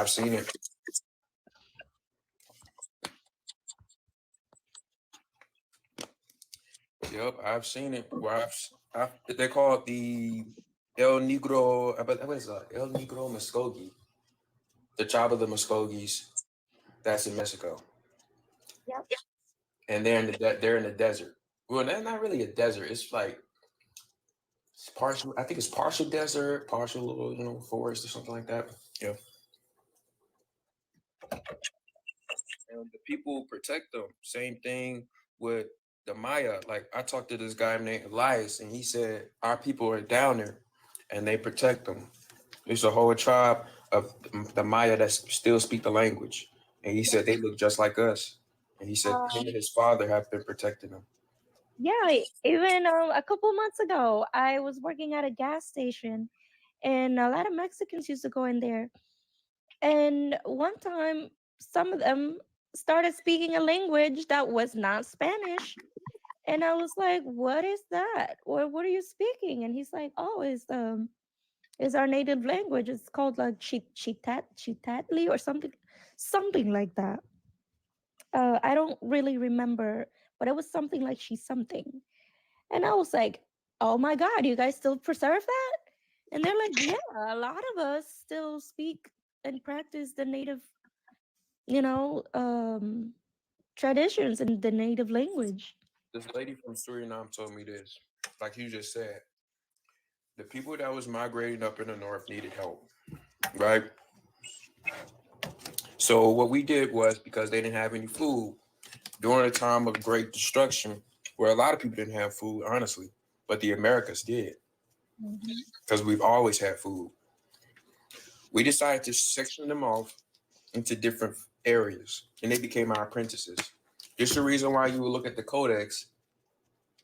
I've seen it. Yep, I've seen it. Where they call it the El Negro. What is that? El Negro Muskogee, the tribe of the Muskogees. That's in Mexico, Yep. and they're in the desert. Well, that's not really a desert. It's like it's partial. I think it's partial desert, partial forest or something like that. Yeah, and the people protect them. Same thing with the Maya. Like I talked to this guy named Elias, and he said our people are down there, and they protect them. There's a whole tribe of the Maya that still speak the language, and he said they look just like us. And he said him and Um, his father have been protecting them. yeah, even a couple months ago, I was working at a gas station, and a lot of Mexicans used to go in there. And one time, some of them started speaking a language that was not Spanish. And I was like, "What is that? Or what are you speaking?" And he's like, "Oh, it's our native language. It's called like chitatli or something like that." I don't really remember, but it was something like she's something. And I was like, "Oh my God, you guys still preserve that?" And they're like, "Yeah, a lot of us still speak and practice the native, you know, traditions and the native language." This lady from Suriname told me this. Like you just said, the people that was migrating up in the north needed help, right? So what we did was because they didn't have any food during a time of great destruction, where a lot of people didn't have food, honestly, but the Americas did Mhm. because we've always had food. We decided to section them off into different areas, and they became our apprentices. This is the reason why you will look at the codex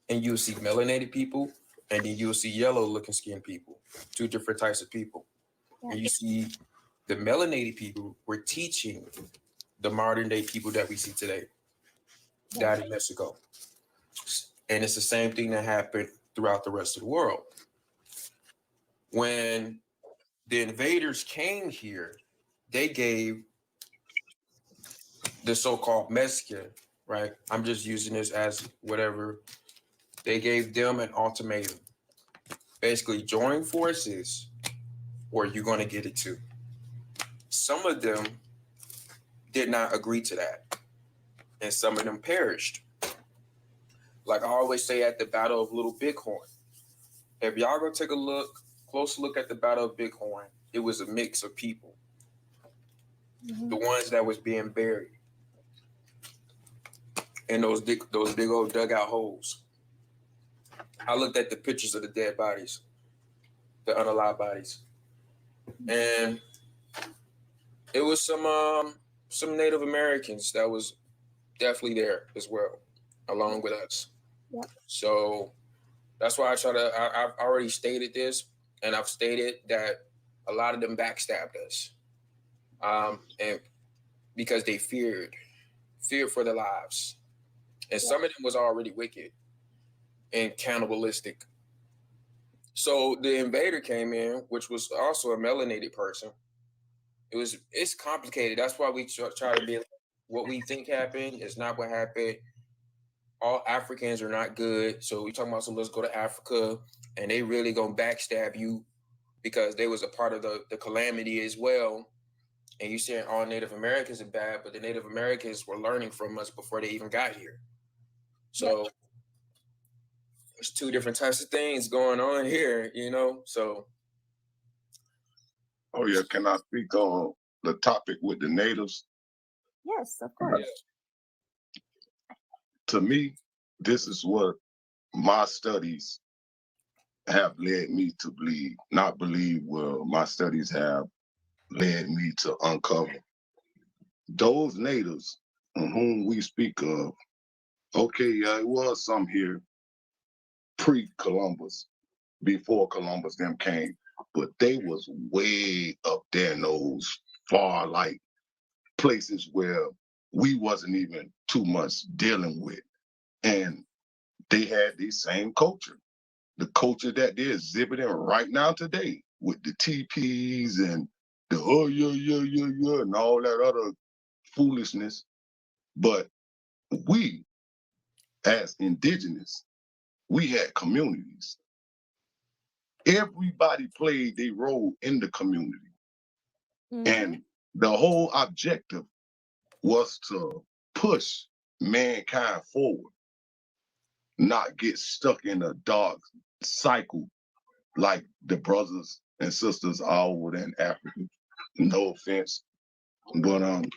and you'll see melanated people, and then you'll see yellow looking skinned people, two different types of people. Yeah, And you see the melanated people were teaching the modern day people that we see today yeah, down in Mexico. And it's the same thing that happened throughout the rest of the world. When the invaders came here, they gave the so-called Mexican, right? I'm just using this as whatever. They gave them an ultimatum. Basically, join forces or you're going to get it too. Some of them did not agree to that, and some of them perished. Like I always say at the Battle of Little Bighorn, if y'all go take a close look at the Battle of Bighorn, it was a mix of people. The mhm, ones that was being buried in those big old dugout holes. I looked at the pictures of the dead bodies, the unalive bodies, and it was some Native Americans that was definitely there as well, along with us. yeah, So that's why I've already stated this, and I've stated that a lot of them backstabbed us, and because they feared for their lives, and yeah, some of them was already wicked and cannibalistic. So the invader came in, which was also a melanated person. It's complicated. That's why we try to be like, what we think happened is not what happened. All Africans are not good. So we talking about, so let's go to Africa, and they really gonna backstab you because they was a part of the calamity as well. And you saying all Native Americans are bad, but the Native Americans were learning from us before they even got here. yeah. So there's two different types of things going on here. So Oh yeah, can I speak on the topic with the natives? Yes, of yeah, course. To me, this is what my studies have led me to believe, not believe, well, my studies have led me to uncover. Those natives whom we speak of, okay, yeah, it was some here pre-Columbus, before Columbus them came, but they was way up there in those far like places where we wasn't even too much dealing with. And they had the same culture, the culture that they're exhibiting right now today with the teepees and the oh yeah, and all that other foolishness. But we, as indigenous, we had communities. Everybody played their role in the community. And the whole objective was to push mankind forward, not get stuck in a dark cycle like the brothers and sisters all over there in Africa. No offense. But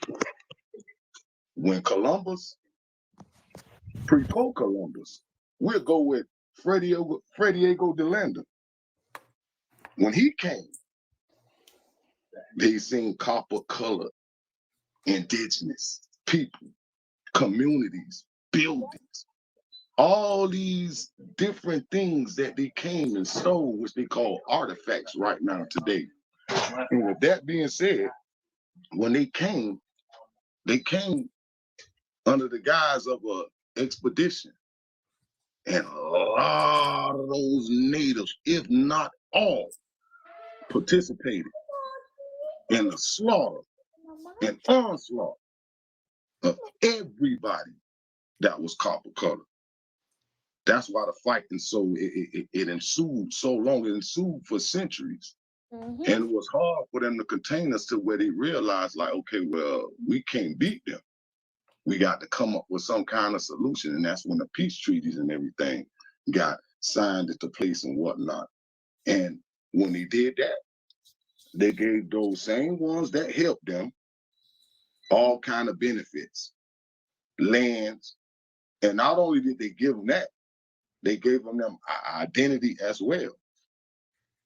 when Columbus, before Columbus, we'll go with Diego de Landa. When he came, they seen copper colored indigenous people, communities, buildings, all these different things that they came and stole, which they call artifacts right now today. And with that being said, when they came under the guise of an expedition. And a lot of those natives, if not all, participated in the slaughter and onslaught of everybody that was copper colored. That's why the fighting it ensued so long. It ensued for centuries. And it was hard for them to contain us to where they realized, like, okay, well, we can't beat them. We got to come up with some kind of solution. And that's when the peace treaties and everything got signed into place and whatnot. And when they did that, they gave those same ones that helped them all kind of benefits, lands. And not only did they give them that, they gave them identity as well.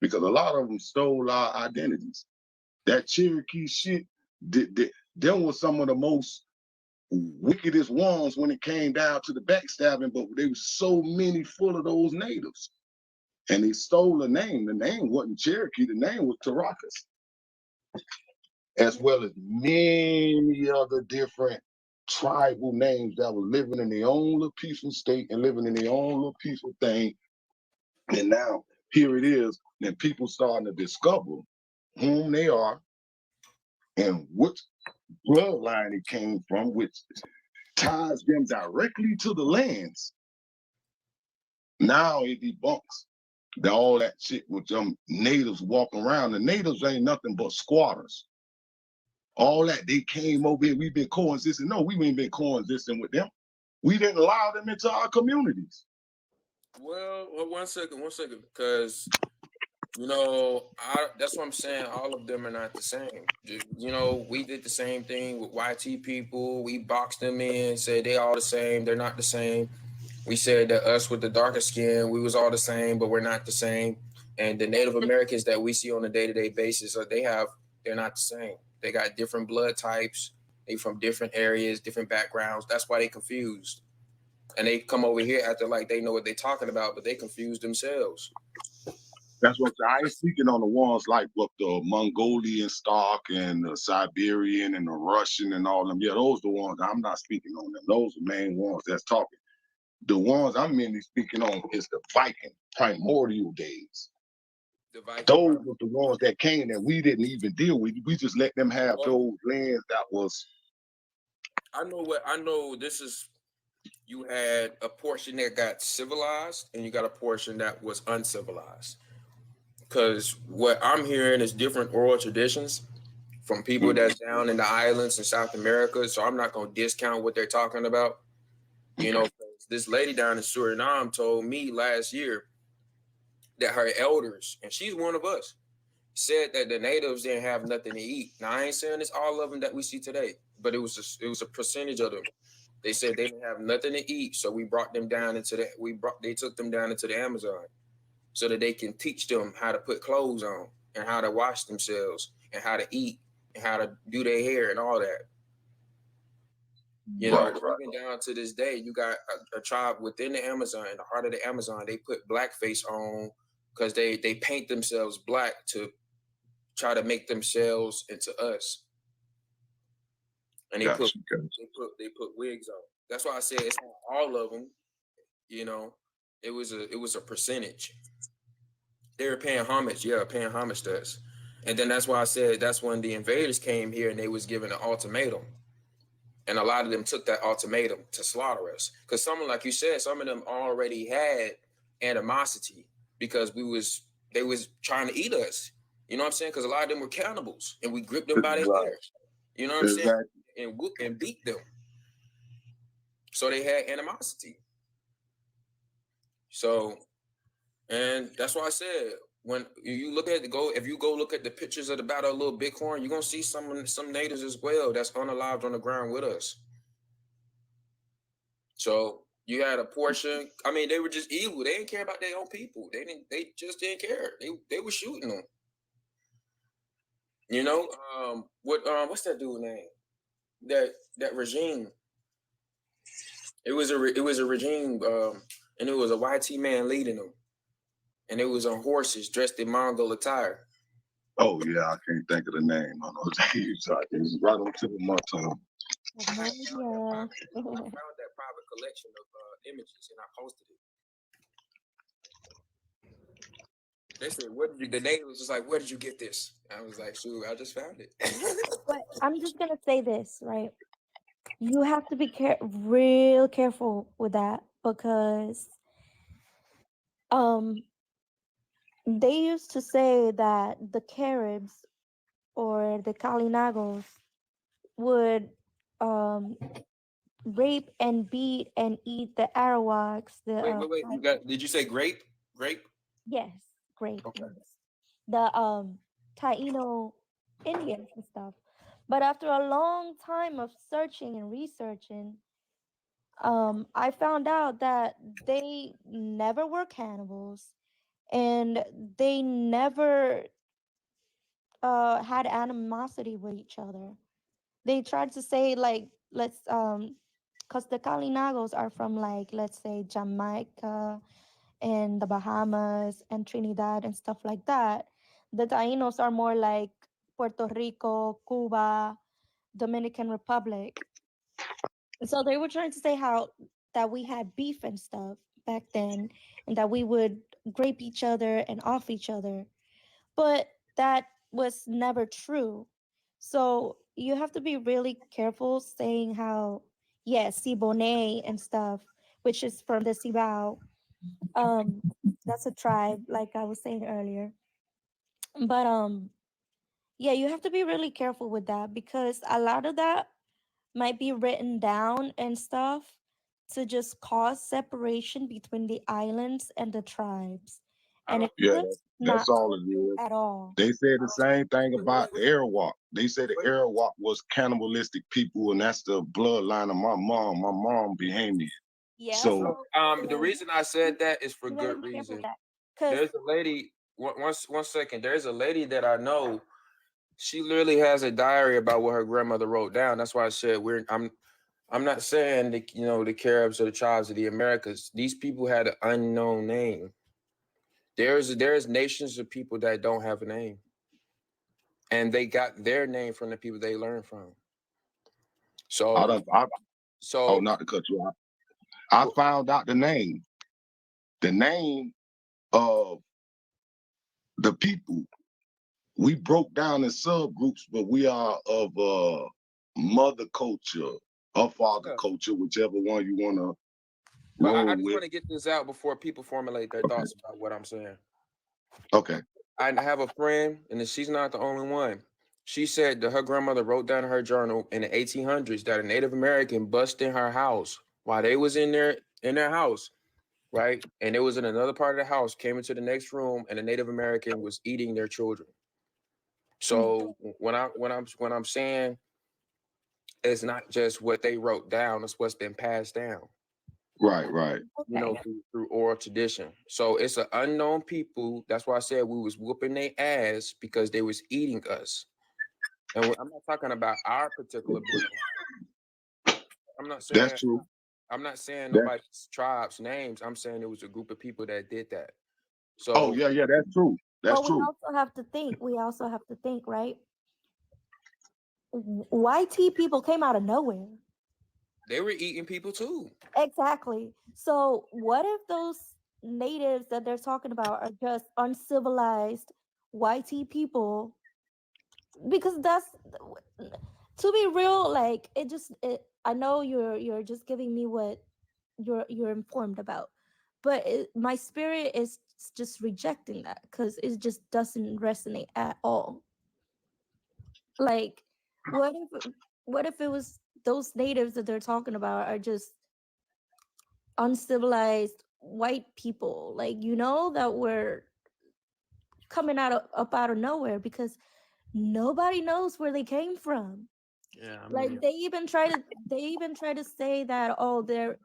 Because a lot of them stole our identities. That Cherokee shit, them was some of the most wickedest ones when it came down to the backstabbing, but there was so many full of those natives. And they stole the name. The name wasn't Cherokee, the name was Tarakas. As well as many other different tribal names that were living in their own little peaceful state and living in their own little peaceful thing. And now here it is, and people starting to discover whom they are and which bloodline it came from, which ties them directly to the lands. Now it debunks all that shit with them natives walking around. The natives ain't nothing but squatters. All that they came over here, we've been coexisting. No, we ain't been coexisting with them. We didn't allow them into our communities. Well, 1 second, because that's what I'm saying. All of them are not the same. We did the same thing with YT people. We boxed them in, said they all the same. They're not the same. We said that us with the darker skin, we was all the same, but we're not the same. And the Native Americans that we see on a day-to-day basis, they're not the same. They got different blood types. They from different areas, different backgrounds. That's why they confused. And they come over here acting like they know what they're talking about, but they confuse themselves. That's what I ain't speaking on the ones like what the Mongolian stock and the Siberian and the Russian and all them. Yeah, those the ones I'm not speaking on them. Those are the main ones that's talking. The ones I'm mainly speaking on is the Viking primordial days. Those were the ones that came that we didn't even deal with. We just let them have those lands that was. I know this is, you had a portion that got civilized and you got a portion that was uncivilized. Because what I'm hearing is different oral traditions from people that's down in the islands in South America. So I'm not going to discount what they're talking about. This lady down in Suriname told me last year that her elders, and she's one of us, said that the natives didn't have nothing to eat. Now I ain't saying it's all of them that we see today, but it was a percentage of them. They said they didn't have nothing to eat, so we brought them down they took them down into the Amazon so that they can teach them how to put clothes on and how to wash themselves and how to eat and how to do their hair and all that. Even down to this day, you got a tribe within the Amazon, in the heart of the Amazon, they put blackface on because they paint themselves black to try to make themselves into us. And they put wigs on. That's why I said it's not all of them. It was a percentage. They were paying homage to us. And then that's why I said that's when the invaders came here and they was given an ultimatum. And a lot of them took that ultimatum to slaughter us. Because someone, like you said, some of them already had animosity because they was trying to eat us. You know what I'm saying? Because a lot of them were cannibals and we gripped them by their Right. hair. You know what I'm saying? Exactly. And whoop and beat them. So they had animosity. So, and that's why I said when you look at the go, if you go look at the pictures of the Battle of Little Bighorn, you're gonna see some natives as well that's unalived on the ground with us. So you had a portion. I mean, they were just evil. They didn't care about their own people. They didn't. They just didn't care. They were shooting them. You know. What's that dude name? That regime. It was a regime. And it was a YT man leading them, and it was on horses dressed in Mongol attire. Oh yeah, I can't think of the name. I know it's right. It's right on tip of my tongue. I have I no found that idea. private. I found that private collection of images, and I posted it. They said, "Where did you?" The name was just like, "Where did you get this?" I was like, "Shoot, I just found it." But I'm just gonna say this, right? You have to be real careful with that because um they used to say that the Caribs or the Kalinagos would um rape and beat and eat the Arawaks, the Wait, wait, wait. You got? Did you say grape? Grape? yes, great, Okay. yes, the Taino Indians and stuff. But after a long time of searching and researching, I found out that they never were cannibals and they never had animosity with each other. They tried to say like let's because the Kalinagos are from like let's say Jamaica and the Bahamas and Trinidad and stuff like that. The Tainos are more like Puerto Rico, Cuba, Dominican Republic. So they were trying to say how that we had beef and stuff back then and that we would grape each other and off each other. But that was never true. So you have to be really careful saying how, yes, Siboney and stuff, which is from the Cibao. Um, that's a tribe, like I was saying earlier. But yeah, you have to be really careful with that because a lot of that might be written down and stuff to just cause separation between the islands and the tribes. I And don't. it's Yeah, just that's not all true it is. at all. They said the same thing Wait, wait, about wait, Arawak. They said the wait. Arawak was cannibalistic people, and that's the bloodline of my mom. My mom Bahamian. Yeah, So so The reason I said that is for you gotta good be careful with reason. that. Because There's a lady. One second. There's a lady that I know. She literally has a diary about what her grandmother wrote down. That's why I said we're. I'm not saying the the Caribs or the tribes of the Americas. These people had an unknown name. There's nations of people that don't have a name, and they got their name from the people they learned from. I So don't. Oh, so not to cut you off. I found out the name. The name of the people. We broke down in subgroups, but we are of mother culture or father yeah. culture, whichever one you want to Well, I roll just with. want to get this out before people formulate their Okay. thoughts about what I'm saying. Okay. I have a friend, and she's not the only one. She said that her grandmother wrote down in her journal in the 1800s that a Native American bust in her house while they was in their house, right? And it was in another part of the house, came into the next room, and a Native American was eating their children. mm, So when I'm saying it's not just what they wrote down, it's what's been passed down, Right. Right. you know, okay, through oral tradition. So it's an unknown people. That's why I said we was whooping their ass because they was eating us. And I'm not talking about our particular bloodline. I'm not That's saying true. I'm not saying That. nobody's tribe's names. I'm saying it was a group of people that did that. Oh So yeah. Yeah. That's true. That's but we true. also have to think. We also have to think, right? YT people came out of nowhere. they were eating people too. Exactly. So what if those natives that they're talking about are just uncivilized YT people because that's, to be real, like I know you're just giving me what you're informed about, but my spirit is just rejecting that because it just doesn't resonate at all. Like, what if it was those natives that they're talking about are just uncivilized white people, like, that were coming up out of nowhere because nobody knows where they came from. Yeah, I Like, mean, they even try to say that, oh, they're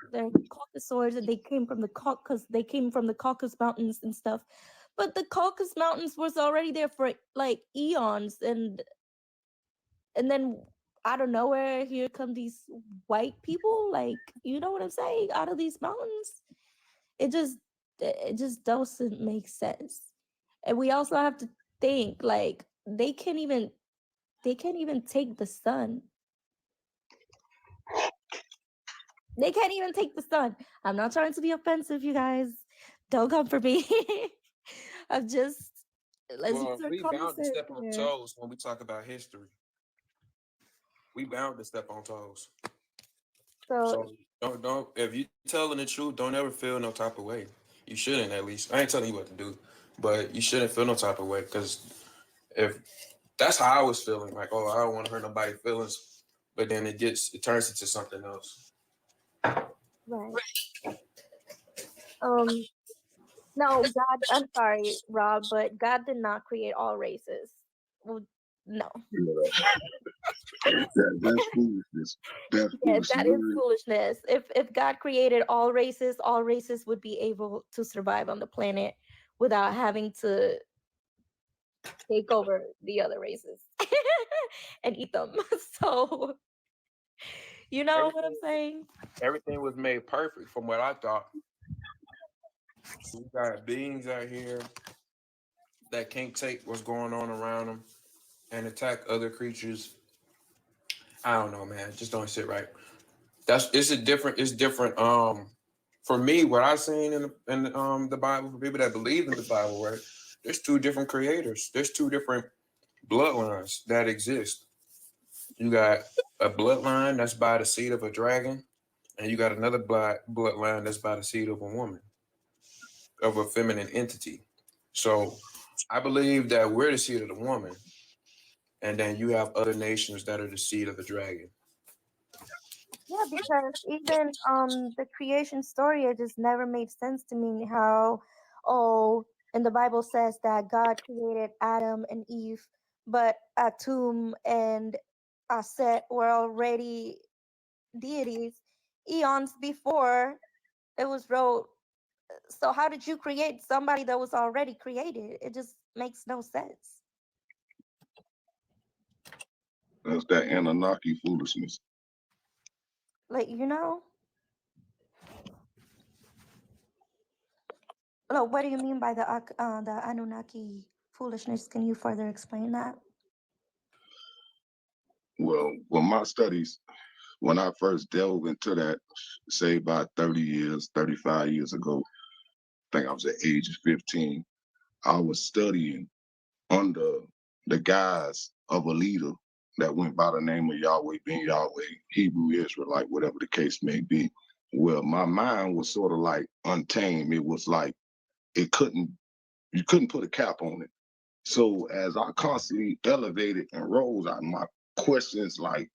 Caucasoids and they came from the Caucasus Mountains and stuff. But the Caucasus Mountains was already there for like eons, and then out of nowhere here come these white people, like, you know what I'm saying, out of these mountains. It just doesn't make sense. And we also have to think, like, they can't even take the sun. They can't even take the sun. I'm not trying to be offensive, you guys. Don't come for me. I'm just, let's use Well, our we common bound to sense step on here. toes when we talk about history. We bound to step on toes. So So don't if you telling the truth, don't ever feel no type of way. You shouldn't, at least. I ain't telling you what to do, but you shouldn't feel no type of way because if that's how I was feeling, like, oh, I don't want to hurt nobody's feelings, but then it turns into something else. right. Um no, God, I'm sorry, Rob, but God did not create all races. Well, no. You that's foolishness. That's Yeah, foolish. that is foolishness. If God created all races would be able to survive on the planet without having to take over the other races and eat them. So, you know what I'm Everything saying? everything was made perfect from what I thought. So we got beings out here that can't take what's going on around them and attack other creatures. I don't know, man. It just don't sit right. It's different. For me, what I've seen in the Bible, for people that believe in the Bible, right? There's two different creators. There's two different bloodlines that exist. You got a bloodline that's by the seed of a dragon, and you got another bloodline that's by the seed of a woman, of a feminine entity. So I believe that we're the seed of the woman, and then you have other nations that are the seed of the dragon. Yeah, because even the creation story, it just never made sense to me how, oh, and the Bible says that God created Adam and Eve, but Atum and Set were already deities eons before it was wrote. So how did you create somebody that was already created? It just makes no sense. That's that Anunnaki foolishness. Like, no, what do you mean by the Anunnaki foolishness? Can you further explain that? Well, my studies, when I first delved into that, say about 30 years, 35 years ago, I think I was at age of 15, I was studying under the guise of a leader that went by the name of Yahweh, being Yahweh, Hebrew Israelite, whatever the case may be. Well, my mind was sort of like untamed. It was like it couldn't, you couldn't put a cap on it. So as I constantly elevated and rose, my questions like,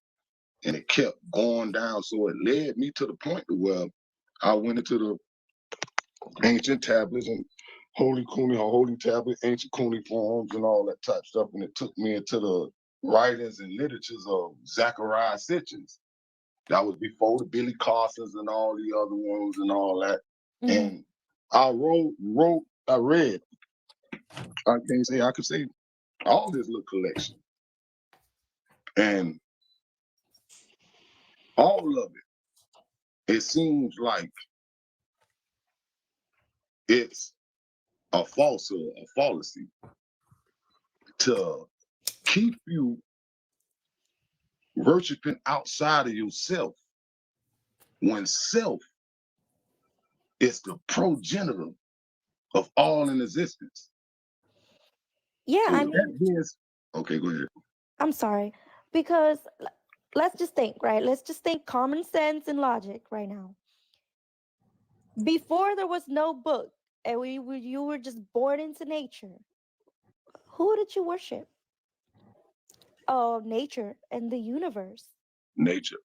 and it kept going down. So it led me to the point where I went into the ancient tablets and holy kuni or holy tablet, ancient kuni forms and all that type of stuff. And it took me into the writings and literatures of Zachariah Sitchins. That was before the Billy Carsons and all the other ones and all that. Hmm. And I I read, I could say all this little collection. And all of it seems like it's a falsehood, a fallacy to keep you worshiping outside of yourself when self is the progenitor of all in existence. Yeah, So I with that mean, being, okay, go ahead. I'm sorry, because let's just think, right? Let's just think common sense and logic right now. Before there was no book, and you were just born into nature. Who did you worship? Oh, nature and the universe. Nature.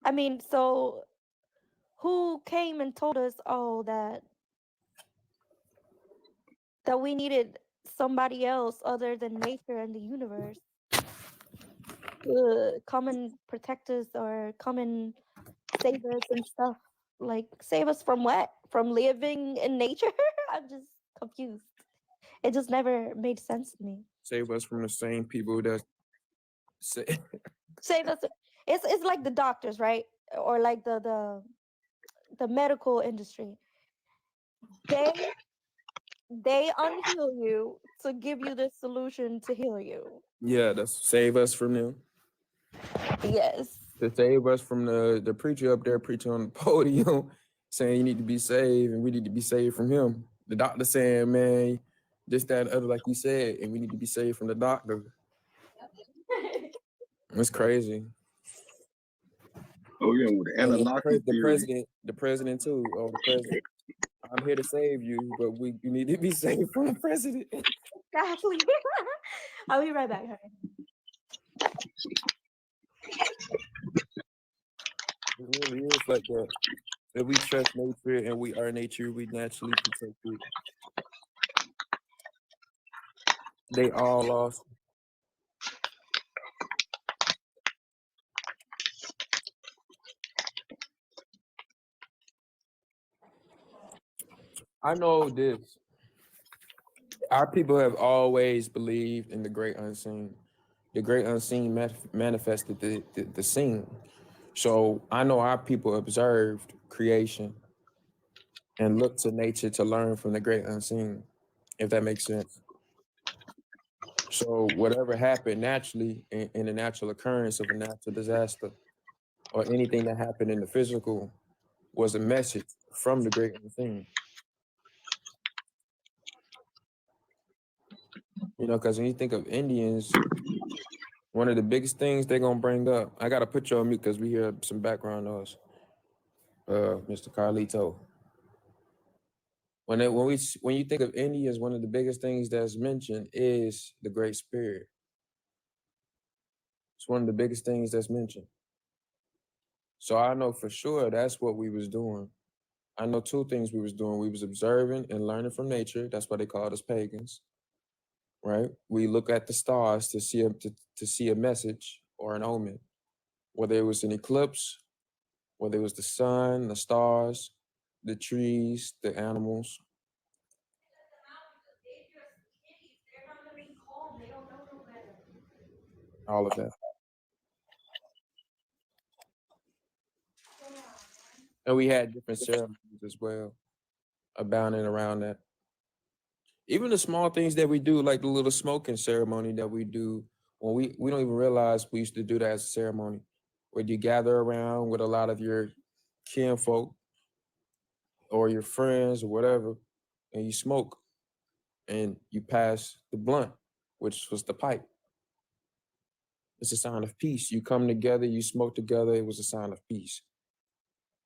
I mean, so who came and told us, oh, that we needed somebody else other than nature and the universe to come and protect us or come and save us and stuff? Like, save us from what? From living in nature? I'm just confused. It just never made sense to me. Save us from the same people that say Save us. It's like the doctors, right? Or like the medical industry. They they unheal you to give you the solution to heal you. yeah, that's save us from them. Yes. To save us from the preacher up there preaching on the podium saying you need to be saved and we need to be saved from him. The doctor saying, man, this, that, and other, like you said, and we need to be saved from the doctor. It's crazy. Oh yeah, with the And Anunnaki theory. the president too. Oh, the president. I'm here to save you, but you need to be saved from the president. Exactly. I'll be right back. It really is like that. If we trust nature and we are nature, we naturally protect it. They all lost. I know this. Our people have always believed in the great unseen. The great unseen manifested the seen. So I know our people observed creation and looked to nature to learn from the great unseen, if that makes sense. So whatever happened naturally in a natural occurrence of a natural disaster or anything that happened in the physical was a message from the great unseen. You know, because when you think of Indians, one of the biggest things they're gonna bring up. I gotta put you on mute because we hear some background noise. Mr. Carlito. When you think of Indians, one of the biggest things that's mentioned is the Great Spirit. It's one of the biggest things that's mentioned. So I know for sure that's what we was doing. I know two things we was doing. We was observing and learning from nature. That's why they called us pagans, right? We look at the stars to see a message or an omen, whether it was an eclipse, whether it was the sun, the stars, the trees, the animals, all of that. And we had different ceremonies as well abounding around that. Even the small things that we do, like the little smoking ceremony that we do, when we don't even realize we used to do that as a ceremony, where you gather around with a lot of your kinfolk or your friends or whatever, and you smoke and you pass the blunt, which was the pipe. It's a sign of peace. You come together, you smoke together. It was a sign of peace.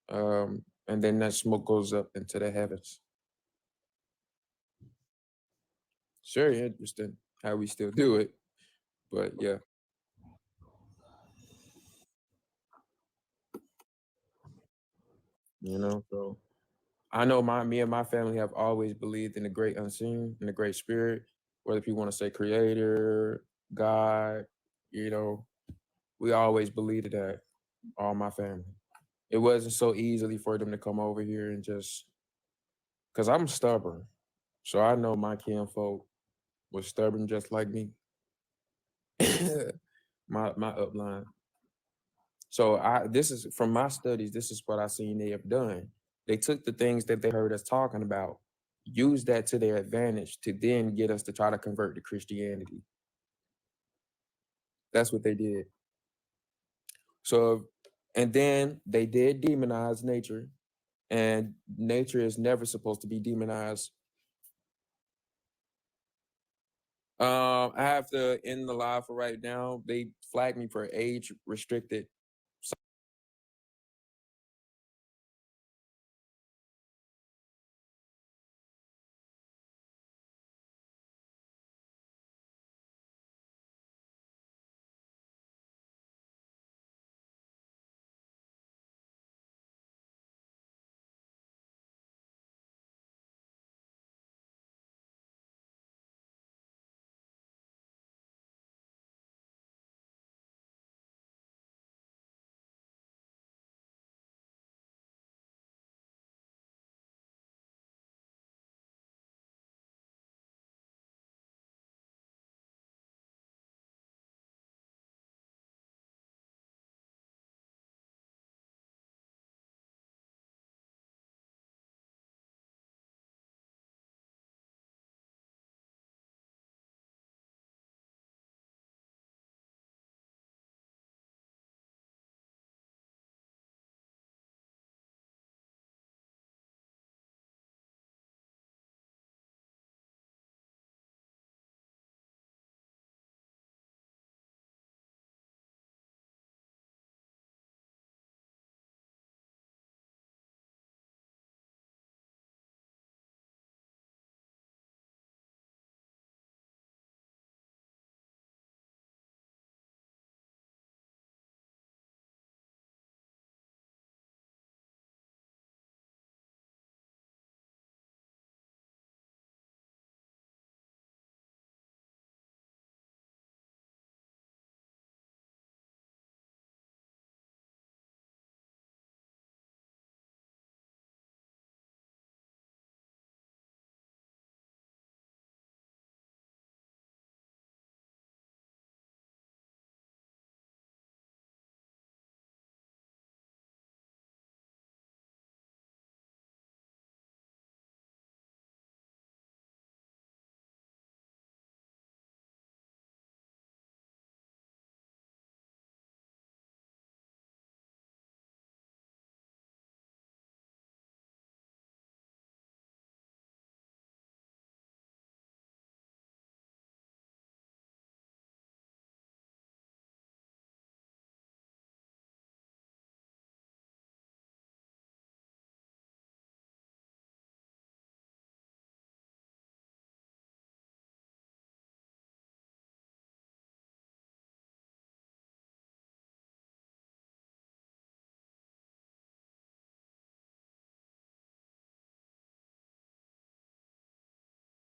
And then that smoke goes up into the heavens. It's very interesting how we still do it, but yeah. So I know me and my family have always believed in the great unseen, in the great spirit, whether people want to say creator, God, you know, we always believed that, all my family. It wasn't so easily for them to come over here and just, because I'm stubborn. So I know my kinfolk was stubborn just like me. my upline. So this is from my studies, this is what I seen they have done. They took the things that they heard us talking about, used that to their advantage to then get us to try to convert to Christianity. That's what they did. So, and then they did demonize nature, and nature is never supposed to be demonized. I have to end the live for right now. They flagged me for age restricted.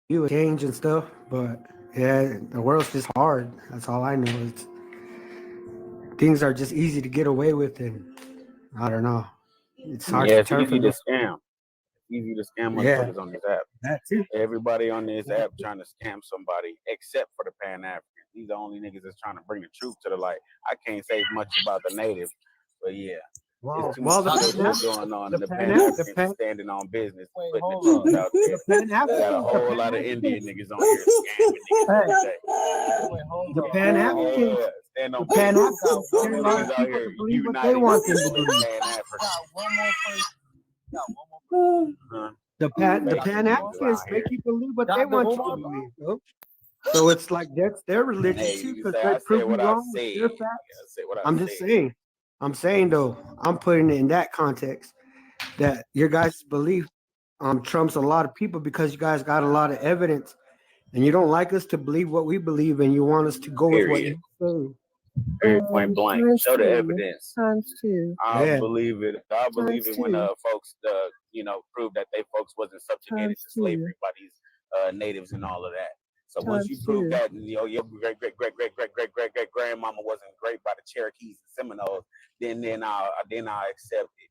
You change and stuff, but yeah, the world's just hard. That's all I know. It's things are just easy to get away with, and I don't know. It's hard Yeah, to it's turn easy from to this. scam. Easy to scam Yeah, motherfuckers on this app. that too. Everybody on this app trying to scam somebody, except for the Pan Africans. These are the only niggas that's trying to bring the truth to the light. I can't say much about the native, but yeah, it's too much Well, bullshit going on. the The pan, Pan the Africans pan, is standing on business, Wait, putting the hold truth up. out there. the pan We got a Africans, whole lot of Indian niggas on here scamming niggas hey, every day. Wait, hold the up. Pan Africans, Yeah, stand the on Pan business. Africans Got get a one Them lot more. of niggas out people here to believe what they uniting want them to with believe. Pan Africa. Got one more person. Got one more person. Huh? The Fake Pan niggas Africans around make here. you believe what they Dr. want you to Umar. believe. Bro. So it's like that's their religion Hey, too, you can because say they I prove said you what I wrong with said. their I facts. said what I I'm just said. saying. I'm saying though, I'm putting it in that context that your guys' belief trumps a lot of people because you guys got a lot of evidence and you don't like us to believe what we believe and you want us to go with what Period. you say. Point blank. Times Show the two. evidence. Times two. I Yeah. believe it. I believe Times it when two. folks prove that they folks wasn't subjugated Times to two. slavery by these natives and all of that. So once you Times prove two. that, your great grandmama wasn't raped by the Cherokees and Seminoles, then I accept it.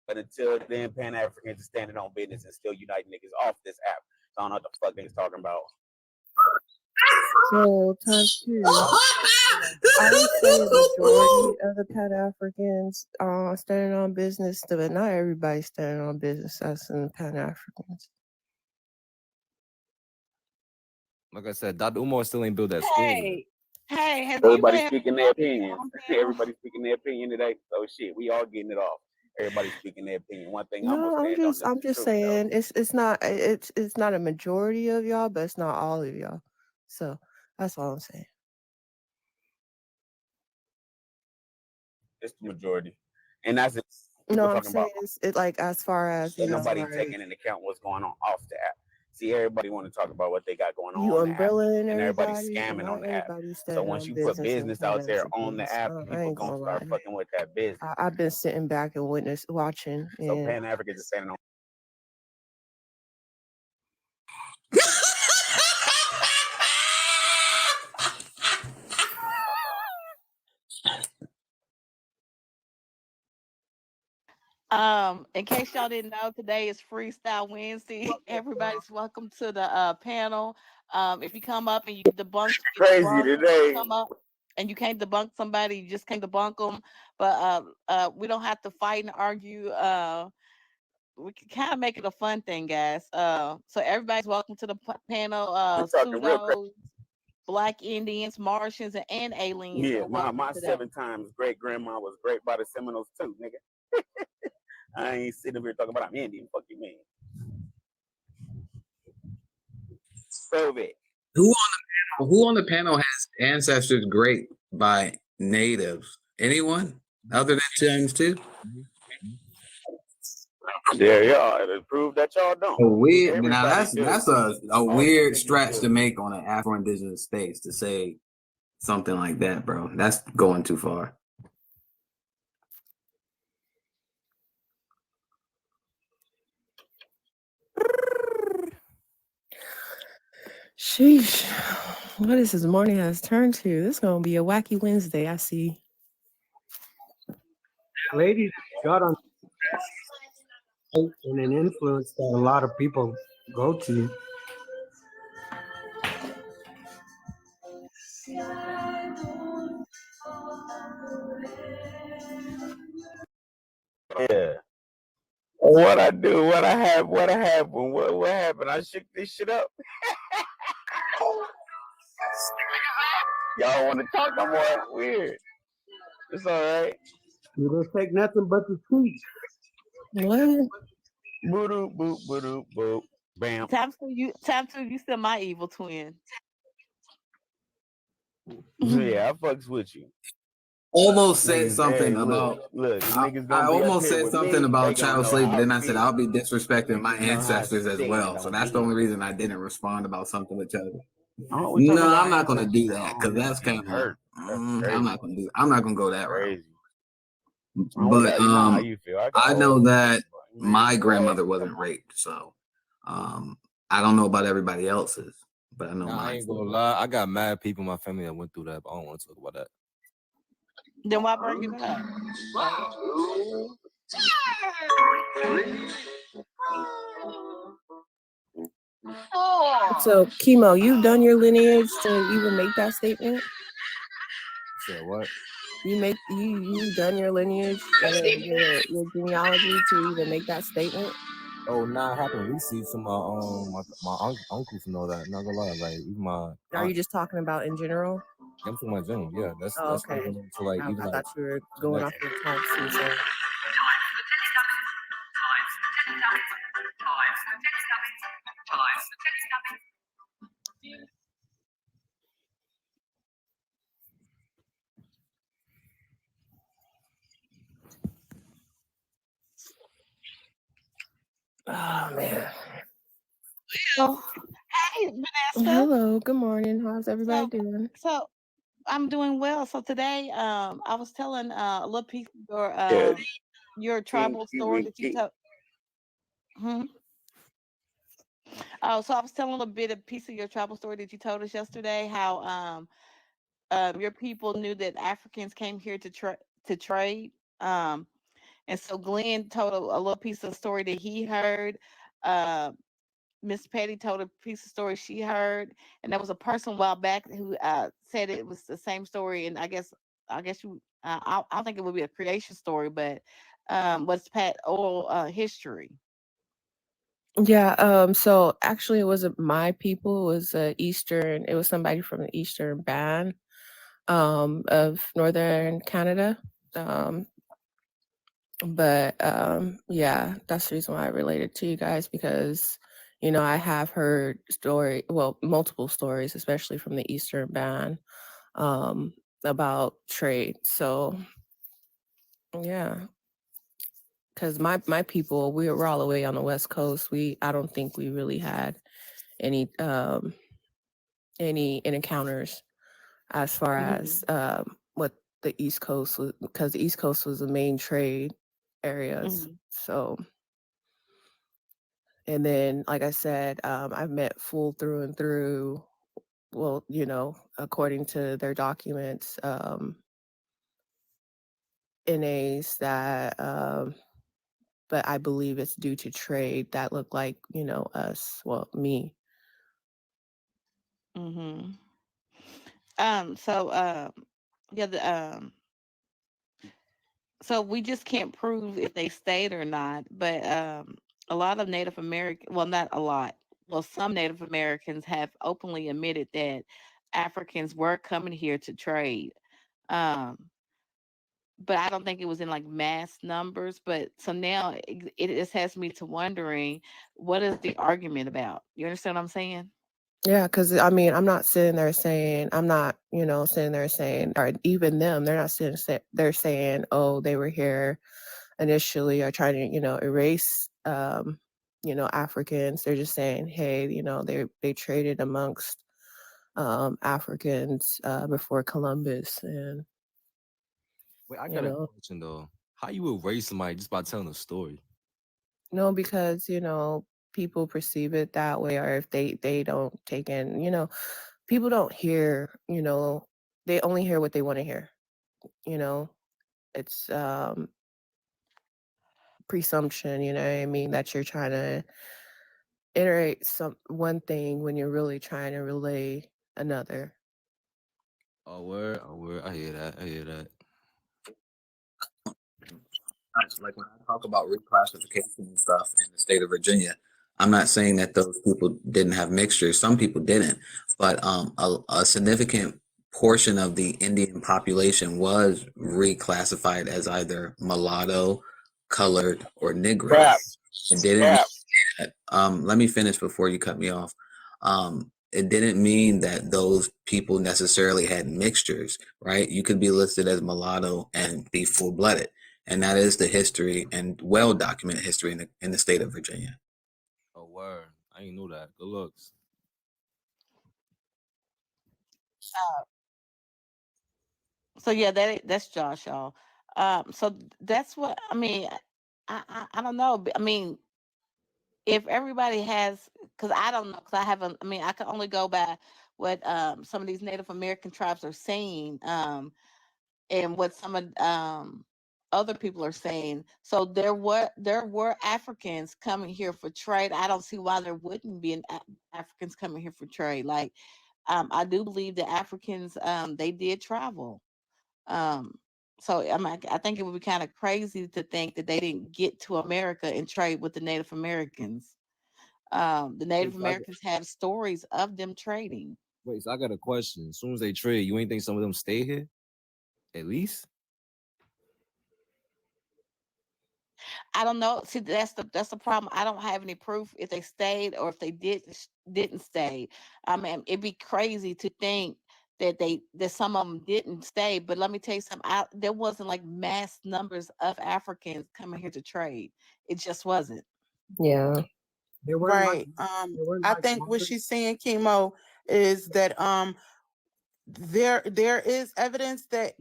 But until then, Pan Africans are standing on business and still uniting niggas off this app. So I don't know what the fuck niggas talking about. So times two. I would say a majority of the Pan Africans are standing on business, but not everybody standing on business as in Pan Africans. Like I said, Dr. Umar still ain't built that school. Hey, hey, has Everybody anybody speaking their opinions. Everybody speaking their opinion today. So shit, we all getting it off. Everybody speaking their opinion. One thing I'm No, gonna stand on is I'm the just truth, saying it's not a majority of y'all, but it's not all of y'all. So that's all I'm saying. It's the majority, and that's No, we're I'm talking about. saying it's like as far as Ain't nobody like, taking into account what's going on off the app. See, everybody want to talk about what they got going you on the app, umbrellaing and everybody's everybody, and scamming on not the app. everybody's So standing once on you put business and business out there on the principles. app, I people ain't gonna gonna start lie. fucking with that business. I've been sitting back and watching. So And Pan Africans are standing on. In case y'all didn't know, today is Freestyle Wednesday. Everybody's welcome to the panel. If you come up and you debunk, Crazy today. come up and you can't debunk somebody, you just can't debunk them. But we don't have to fight and argue. We can kind of make it a fun thing, guys. So everybody's welcome to the panel. We're talking real crazy. Pseudos, Black Indians, Martians, and aliens. Yeah, are my welcome today. 7 times great grandma was great by the Seminoles too, nigga. I ain't sitting here talking about I'm Indian. Fuck you, man. Soviet. Who on the panel has ancestors great by natives? Anyone other than James too? Yeah, y'all to prove that y'all don't. A weird. Now Everybody that's do. a All you weird niggas stretch do. to make on an Afro-Indigenous space to say something like that, bro. That's going too far. sheesh, what is this morning has turned to? This is gonna be a wacky Wednesday. I see. Ladies got on and an influence that a lot of people go to. Yeah. What I do, what I have, what happened, what happened? I shook this shit up. Y'all want to talk no more? Weird. It's all right. You don't take nothing but the truth. What? Boop boop boop boop. Bam. Time to you still my evil twin. Yeah, I fucks with you. Almost said Niggas, something hey, about. look, niggas I gonna be up almost here said with something me. about They gonna child know slavery, how then I I said feel. I'll be disrespecting my Niggas know how ancestors as stand well. So on that's the me. only reason I didn't respond about something with child. Oh, we talking No, about I'm not gonna ancestors. do that because Oh, that's kind of. hurt. That's I'm crazy. not gonna do. I'm not gonna go that route. Crazy. Oh, But we already know how you feel. I know that man, my what? grandmother wasn't raped, so I don't know about everybody else's, but I know Nah, I mine. ain't gonna lie. I got mad people in my family that went through that, but I don't want to talk about that. Then why bring it up? So, Chemo, you've done your lineage to even make that statement? Said what? You done your lineage, your genealogy to even make that statement? Oh, nah, I haven't received from my uncles and all that. Not gonna lie, like even my. Are you just talking about in general? I'm from my general, yeah. That's okay. Going into like even I like. thought you were going off your types. You saying. Oh man. Oh, hey, Vanessa. Hello. Good morning. How's everybody doing? So I'm doing well. So today, I was telling a little piece of your tribal story that you told. Oh, so I was telling a bit of piece of your tribal story that you told us yesterday. How your people knew that Africans came here to trade. And so Glenn told a little piece of story that he heard. Miss Petty told a piece of story she heard, and there was a person a while back who said it was the same story. And I guess you, I don't think it would be a creation story, but what's Pat oral history? Yeah. So actually, it wasn't my people. It was Eastern. It was somebody from the Eastern Band of Northern Canada. But yeah, that's the reason why I related to you guys, because You know, I have heard multiple stories, especially from the Eastern Band, about trade. So yeah, because my people, we're all the way on the West Coast. I don't think we really had any encounters as far as what the East Coast was, because the East Coast was the main trade areas. So, and then, like I said, I've met full through and through. Well, you know, according to their documents, NAs that, but I believe it's due to trade that look like, you know, us, well, me. Mm-hmm. So yeah, so we just can't prove if they stayed or not, but a lot of Native American, well, not a lot, well, some Native Americans have openly admitted that Africans were coming here to trade. Um, but I don't think it was in like mass numbers. But so now it just has me to wondering, what is the argument about? You understand what I'm saying? Yeah, because I mean, I'm not sitting there saying, I'm not, you know, sitting there saying, or even them, they're not they're saying, oh, they were here initially or trying to, you know, erase, you know, Africans. They're just saying, hey, you know, they traded amongst Africans before Columbus, and Wait, I you got a know, question though. How you erase somebody just by telling a story? no, because you know people perceive it that way, or if they don't take in, you know, people don't hear, you know, they only hear what they want to hear. You know, it's presumption. You know what I mean? That you're trying to iterate one thing when you're really trying to relay another. Oh, word, oh, word. I hear that. I hear that. Like when I talk about reclassification and stuff in the state of Virginia, I'm not saying that those people didn't have mixtures. Some people didn't, but a significant portion of the Indian population was reclassified as either mulatto, colored, or Negro. Rap, It didn't mean rap. that, let me finish before you cut me off. It didn't mean that those people necessarily had mixtures, right? You could be listed as mulatto and be full-blooded. And that is the history and well-documented history in the state of Virginia. Oh, word. I ain't know that. Good looks. So yeah, that's Josh, y'all. So that's what I mean. I don't know. I mean, if everybody has, because I don't know, because I haven't. I mean, I can only go by what some of these Native American tribes are saying, and what some of other people are saying. So there were Africans coming here for trade. I don't see why there wouldn't be Africans coming here for trade. Like, I do believe that Africans they did travel. Um, so I think it would be kind of crazy to think that they didn't get to America and trade with the Native Americans. The Wait, Native so I got, Americans have stories of them trading. wait, so I got a question. As soon as they trade, you ain't think some of them stay here? At least? I don't know. See, that's the problem. I don't have any proof if they stayed or if they didn't stay. I mean, it'd be crazy to think that some of them didn't stay. But let me tell you something. There wasn't like mass numbers of Africans coming here to trade. It just wasn't. Yeah. They weren't like Right. they weren't I like think what she's saying, chemo, is that there is evidence that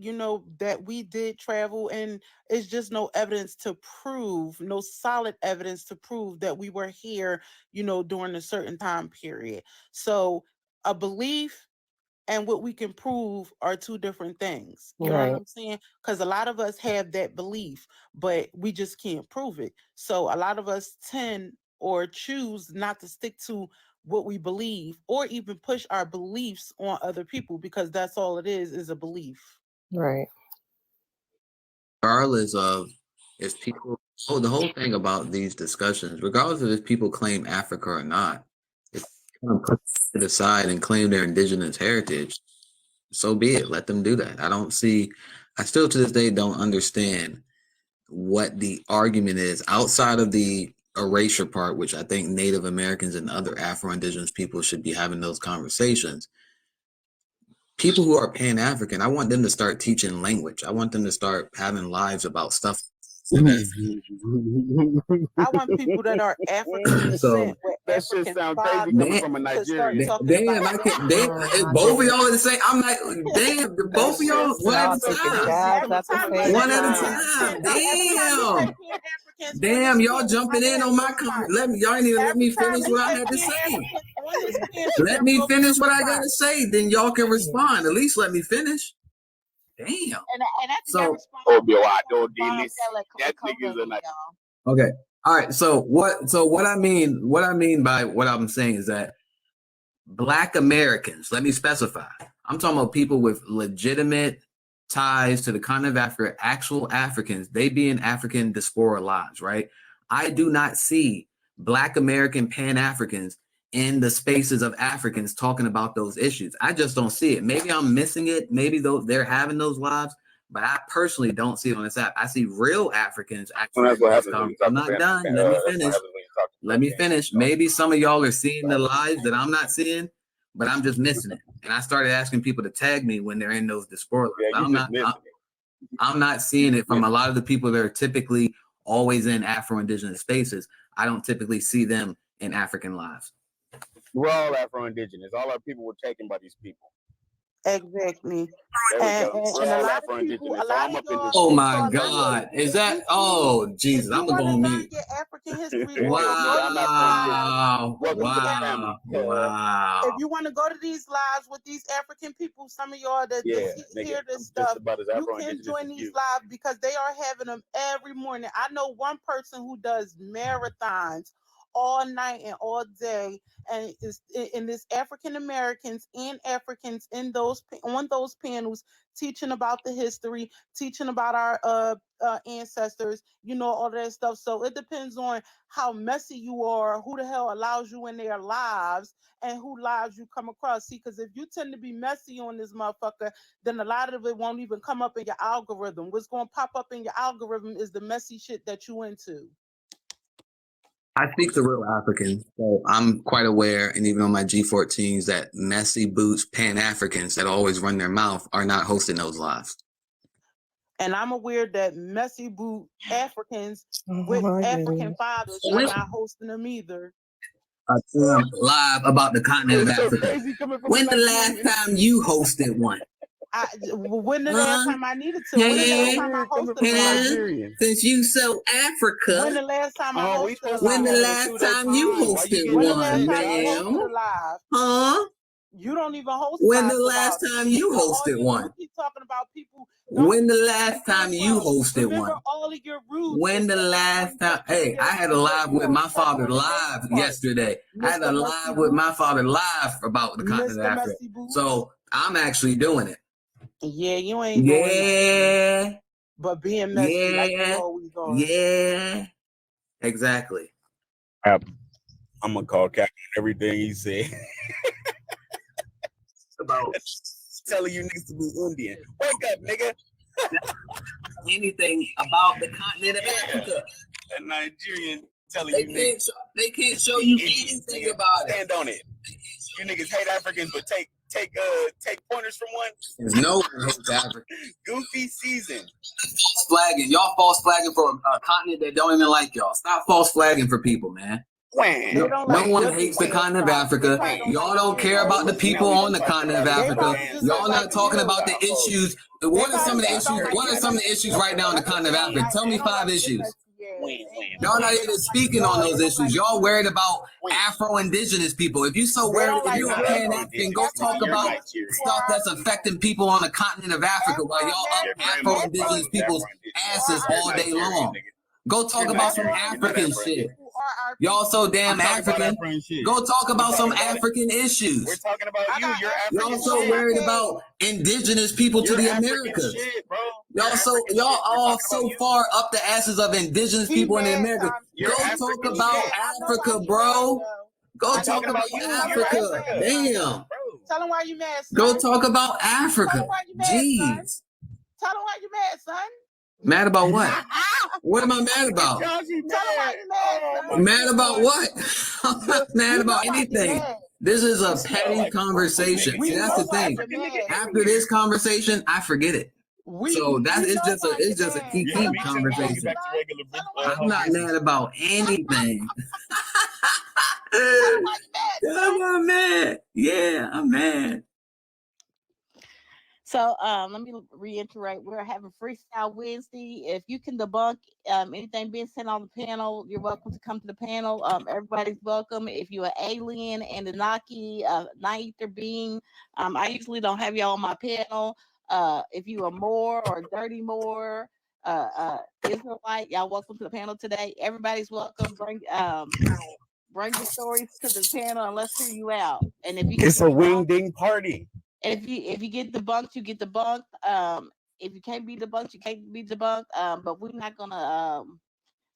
that we did travel, and it's just no evidence to prove, no solid evidence to prove that we were here during a certain time period. So a belief and what we can prove are two different things. You know what Right. I'm saying? Because a lot of us have that belief, but we just can't prove it. So a lot of us tend or choose not to stick to what we believe or even push our beliefs on other people, because that's all it is a belief. Right. Regardless of if people, oh, the whole thing about these discussions, regardless of if people claim Africa or not, if they kind of put it aside and claim their indigenous heritage, so be it. Let them do that. I still to this day don't understand what the argument is outside of the erasure part, which I think Native Americans and other Afro-Indigenous people should be having those conversations. People who are Pan-African, I want them to start teaching language. I want them to start having lives about stuff. I want people that are African descent with That shit African sound crazy fathers coming from a to start Nigerian. talking Damn, about I can't. that. Both of y'all are the same. I'm like, damn, both of y'all one at Y'all a taking time. jabs at the same One at a time. time. Every time we Damn. say Pan-Africans on Damn, this y'all pen, jumping my in man on my will comment. respond. Y'all ain't even let me Every time finish we what I say had to say. Pan-Africans on this pen, Let me will finish what I respond. gotta say, then y'all can respond. At least let me finish. Damn. And I think I So, respond. Oh, Bill, I don't Bob delete Della that Coco nigga's a Lily, nice. y'all. okay. All right. So what I mean by what I'm saying is that Black Americans, let me specify. I'm talking about people with legitimate ties to the continent of Africa, actual Africans, they be in African diaspora lives, right? I do not see Black American Pan-Africans in the spaces of Africans talking about those issues. I just don't see it. Maybe I'm missing it. Maybe they're having those lives, but I personally don't see it on this app. I see real Africans actually. Well, that's what happens when you talk I'm to not Pan- done. Pan- Let me that's what finish. happens when you talk to Let me Pan- finish. Maybe some of y'all are seeing the lives that I'm not seeing, but I'm just missing it. And I started asking people to tag me when they're in those diaspora lives. Yeah, you just missing it. I'm not seeing it from a lot of the people that are typically always in Afro-Indigenous spaces. I don't typically see them in African lives. We're all Afro-Indigenous. All our people were taken by these people. Exactly. There we And, go. and, We're and a all lot of people, Afro-Indigenous. a So lot I'm of up in y'all, this. Oh if my y'all God. listen, Is that? if Oh, Jesus. you I'm going to want to go on learn mute. your African history, Yeah, then go to I'm these Afro-Indigenous. lives. Wow. Welcome to the family. Wow. If you want to go to these lives with these African people, some of y'all that Yeah, hear nigga, this I'm stuff, just about as you can Afro-Indigenous join as these you. lives because they are having them every morning. I know one person who does marathons all night and all day, and is in this African Americans and Africans in those on those panels teaching about the history, teaching about our ancestors, all that stuff. So it depends on how messy you are, who the hell allows you in their lives, and who lives you come across. See, because if you tend to be messy on this motherfucker, then a lot of it won't even come up in your algorithm. What's going to pop up in your algorithm is the messy shit that you into. I speak to real Africans, so I'm quite aware, and even on my G14s, that messy boots Pan-Africans that always run their mouth are not hosting those lives. And I'm aware that messy boot Africans with African fathers are not hosting them either. Live about the continent of So Africa. crazy coming from When a the last Nigerian. time you hosted one? When the last time I needed to? When the last time I hosted a live? Since you so Africa. When the last time I hosted a When the live? last time you hosted When the one, last time you ma'am? hosted a live? Huh? You don't even host When lives the with last us. time you hosted one? You keep talking about people. When the last time you hosted Remember one? all of your roots. When the last time? Hey, I had a live with my father live yesterday. I had a live with my father live about the continent of Africa. So I'm actually doing it. Yeah, you ain't doing that. Yeah. But being messy like you always are. Yeah. Exactly. I'm gonna call Cap on everything he said. About telling you niggas to be Indian. Wake up, nigga. Anything about the continent of Africa. A Nigerian telling They you niggas. They can't show you anything about it. Stand on it. You niggas hate Africans, but take pointers from one. There's no one hates Africa. Goofy season. False flagging. Y'all false flagging for a continent that don't even like y'all. Stop false flagging for people, man. No one hates the continent of Africa. Y'all don't care about the people on the continent of Africa. Y'all not talking about the issues. What are some of the issues? What are some of the issues right now in the continent of Africa? Tell me 5 issues. Y'all not even speaking on those issues. Y'all worried about Afro-Indigenous people. If you so worried, if you're a Pan-African, go talk about stuff that's affecting people on the continent of Africa while y'all up Afro-Indigenous people's asses all day long. Go talk about some African shit. Y'all so damn African. Go talk about some African issues. We're talking about you. You're African. Y'all so worried about indigenous people to the Americas. Y'all all so far up the asses of indigenous people in the Americas. Go talk about Africa, bro. Go talk about Africa. Damn. Tell him why you mad, son. Go talk about Africa. Jeez. Tell him why you mad, son. Mad about what? What am I mad about? Tell him why you mad, son. Mad about what? I'm not mad We know about why you're anything. mad. This is a petty conversation. We See, that's know the why thing. you're mad. After this conversation, I forget it. So that's We it's know just why you're a mad. kiki Tell him why you're mad, conversation. son. Tell him why I'm you're not mad. mad about anything. Tell him why you're mad, son. I'm mad. Yeah, I'm mad. So let me reiterate, we're having Freestyle Wednesday. If you can debunk anything being said on the panel, you're welcome to come to the panel. Everybody's welcome. If you're an alien, Anunnaki, Niether being, I usually don't have y'all on my panel. If you are Moor or Dirty Moor, Israelite, y'all welcome to the panel today. Everybody's welcome. Bring your stories to the panel and let's hear you out. And if you It's a wing ding party. if you get debunked, you get debunked. If you can't be debunked, you can't be debunked. But we're not gonna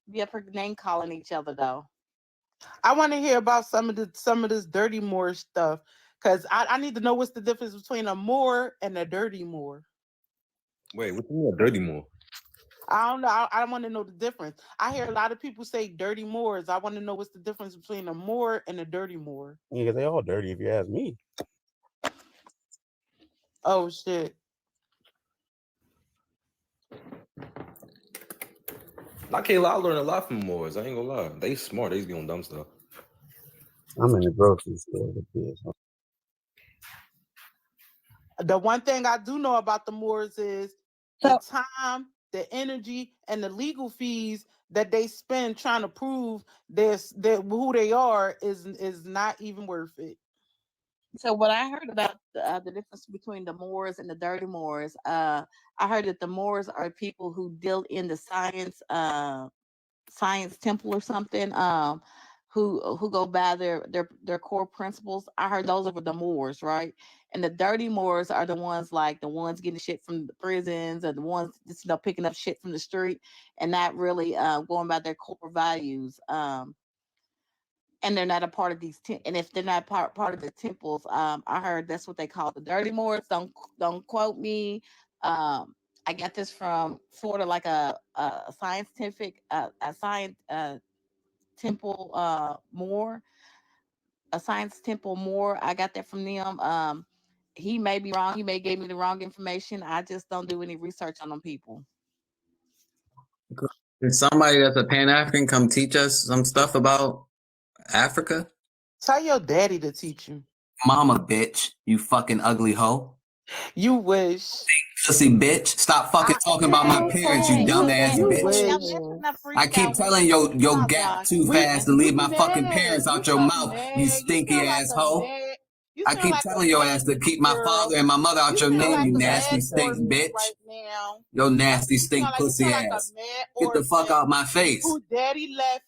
be up here name calling each other though. I want to hear about some of this dirty Moor stuff, because I need to know what's the difference between a Moor and a dirty Moor. Wait, what you mean a dirty Moor? I don't know. I want to know the difference. I hear a lot of people say dirty Moors. I want to know what's the difference between a Moor and a dirty Moor. Yeah, they all dirty if you ask me. Oh shit. I can't lie, I learned a lot from Moors. I ain't gonna lie. They smart, they just be on dumb stuff. I'm in the grocery store with this. The one thing I do know about the Moors is the time, the energy, and the legal fees that they spend trying to prove this, that who they are is not even worth it. So what I heard about the difference between the Moors and the dirty Moors, I heard that the Moors are people who deal in the science temple or something, who go by their core principles. I heard those are the Moors, right? And the dirty Moors are the ones getting shit from the prisons, or the ones just picking up shit from the street and not really going by their core values. And they're not a part of these and if they're not part of the temples, I heard that's what they call the dirty Moors. Don't quote me. I got this from sort of like a scientific a science temple Moor, a science temple Moor. I got that from them. He may be wrong. He may gave me the wrong information. I just don't do any research on them people. Can somebody that's a Pan-African come teach us some stuff about Africa? Tell your daddy to teach you. Mama, bitch, you fucking ugly hoe. You wish. Pussy bitch. Stop fucking talking about my parents, you dumbass bitch. I keep telling your gap too fast to leave my fucking parents out your mouth, you stinky ass hoe. I keep telling your ass to keep my father and my mother out your name, you nasty stink bitch. Yo nasty stink pussy ass. Get the fuck out my face.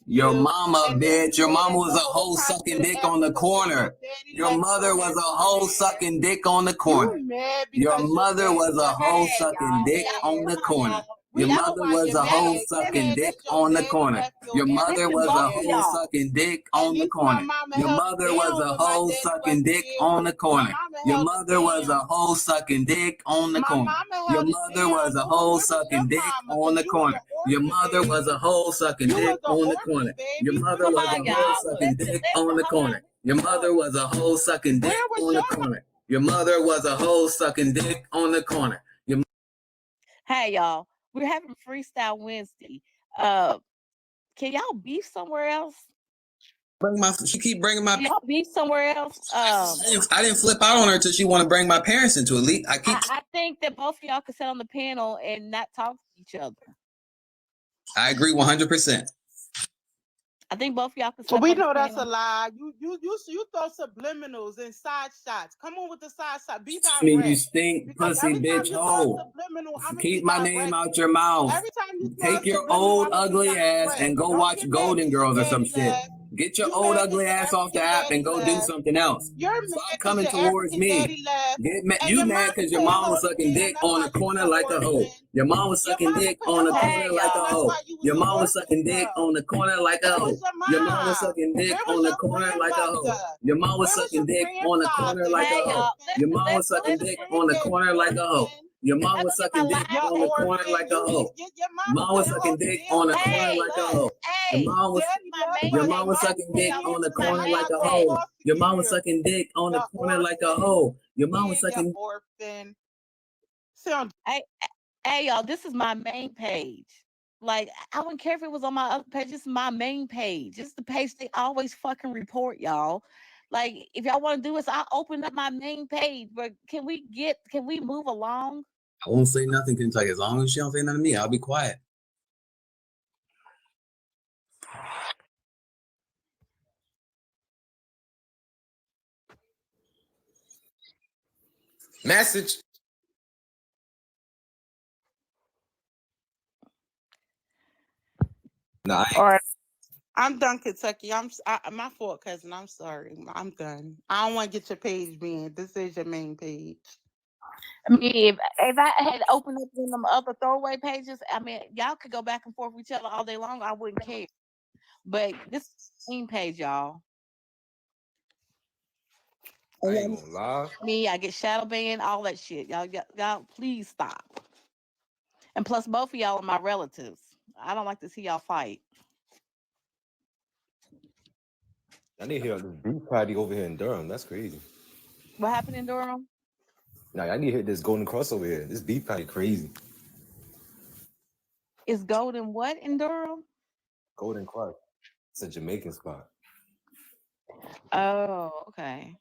Your mama, bitch. Your mama was a hoe sucking dick on the corner. Your mother was a hoe sucking dick on the corner. Your mother was a hoe sucking dick on the corner. Your mother was a hoe sucking dick on the corner. Your mother was a hoe sucking dick on the corner. Your mother was a hoe sucking dick on the corner. Your mother was a hoe sucking dick on the corner. Your mother was a hoe sucking dick on the corner. Your mother was a hoe sucking dick on the corner. Your mother was a hoe sucking dick on the corner. Your mother was a hoe sucking dick on the corner. Your mother was a hoe sucking dick on the corner. Hey y'all, we're having Freestyle Wednesday. Can y'all beef somewhere else? She keep bringing my. Can y'all beef somewhere else? I didn't flip out on her till she want to bring my parents into it. I think that both of y'all could sit on the panel and not talk to each other. I agree 100%. I think both of y'all could. But we know that's a lie. You throw subliminals and side shots. Come on with the side shot. Be direct. I mean, you stink, pussy bitch hoe. Keep my name out your mouth. Take your old ugly ass and go watch Golden Girls or some shit. Get your old ugly ass off the app and go do something else. Stop coming towards me. You mad because your mom was sucking dick on the corner like a hoe. Your mom was sucking dick on the corner like a hoe. Your mom was sucking dick on the corner like a hoe. Your mom was sucking dick on the corner like a hoe. Your mom was sucking dick on the corner like a hoe. Your mom was sucking dick on the corner like a hoe. Your mom was sucking dick on the corner like a hoe. Mom was sucking dick on the corner like a hoe. Your mom was sucking dick on the corner like a hoe. Your mom was sucking dick on the corner like a hoe. Your mom was sucking. Hey, y'all, this is my main page. Like, I wouldn't care if it was on my other page. This is my main page. This is the page they always fucking report, y'all. Like, if y'all want to do this, I'll open up my main page. But can we move along? I won't say nothing, Kentucky. As long as she don't say nothing to me, I'll be quiet. Message. Nah, All right. I'm done, Kentucky. My fault, cousin. I'm sorry. I'm done. I don't want to get your page banned. This is your main page. I mean, if I had opened up in them other throwaway pages, I mean, y'all could go back and forth with each other all day long. I wouldn't care. But this is the main page, y'all. I ain't gonna lie. Me, I get shadow banned, all that shit. Y'all, please stop. And plus, both of y'all are my relatives. I don't like to see y'all fight. I need to hear this beef patty over here in Durham. That's crazy. What happened in Durham? Nah, I need to hit this Golden Cross over here. This beef patty crazy. Is Golden what in Durham? Golden Cross. It's a Jamaican spot. Oh, okay.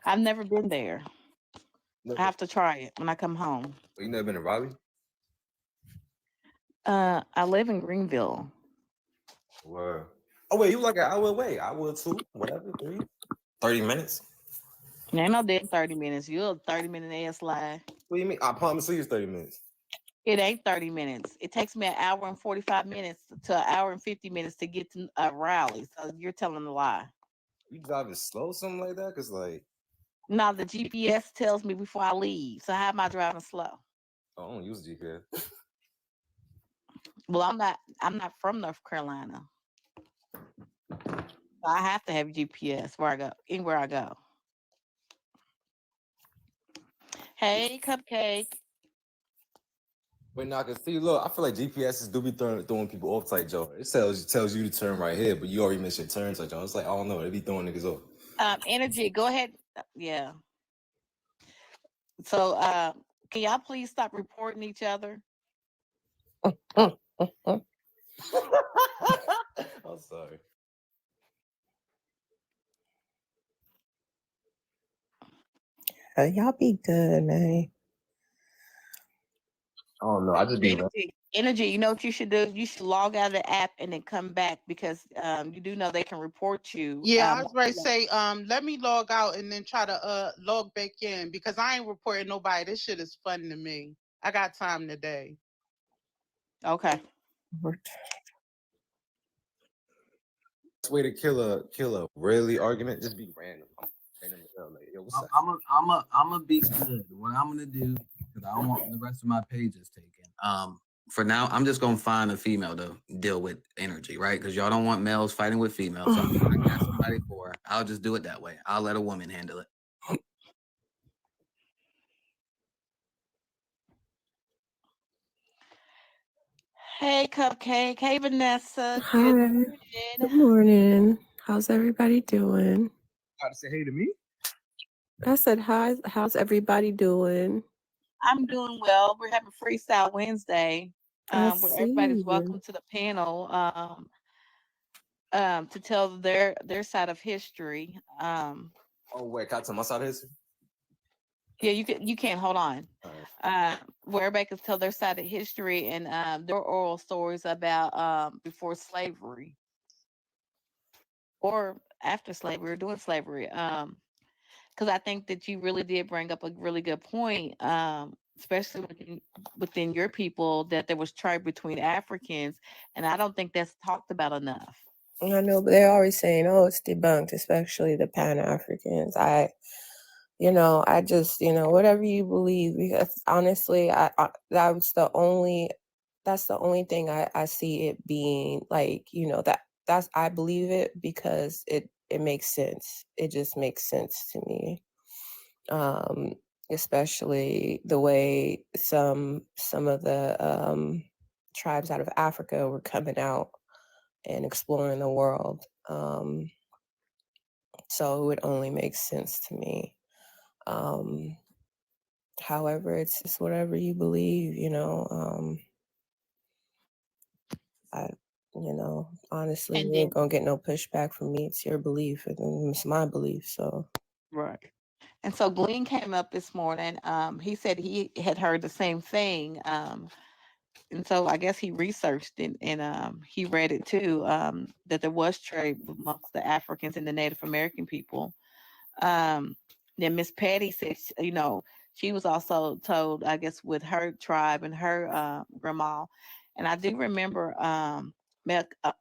I've never been there. Never. I have to try it when I come home. You never been to Raleigh? I live in Greenville. Word. Oh wait, you like an hour away? Hour 2, whatever, 3, 30 minutes. Ain't no dead 30 minutes. You're a 30-minute ass lie. What do you mean? I promise you it's 30 minutes. It ain't 30 minutes. It takes me an hour and 45 minutes to an hour and 50 minutes to get to Raleigh. So you're telling a lie. You driving slow, something like that? Cause like, no, the GPS tells me before I leave. So how am I driving slow? I don't use GPS. Well, I'm not from North Carolina. So I have to have GPS where I go, anywhere I go. Hey, Cupcake. Wait, now I can see. Look, I feel like GPSs do be throwing people off type, Joe. It tells you to turn right here, but you already missed your turn type, Joe. It's like I don't know. They be throwing niggas off. Energy, go ahead. Yeah. So, can y'all please stop reporting each other? I'm sorry. Y'all be good, man. I don't know. I just be Energy, you know what you should do? You should log out of the app and then come back because you do know they can report you. Yeah, I was ready to say, let me log out and then try to log back in because I ain't reporting nobody. This shit is fun to me. I got time today. Okay. Best way to kill a really argument, just be random. Like, yo, what's up? I'm gonna be good. What I'm gonna do, because I don't want the rest of my pages taken. For now, I'm just gonna find a female to deal with energy, right? Because y'all don't want males fighting with females. So I got somebody for her. I'll just do it that way. I'll let a woman handle it. Hey, Cupcake. Hey, Vanessa. Hi. Good morning. How's everybody doing? Got to say hey to me? I said hi. How's everybody doing? I'm doing well. We're having Freestyle Wednesday, where everybody's welcome to the panel to tell their side of history. Oh wait, can I tell my side of history? Yeah, you can't hold on. Where everybody can tell their side of history and their oral stories about before slavery or after slavery or during slavery. Because I think that you really did bring up a really good point, especially within your people, that there was trade between Africans, and I don't think that's talked about enough. I know, but they're always saying, "Oh, it's debunked," especially the Pan Africans. I just, whatever you believe, because honestly, that's the only thing I see it being like, that's I believe it because it makes sense. It just makes sense to me. especially the way some of the tribes out of Africa were coming out and exploring the world. So it would only make sense to me. However, it's whatever you believe, you know. Honestly, And you ain't gonna get no pushback from me. It's your belief, and it's my belief. So right. And so Glenn came up this morning. He said he had heard the same thing. And so I guess he researched it and he read it too, that there was trade amongst the Africans and the Native American people. Um, then Miss Patty said, she was also told, I guess, with her tribe and her grandma. And I do remember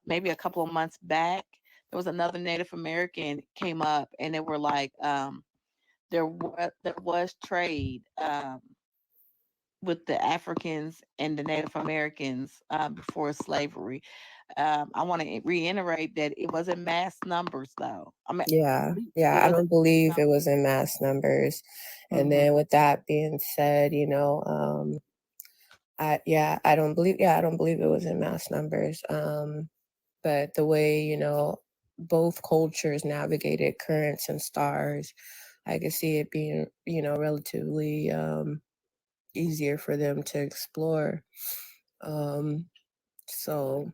maybe a couple of months back, there was another Native American came up and they were like, there was trade with the Africans and the Native Americans before slavery. I want to reiterate that it wasn't mass numbers, though. I mean, yeah, it I wasn't don't believe it was in mass numbers. And Mhm. then with that being said, I don't believe it was in mass numbers. But the way, both cultures navigated currents and stars, I could see it being, relatively easier for them to explore. So,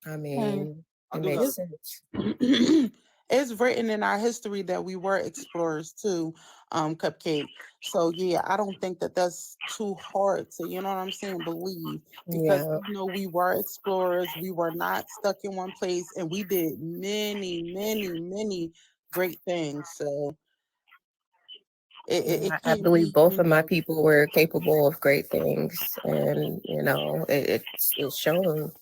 I mean, it makes sense. It's written in our history that we were explorers too, Cupcake. So yeah, I don't think that that's too hard to, you know what I'm saying, believe, because Yeah. we were explorers. We were not stuck in one place, and we did many, many, many great things. So it I can't believe be, both of my people were capable of great things, and it's shown.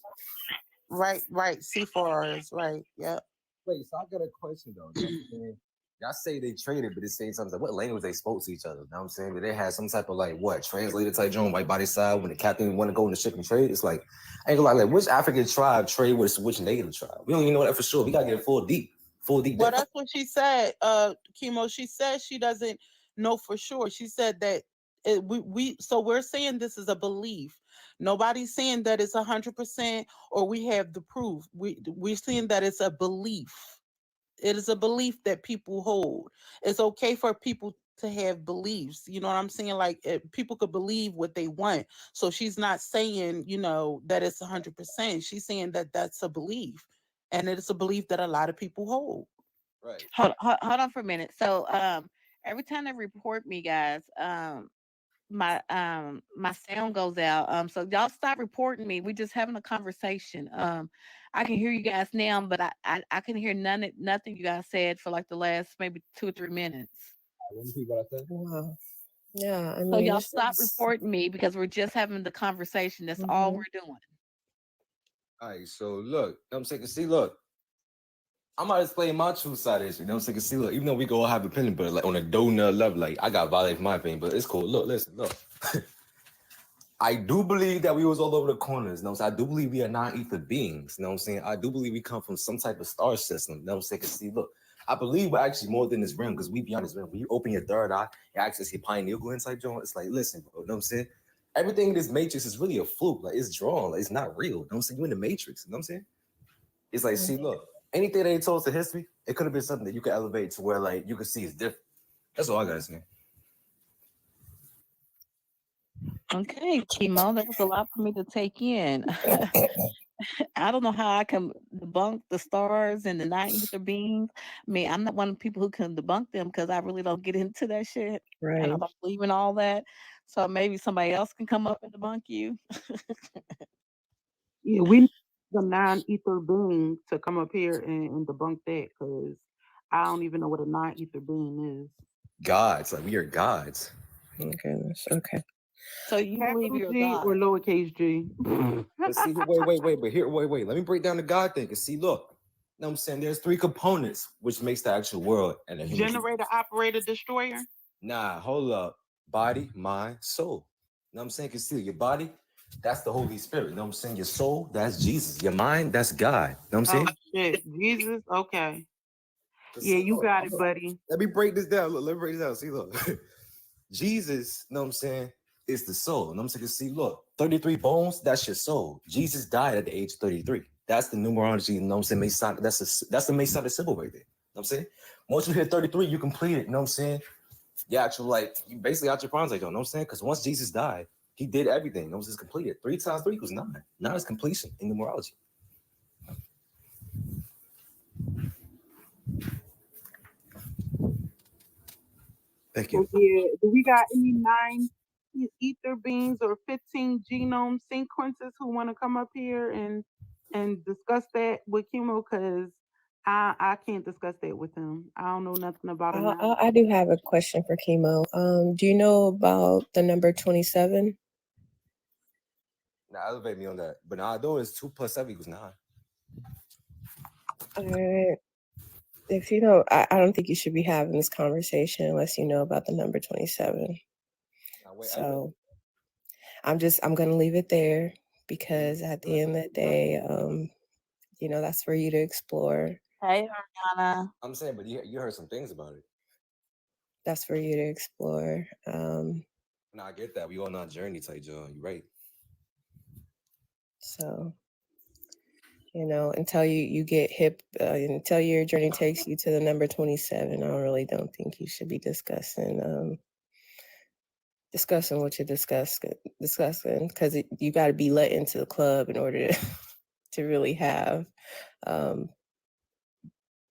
right. Seafarers, right? Yep. Wait, so I got a question though. You know what I'm saying? Y'all say they traded, but at the same time, like, what language they spoke to each other? You know what I'm saying? But they had some type of like what translator type joint right by their side when the captain want to go in the ship and trade. It's like I ain't gonna lie, like which African tribe trade with which native tribe? We don't even know that for sure. We gotta get full deep. Well, Depth. that's what she said, Chemo. She said she doesn't know for sure. She said that so we're saying this is a belief. Nobody's saying that it's 100% or we have the proof. We're saying that it's a belief. It is a belief that people hold. It's okay for people to have beliefs. You know what I'm saying? Like people could believe what they want. So she's not saying, that it's 100%. She's saying that that's a belief, and it's a belief that a lot of people hold. Right. Hold on for a minute. So, every time they report me, guys, my sound goes out. So y'all stop reporting me. We just having a conversation. I can hear you guys now, but I can hear nothing you guys said for like the last maybe 2 or 3 minutes. Let me see what I said. Wow. Yeah, I So mean, y'all this stop is reporting me because we're just having the conversation. That's all Mhm. we're doing. All right, so look, you know what I'm saying? See, look, I'm gonna explain my true side of this. You know what I'm saying? See, look, even though we go all have opinion, but like on a donut level, like I got violated for my opinion, but it's cool. Look, listen, look. I do believe that we was all over the corners. You know what I'm saying? I do believe we are non-ether beings. You know what I'm saying? I do believe we come from some type of star system. You know what I'm saying? 'Cause see, look, I believe we're actually more than this realm because we beyond this realm. When you open your third eye, you access your pineal gland type joint. It's like, listen, bro, you know what I'm saying? Everything in this matrix is really a fluke. Like it's drawn, like it's not real. You know what I'm saying? You in the matrix, you know what I'm saying? It's like, see, look, anything they told us in history, it could have been something that you could elevate to where like you could see it's different. That's all I gotta say. Okay, chemo. That was a lot for me to take in. I don't know how I can debunk the stars and the nine ether beings. I mean, I'm not one of the people who can debunk them because I really don't get into that shit and I Right. don't believe in all that. So maybe somebody else can come up and debunk you. Yeah, we need the non-ether being to come up here and debunk that, because I don't even know what a non-ether being is. Gods, like we are gods. Oh, goodness. Okay. So you believe Capital you're a G or god? lowercase G? But see, wait, but here, wait. Let me break down the God thing. Cause see, look, you know what I'm saying? There's 3 components which makes the actual world and the human. Generator, operator, destroyer. Nah, hold up. Body, mind, soul. You know what I'm saying? Cause see, your body, that's the Holy Spirit. You know what I'm saying? Your soul, that's Jesus. Your mind, that's God. You know what I'm Oh saying? shit, Jesus. Okay. Yeah, you look, got it, buddy. let me break this down. Look, let me break this down. See, look. Jesus, you know what I'm saying, is the soul. You know what I'm saying? See, look, 33 bones, that's your soul. Jesus died at the age of 33. That's the numerology, you know what I'm saying? Masonic, that's the Masonic symbol right there. You know what I'm saying? Once you hit 33, you complete it, you know what I'm saying? You actually, like, you basically out your prime age, you know what I'm saying? Because once Jesus died, he did everything. You know, it was just completed. 3 times 3 equals 9. 9 is completion in numerology. Thank you. So yeah, do we got any 9 ether beings or 15 genome sequences who want to come up here and discuss that with Chemo? Because I can't discuss that with him. I don't know nothing about him. I do have a question for Chemo. Do you know about the number 27? Now elevate me on that. But now I know it's 2 plus 7 equals 9. All right. If you know, I don't think you should be having this conversation unless you know about the number 27. So I'm going to leave it there because at the end of the day, you know, that's for you to explore. Hey, Ariana. I'm saying, but you heard some things about it. That's for you to explore. No, I get that. We all on a journey, type John. You're right. So, you know, until you get hip, until your journey takes you to the number 27, I don't think you should be discussing what you're discussing, because you got to be let into the club in order to really have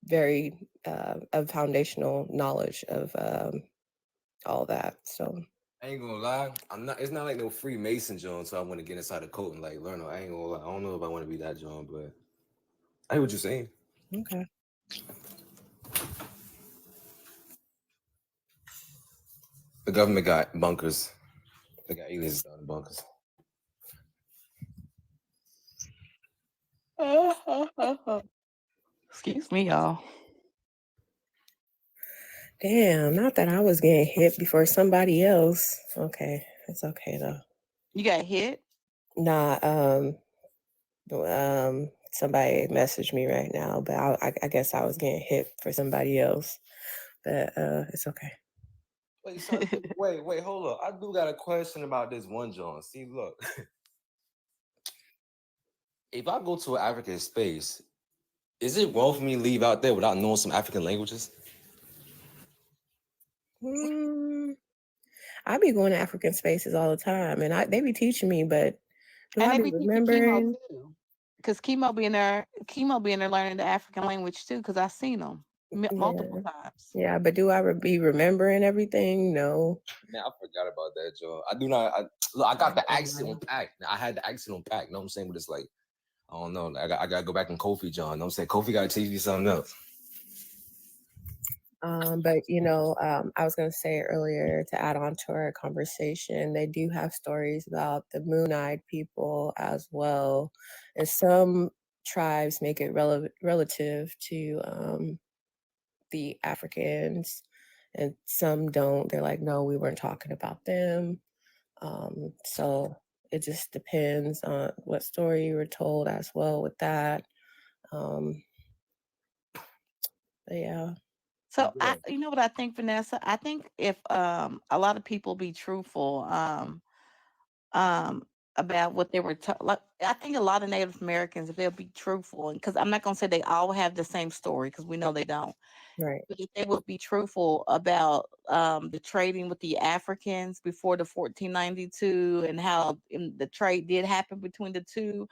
very a foundational knowledge of all that. So I ain't gonna lie, it's not like no Freemason John, so I want to get inside the code and like learn. I ain't gonna lie, I don't know if I want to be that John, but I hear what you're saying. Okay. The government got bunkers. They got aliens down in bunkers. Excuse me, y'all. Damn, not that I was getting hit before somebody else. Okay, it's okay though. You got hit? Nah, somebody messaged me right now, but I guess I was getting hit for somebody else. But it's okay. Wait, so, wait, hold up. I do got a question about this one John. See, look. If I go to an African space, is it wrong for me to leave out there without knowing some African languages? I be going to African spaces all the time, and they be teaching me, but and I they be be teaching remembering? Chemo too. Because Chemo be in there learning the African language too, because I've seen them multiple times. Yeah, but do I be remembering everything? No. Man, I forgot about that, Joe. I do not. Look, I got the accent on pack. I had the accent on pack. You know what I'm saying? But it's like, I don't know. I got to go back in Kofi, John. You know what I'm saying? Kofi got to teach you something else. But you know, I was going to say earlier to add on to our conversation, they do have stories about the moon-eyed people as well, and some tribes make it relative to the Africans, and some don't. They're like, no, we weren't talking about them. So it just depends on what story you were told as well with that. But yeah. So you know what I think, Vanessa? I think if a lot of people be truthful about what they were like, I think a lot of Native Americans, if they'll be truthful, because I'm not gonna say they all have the same story, because we know they don't. Right. But if they would be truthful about the trading with the Africans before the 1492 and how the trade did happen between the two,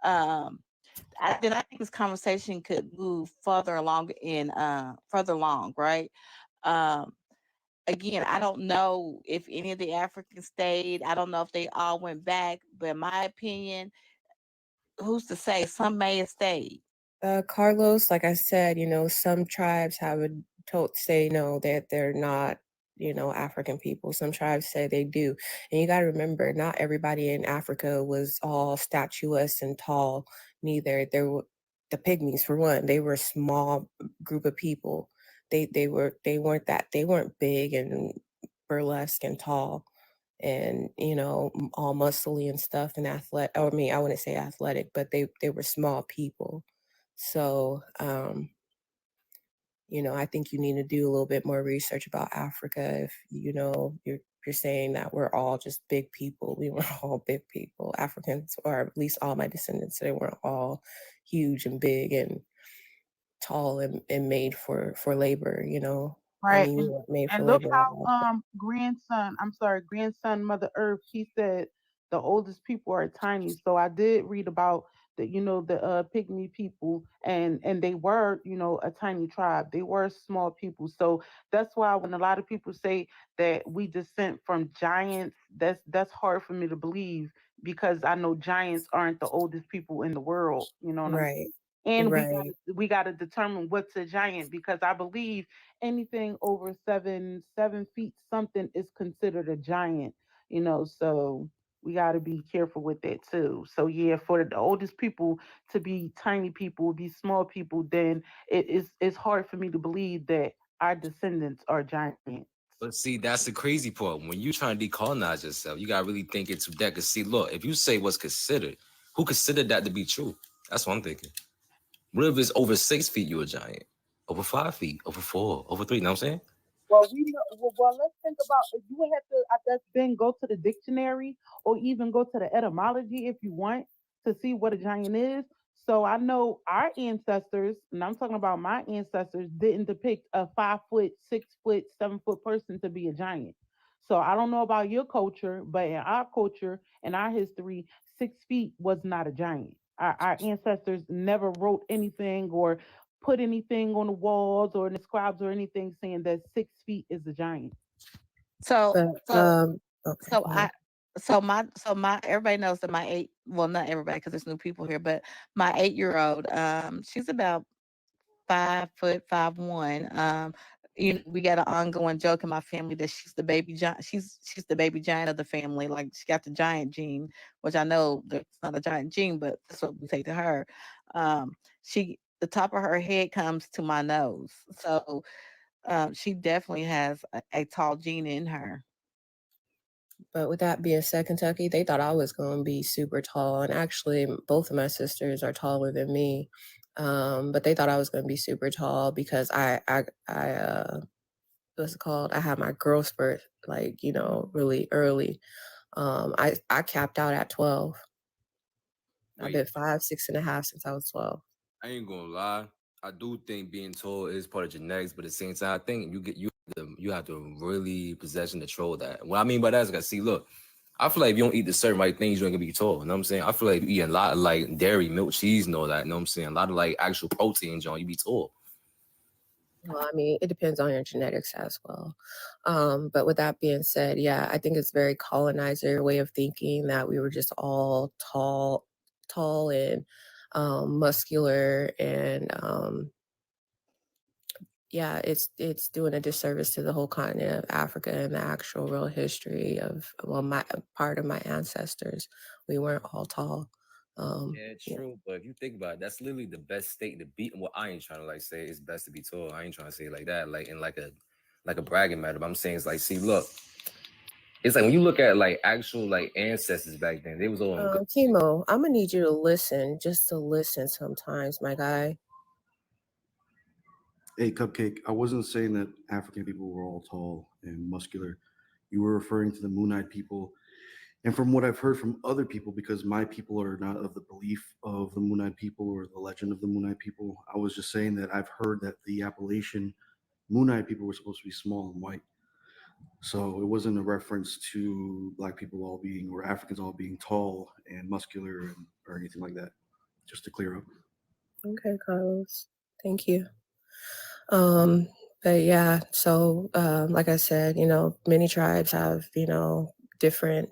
then I think this conversation could move further along right? Again, I don't know if any of the Africans stayed. I don't know if they all went back, but in my opinion, who's to say some may have stayed? Carlos, like I said, you know, some tribes have say no, that they're not, you know, African people. Some tribes say they do. And you got to remember, not everybody in Africa was all statuesque and tall, neither. There were the pygmies, for one. They were a small group of people. They weren't big and burlesque and tall and, you know, all muscly and stuff and athletic. I mean, I wouldn't say athletic, but they were small people. So, I think you need to do a little bit more research about Africa. If you're saying that we're all just big people, we were all big people. Africans, or at least all my descendants, they weren't all huge and big and tall and made for labor. I Right. mean, we weren't made for And look labor at all. how grandson Mother Earth, he said the oldest people are tiny. So I did read about the pygmy people, and they were, a tiny tribe. They were small people. So that's why when a lot of people say that we descend from giants, that's hard for me to believe, because I know giants aren't the oldest people in the world. You know what I'm Right. and Right. we gotta determine what's a giant, because I believe anything over 7 feet something is considered a giant. So we got to be careful with that too. So yeah, for the oldest people to be tiny people, be small people, then it's hard for me to believe that our descendants are giants. But see, that's the crazy part. When you trying to decolonize yourself, you gotta really think into that. Cause see, look, if you say what's considered, who considered that to be true? That's what I'm thinking. What if it's over 6 feet, you a giant? Over 5 feet, over 4, over 3, you know what I'm saying? Well, let's think about it. You would have to, I guess, then go to the dictionary or even go to the etymology if you want to see what a giant is. So I know our ancestors, and I'm talking about my ancestors, didn't depict a 5 foot, 6 foot, 7 foot person to be a giant. So I don't know about your culture, but in our culture and our history, 6 feet was not a giant. Our ancestors never wrote anything or put anything on the walls or in the scribes or anything saying that 6 feet is a giant. So But so okay, so go ahead. I so my everybody knows that my eight, well, not everybody because there's new people here, but my 8-year-old, she's about 5 foot 5'1". We got an ongoing joke in my family that she's the baby giant. She's the baby giant of the family. Like, she got the giant gene, which I know that's not a giant gene, but that's what we say to her. She The top of her head comes to my nose, so she definitely has a tall gene in her. But with that being said, Kentucky, they thought I was going to be super tall. And actually, both of my sisters are taller than me. But they thought I was going to be super tall because what's it called? I had my growth spurt, like, really early. I capped out at 12. I've Wait, been 5, 6.5 since I was 12. I ain't gonna lie. I do think being tall is part of genetics, but at the same time, I think you have to really possess and control that. What I mean by that is, see, look, I feel like if you don't eat the certain right things, you ain't gonna be tall. You know what I'm saying? I feel like if you eat a lot of like dairy, milk, cheese, and all that. You know what I'm saying? A lot of like actual protein, John, you be tall. Well, I mean, it depends on your genetics as well. But with that being said, yeah, I think it's very colonizer way of thinking that we were just all tall and muscular, and yeah, it's doing a disservice to the whole continent of Africa and the actual real history of, well, my part of my ancestors. We weren't all tall. Yeah, Yeah. true. But if you think about it, that's literally the best state to be. Well, I ain't trying to like say it's best to be tall. I ain't trying to say it like that, like in like a bragging matter. But I'm saying it's like, see, look, it's like when you look at like actual like ancestors back then, they was all in good. Timo, I'm gonna need you to listen, just to listen sometimes, my guy. Hey, Cupcake, I wasn't saying that African people were all tall and muscular. You were referring to the Moon-eyed people. And from what I've heard from other people, because my people are not of the belief of the Moon-eyed people or the legend of the Moon-eyed people, I was just saying that I've heard that the Appalachian Moon-eyed people were supposed to be small and white. So it wasn't a reference to Black people all being, or Africans all being tall and muscular or anything like that. Just to clear up. Okay, Carlos. Thank you. But yeah, so like I said, many tribes have, different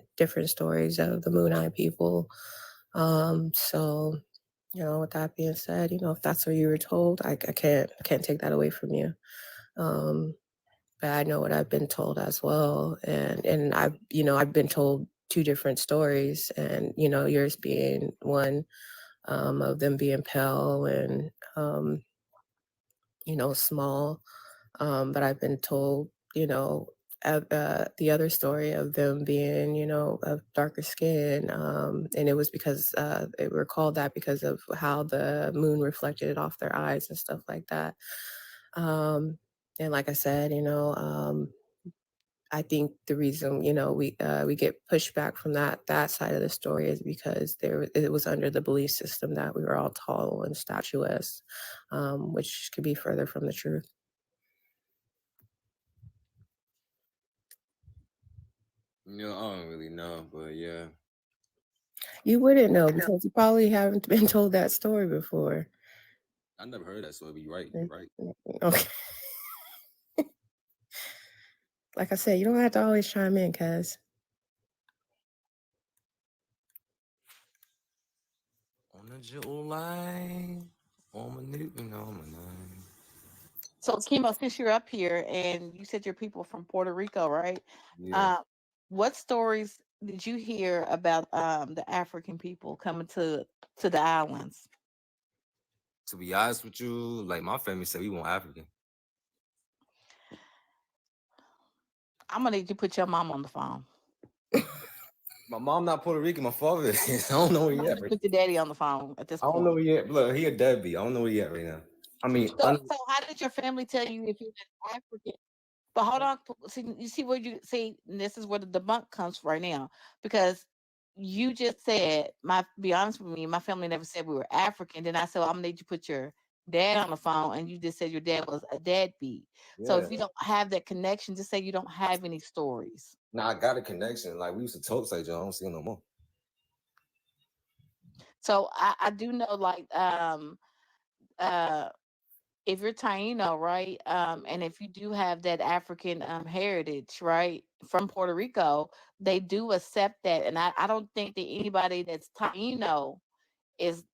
stories of the Moon Eye people. So, with that being said, if that's what you were told, I can't take that away from you. But I know what I've been told as well, and I've been told two different stories, and yours being one, of them being pale and small. But I've been told, the other story of them being, of darker skin. And it was because they were called that because of how the moon reflected it off their eyes and stuff like that. And like I said, I think the reason we get pushback from that side of the story is because it was under the belief system that we were all tall and statuesque, which could be further from the truth. I don't really know, but yeah. You wouldn't know because you probably haven't been told that story before. I never heard that story, but you're right. You're right. Okay. Like I said, you don't have to always chime in, cuz. On the July, on my new, on my line. So, Chemo, since you're up here and you said you're people from Puerto Rico, right? Yeah. What stories did you hear about the African people coming to the islands? To be honest with you, like my family said we want African. I'm gonna need you to put your mom on the phone. My mom not Puerto Rican, my father is. I don't know where he at. Put your daddy on the phone at this I point. don't know where he at. Look, he a deadbeat. I don't know where he at right now. I mean, so how did your family tell you if you're African? But hold on, see, you see where you see, and this is where the debunk comes right now, because you just said, be honest with me, my family never said we were African. Then I said, well, I'm gonna need you to put your dad on the phone, and you just said your dad was a deadbeat. So if you don't have that connection, just say you don't have any stories. Nah, I got a connection. Like we used to talk like John. I don't see him no more. So I do know, like, if you're Taino, right, and if you do have that African heritage, right, from Puerto Rico, they do accept that, and I don't think that anybody that's Taino is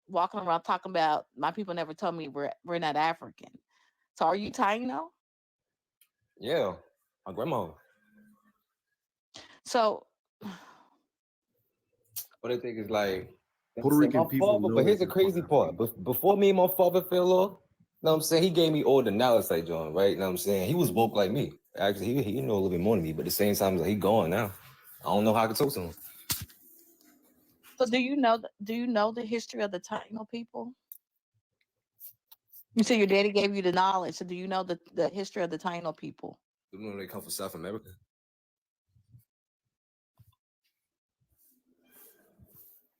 walking around talking about my people never told me we're not African. So are you Taino? Yeah, my grandma. So what I think is like Puerto Rican people father, know but here's that the crazy they're part. Before me and my father fell off, you know what I'm saying? He gave me all the knowledge like John, right? You know what I'm saying? He was woke like me. Actually, he know a little bit more than me, but at the same time, like, he gone now. I don't know how I can talk to him. So do you know the history of the Taino people? You said your daddy gave you the knowledge. So do you know the history of the Taino people? You know they come from South America.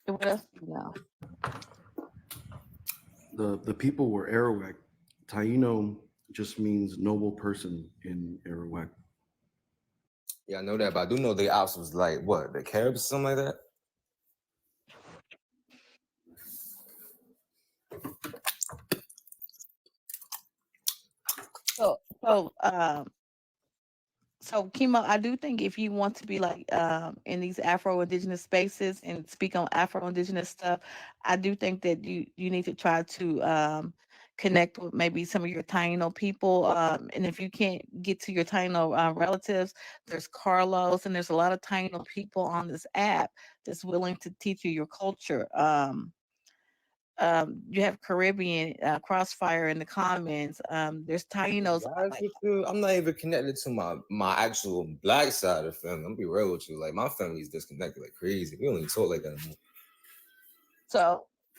What else do you know? The people were Arawak. Taino just means noble person in Arawak. Yeah, I know that, but I do know the ops was like what, the Caribs, something like that. So Chemo, I do think if you want to be like in these Afro-Indigenous spaces and speak on Afro-Indigenous stuff, I do think that you need to try to connect with maybe some of your Taino people. And if you can't get to your Taino relatives, there's Carlos, and there's a lot of Taino people on this app that's willing to teach you your culture. You have Caribbean Crossfire in the comments. There's Tainos. I'm not even connected to my actual black side of the family. I'm gonna be real with you. Like my family's disconnected like crazy. We don't even talk like that anymore.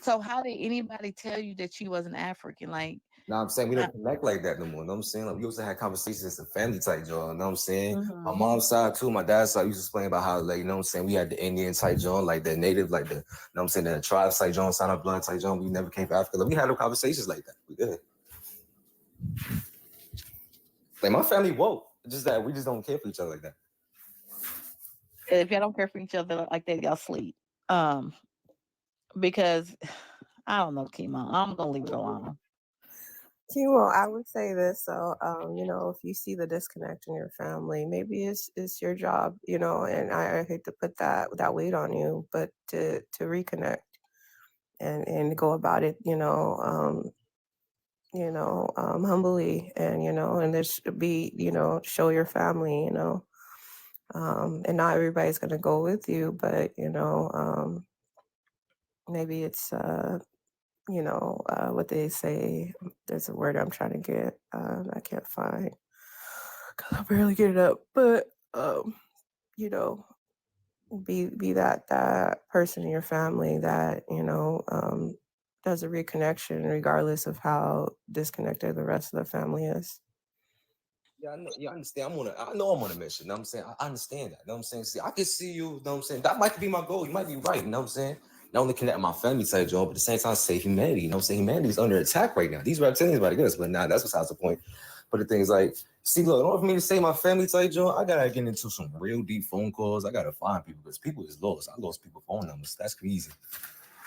So how did anybody tell you that you wasn't African? Like, no, I'm saying we don't connect like that no more. You know what I'm saying? Like we used to have conversations as a family type, John. You know what I'm saying? My mom's side too, my dad's side used to explain about how, like, you know what I'm saying, we had the Indian type John, like the native, like the, you know what I'm saying, the tribe type John, sign of blood type John. We never came from Africa. Like, we had no conversations like that. We did. Like my family woke. It's just that we just don't care for each other like that. If y'all don't care for each other like that, y'all sleep. Because I don't know, Chemo. I'm gonna leave it alone. Chemo, I would say this. So, if you see the disconnect in your family, maybe it's your job, and I hate to put that weight on you, but to reconnect and go about it, humbly, and there should be, show your family, and not everybody's gonna go with you, but maybe it's what they say. There's a word I'm trying to get. I can't find because I barely get it up. But be that person in your family that does a reconnection regardless of how disconnected the rest of the family is. Yeah, I understand. I know I'm on a mission. You know what I'm saying? I understand that. You know what I'm saying? See, I can see you, you know what I'm saying? That might be my goal. You might be right, you know what I'm saying? Not only connect my family side, Joe, but at the same time save humanity. You know what I'm saying? Humanity is under attack right now. These reptilians about to get us, but nah, that's besides the point. But the thing is like, see, look, in order for me to save my family side, Joe, I gotta get into some real deep phone calls. I gotta find people because people is lost. I lost people's phone numbers. That's crazy.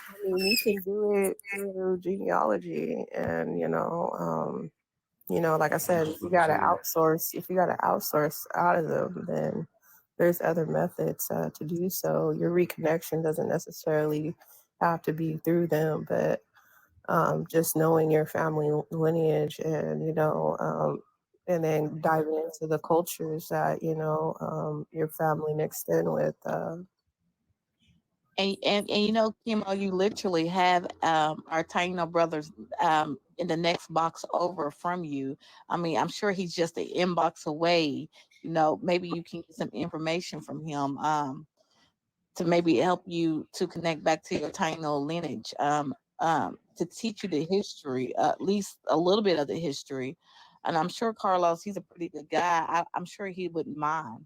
I mean, you can do it through genealogy and, like I said, if you got to outsource out of them, then there's other methods to do so. Your reconnection doesn't necessarily have to be through them, but just knowing your family lineage and then diving into the cultures that, your family mixed in with. And Kimo, you literally have our Taino brothers in the next box over from you. I mean, I'm sure he's just an inbox away. Maybe you can get some information from him to maybe help you to connect back to your Taino lineage, to teach you the history, at least a little bit of the history. And I'm sure Carlos, he's a pretty good guy. I'm sure he wouldn't mind.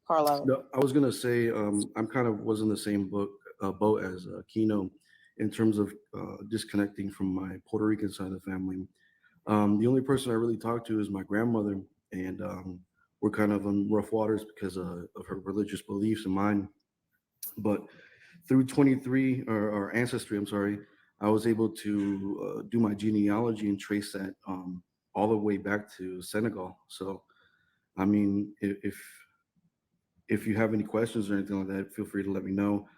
Carlos. No, I was gonna say I'm kind of was in the same boat as Kino in terms of disconnecting from my Puerto Rican side of the family. The only person I really talk to is my grandmother, and we're kind of on rough waters because of her religious beliefs and mine. But through 23 or ancestry, I'm sorry, I was able to do my genealogy and trace that all the way back to Senegal. So, I mean, if you have any questions or anything like that, feel free to let me know.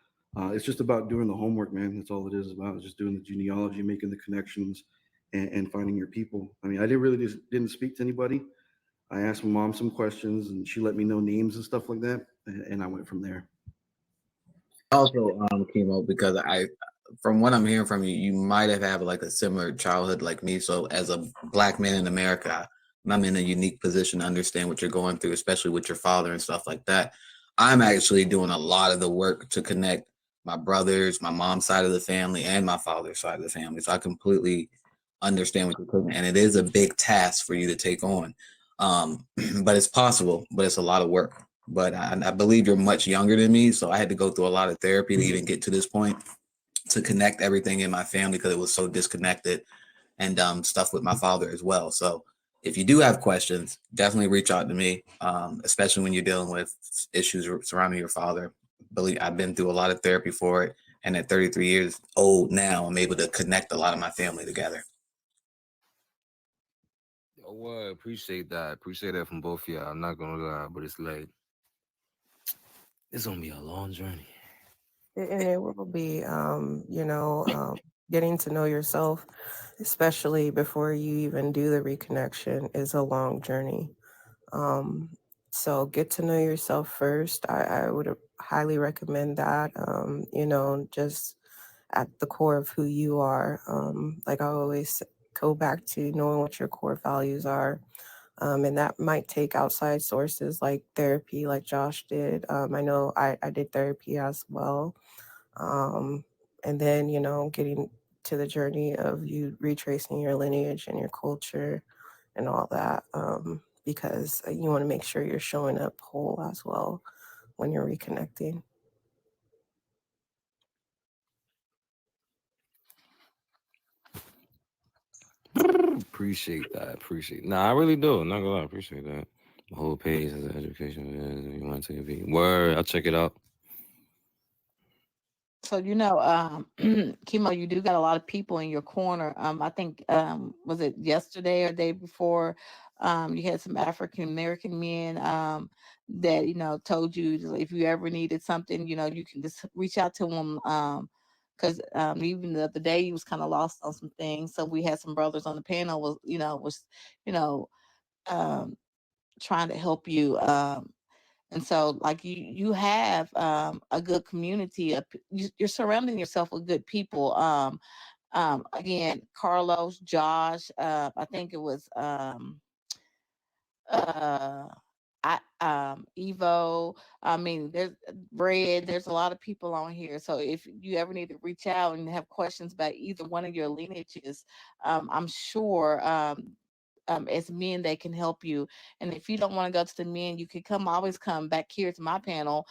It's just about doing the homework, man. That's all it is about. Just doing the genealogy, making the connections, and finding your people. I mean, I didn't speak to anybody. I asked my mom some questions, and she let me know names and stuff like that, and I went from there. Also, chemo, because from what I'm hearing from you, you might have had like a similar childhood like me. So, as a black man in America, I'm in a unique position to understand what you're going through, especially with your father and stuff like that. I'm actually doing a lot of the work to connect my brothers, my mom's side of the family, and my father's side of the family. So I completely understand what you're doing, and it is a big task for you to take on. But it's possible, but it's a lot of work. But I believe you're much younger than me, so I had to go through a lot of therapy to even get to this point, to connect everything in my family because it was so disconnected, and stuff with my father as well. So if you do have questions, definitely reach out to me, especially when you're dealing with issues surrounding your father. Believe I've been through a lot of therapy for it, and at 33 years old now, I'm able to connect a lot of my family together. Oh, well, appreciate that. Appreciate that from both of y'all. I'm not gonna lie, but it's like it's gonna be a long journey. And it will be, getting to know yourself, especially before you even do the reconnection, is a long journey. Um, so get to know yourself first. I would highly recommend that, just at the core of who you are. Like I always go back to knowing what your core values are. And that might take outside sources like therapy, like Josh did. I know I did therapy as well. Um, and then, getting to the journey of you retracing your lineage and your culture and all that, because you want to make sure you're showing up whole as well when you're reconnecting. Appreciate that. Appreciate. Nah, I really do. I'm not gonna lie. Appreciate that. The whole page is an education. You want to take a peek? Word. I'll check it out. So Chemo, you do got a lot of people in your corner. I think was it yesterday or day before, you had some African American men that told you if you ever needed something, you can just reach out to them. Because even the other day he was kind of lost on some things. So we had some brothers on the panel was you know um, trying to help you. And so, like you have a good community. You're surrounding yourself with good people. Again, Carlos, Josh. I think it was. Uh, Evo. I mean, there's Red. There's a lot of people on here. So if you ever need to reach out and have questions about either one of your lineages, I'm sure as men they can help you. And if you don't want to go to the men, you can always come back here to my panel.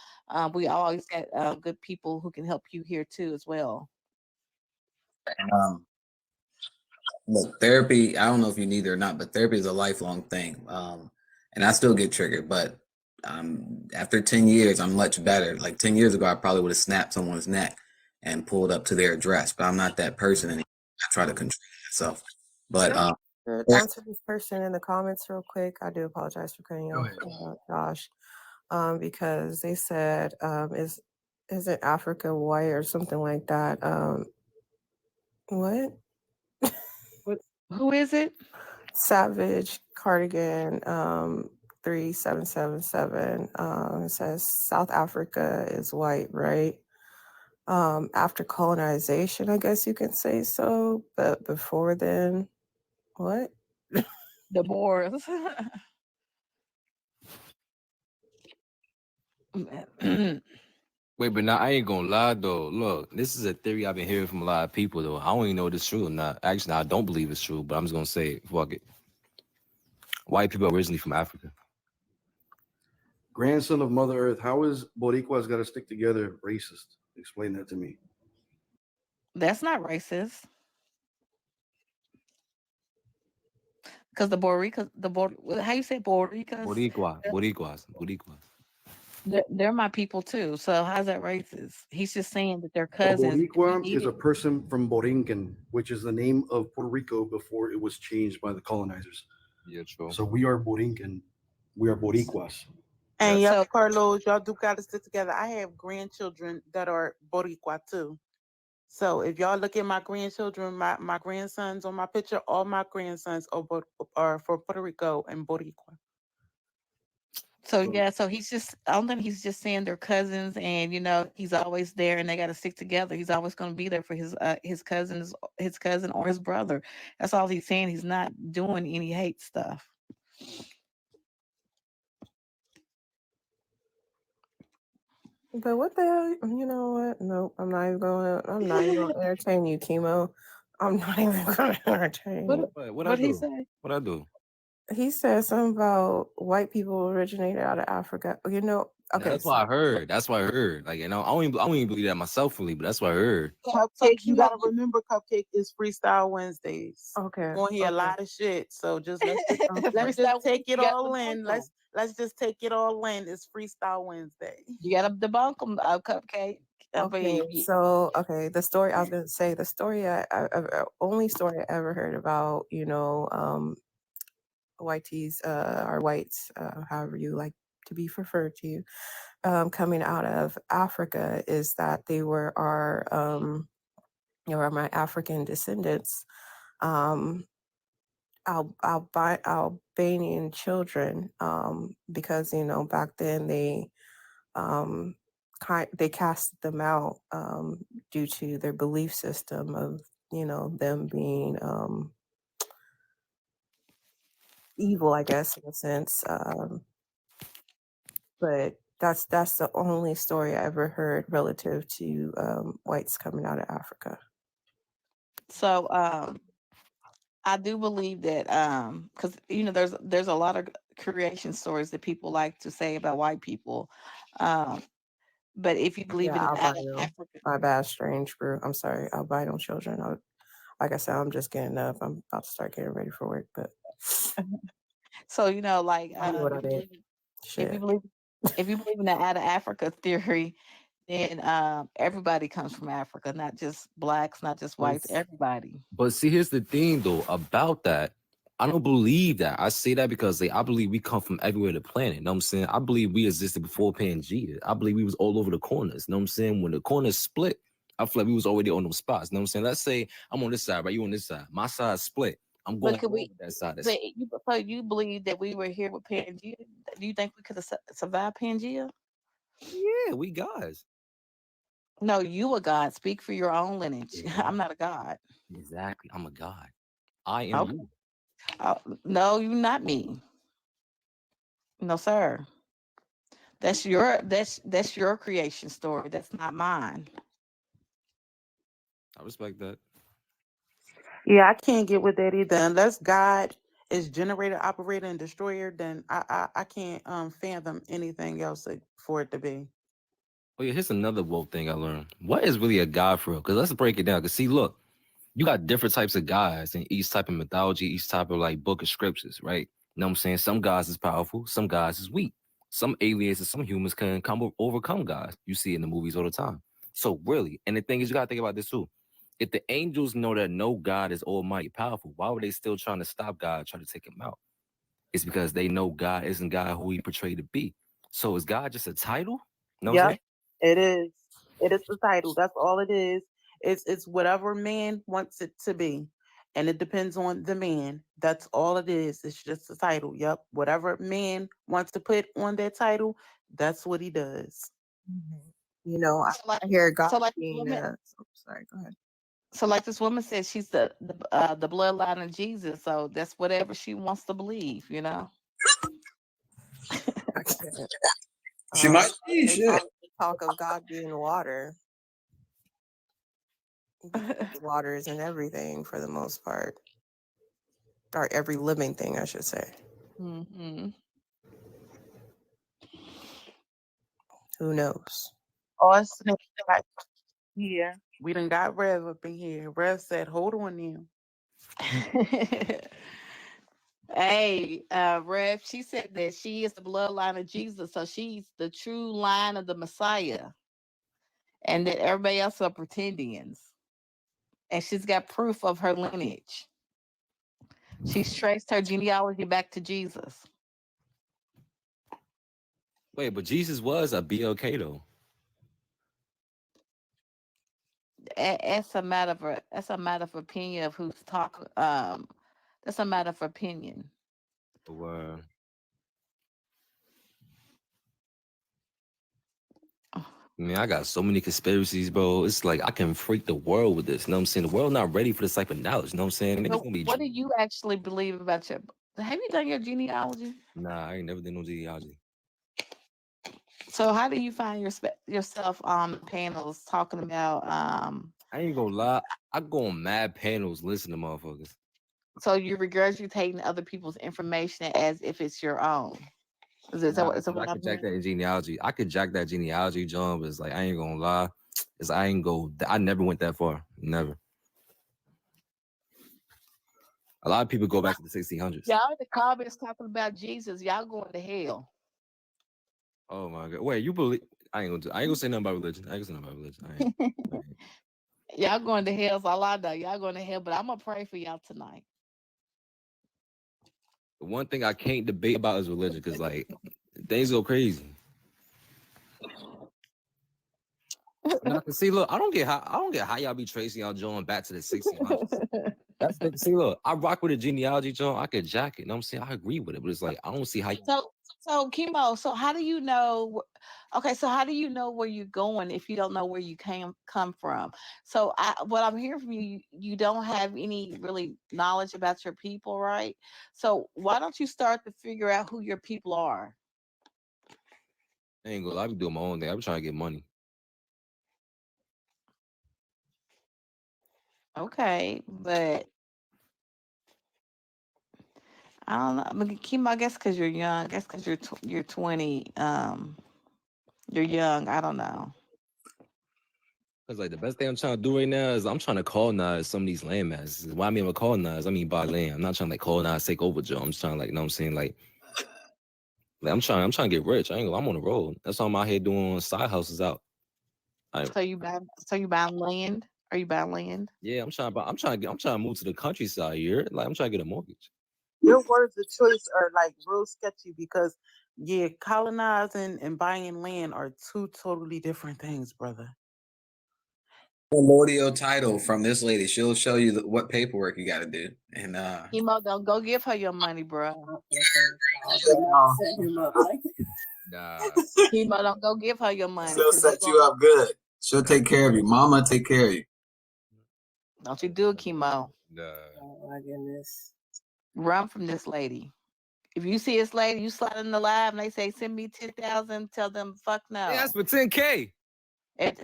We always got good people who can help you here too as well. Um, Look, therapy, I don't know if you need it or not, but therapy is a lifelong thing. And I still get triggered, but after 10 years, I'm much better. Like 10 years ago, I probably would have snapped someone's neck and pulled up to their address, but I'm not that person anymore. I try to control myself. But Answer this person in the comments real quick. I do apologize for cutting you off, Josh, because they said, isn't Africa white or something like that? What? Who is it? Savage Cardigan 3777. It says South Africa is white, right? After colonization, I guess you can say so, but before then, what? The Boers. Wait, but now I ain't gonna lie though. Look, this is a theory I've been hearing from a lot of people though. I don't even know if it's true or not. Actually, I don't believe it's true, but I'm just gonna say it. Fuck it. White people are originally from Africa. Grandson of Mother Earth, how is Boricua's got to stick together racist? Explain that to me. That's not racist. Because the how you say Boricas? Boricuas. They're my people too. So how's that racist? He's just saying that they're A cousins. Boricua is a person from Borinquen, which is the name of Puerto Rico before it was changed by the colonizers. Yeah, true. So we are Borinquen. We are Boricuas. And Yeah. yep, Carlos, y'all do got to stick together. I have grandchildren that are Boricua too. So if y'all look at my grandchildren, my grandsons on my picture, all my grandsons are for Puerto Rico and Boricua. So yeah, so I don't think he's just saying they're cousins, and he's always there, and they got to stick together. He's always going to be there for his cousin or his brother. That's all he's saying. He's not doing any hate stuff. But what the hell? You know what? Nope. I'm not even gonna entertain you, Chemo. I'm not even gonna entertain you. What I he do? say? What I do? He said something about white people originated out of Africa. Okay. That's what I heard. That's what I heard. Like, I don't even believe that myself fully, but that's what I heard. Cupcake, you gotta remember, Cupcake is Freestyle Wednesdays. Okay. We're gonna hear a lot of shit. So let's just take it all in. Let's just take it all in. It's Freestyle Wednesday. You gotta debunk them, Cupcake. Okay, so the story I was gonna say, the story only story I ever heard about, whiteys or whites, however you like to be referred to, coming out of Africa is that they were my African descendants, Albanian children, because back then they cast them out due to their belief system of them being evil, I guess, in a sense. But that's the only story I ever heard relative to whites coming out of Africa. So I do believe that because there's a lot of creation stories that people like to say about white people. But if you believe in albino. My bad, strange brew. I'm sorry, albino children. Like I said, I'm just getting up. I'm about to start getting ready for work, but so like if you believe in the out of Africa theory, then everybody comes from Africa, not just blacks, not just whites, everybody. But see, here's the thing though about that. I don't believe that. I say that because I believe we come from everywhere on the planet. You know what I'm saying? I believe we existed before Pangea. I believe we was all over the corners. You know what I'm saying? When the corners split, I feel like we was already on those spots. You know what I'm saying? Let's say I'm on this side, right? You on this side. My side split. I'm going over that side. So you believe that we were here with Pangea? Do you think we could have survived Pangea? Yeah, we guys. No, you a god. Speak for your own lineage. I'm not a god. Exactly. I'm a god. I am you. No, you're not me. No, sir. That's your creation story. That's not mine. I respect that. Yeah, I can't get with that either. Unless God is generator, operator, and destroyer, then I can't fathom anything else for it to be. Oh yeah, here's another woke thing I learned. What is really a god for real? Because let's break it down. Because see, look, you got different types of gods in each type of mythology, each type of like book of scriptures, right? You know what I'm saying? Some gods is powerful, some gods is weak. Some aliens and some humans can overcome gods. You see it in the movies all the time. So really, and the thing is, you gotta think about this too. If the angels know that no God is almighty powerful, why were they still trying to stop God, try to take him out? It's because they know God isn't God who he portrayed to be. So is God just a title? You know what I'm saying? It is. It is the title. That's all it is. It's whatever man wants it to be. And it depends on the man. That's all it is. It's just the title. Yep. Whatever man wants to put on that title, that's what he does. You know, I So like, hear God so like this being woman, sorry, go ahead. so like this woman said, she's the bloodline of Jesus. So that's whatever she wants to believe. You know. I can't. She might be They shit. talk of God being water. Water is in everything for the most part, or every living thing, I should say. Mm-hmm. Who knows? Oh, it's like, yeah. We done got Rev up in here. Rev said, hold on now. Hey, Rev, she said that she is the bloodline of Jesus, so she's the true line of the Messiah, and that everybody else are pretendians. And she's got proof of her lineage. She's traced her genealogy back to Jesus. Wait, but Jesus was a BLK though. That's a matter of opinion of who's talking. That's a matter of opinion. Wow. I mean, I got so many conspiracies, bro. It's like I can freak the world with this. You know what I'm saying? The world not ready for this type of knowledge. You know what I'm saying? Niggas So gonna be. what do you actually believe about your? Have you done your genealogy? Nah, I ain't never did no genealogy. So how do you find yourself on panels talking about I ain't gonna lie. I go on mad panels, listen to motherfuckers. so you're regurgitating other people's information as if it's your own. Is Nah, that what I I'm could jack hearing? that in genealogy. I could jack that genealogy, John, but it's like I ain't gonna lie. It's I ain't go. I never went that far. Never. A lot of people go back to the 1600s. Y'all in the comments talking about Jesus, y'all going to hell. Oh my god. Wait, you believe? I ain't gonna say nothing about religion. I ain't gonna say nothing about religion. I ain't. Y'all going to hell, so all I know. Y'all going to hell, but I'm gonna pray for y'all tonight. The one thing I can't debate about is religion, because like things go crazy. Now, see, look, I don't get how y'all be tracing y'all John back to the 1600s. That's the see, look, I rock with a genealogy, John. I could jack it. You know what I'm saying? I agree with it, but it's like I don't see how. So chemo. So how do you know? Okay, so how do you know where you're going if you don't know where you come from? So what I'm hearing from you, you don't have any really knowledge about your people, right? So why don't you start to figure out who your people are? I ain't gonna. I be doing my own thing. I be trying to get money. Okay, but I don't know. But chemo, I guess because you're young. I guess because you're 20. You're young. I don't know. Cause like the best thing I'm trying to do right now is I'm trying to colonize some of these land masses. Why I mean by colonize? I mean buy land. I'm not trying to like colonize, take over, Joe. I'm just trying to like, you know what I'm saying? Like I'm trying to get rich. I'm on the road. That's why I'm out here doing side houses out. So you buying land? Are you buying land? Yeah, I'm trying to move to the countryside here. Like I'm trying to get a mortgage. Your words of choice are like real sketchy because colonizing and buying land are two totally different things, brother. Primordial title from this lady. She'll show you what paperwork you got to do. And Chemo, don't go give her your money, bro. Nah. Chemo, don't go give her your money. she'll set you up good. She'll take care of you. Mama take care of you. Don't you do it, chemo. Nah. Oh my goodness. Run from this lady. If you see this lady, you slide in the live and they say, send me 10,000, tell them fuck no. Yeah, that's for 10K. That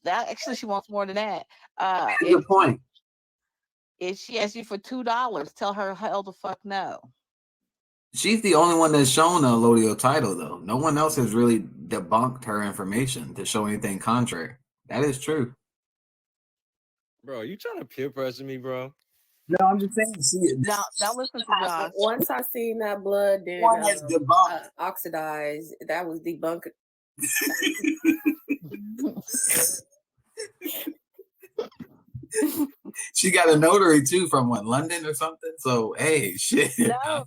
actually she wants more than that. Good point. If she asks you for $2, tell her hell the fuck no. She's the only one that's shown a Lodio title, though. No one else has really debunked her information to show anything contrary. That is true. Bro, you trying to peer pressure me, bro? No, I'm just saying. See, Now listen to Josh. Once I seen that blood then one has debunked. oxidized, that was debunked. She got a notary too from what, London or something. So hey, shit. No.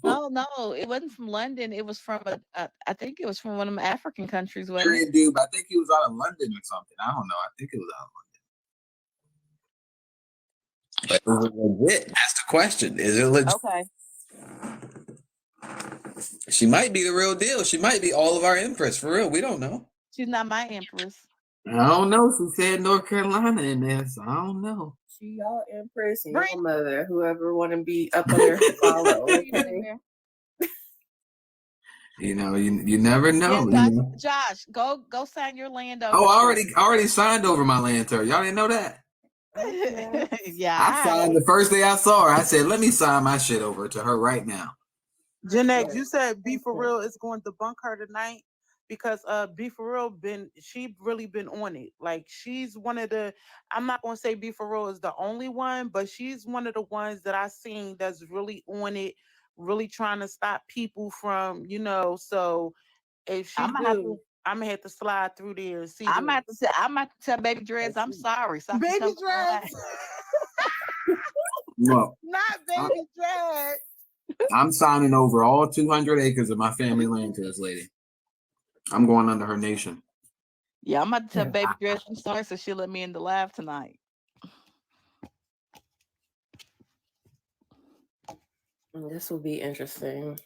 It wasn't from London. It was from I think it was from one of them African countries. Wasn't it? Dude, but I think he was out of London or something. I don't know. I think it was out of London. But is it legit? That's the question. Is it legit? Okay. She might be the real deal. She might be all of our empress for real. We don't know. She's not my empress. I don't know. She said North Carolina in there, so I don't know. She y'all empress and your mother, whoever want to be up on there follow. Okay? You know, you never know. Yeah, you know? Josh, go sign your land over. Oh, I already signed over my land to her. Y'all didn't know that? Yeah. I signed the first day I saw her. I said, let me sign my shit over to her right now. Jeanette, you said Be For Real is going to debunk her tonight because Be For Real she really been on it. Like she's one of the, I'm not gonna say Be For Real is the only one, but she's one of the ones that I seen that's really on it, really trying to stop people from, so if she I'm gonna have to slide through there and see. I'm about to tell Baby Dreads I'm sorry. So Baby Dreads. Look, Not Baby Dreads. I'm signing over all 200 acres of my family land to this lady. I'm going under her nation. Yeah, I'm about to tell Baby Dreads I'm sorry, so she'll let me in the live tonight. This will be interesting.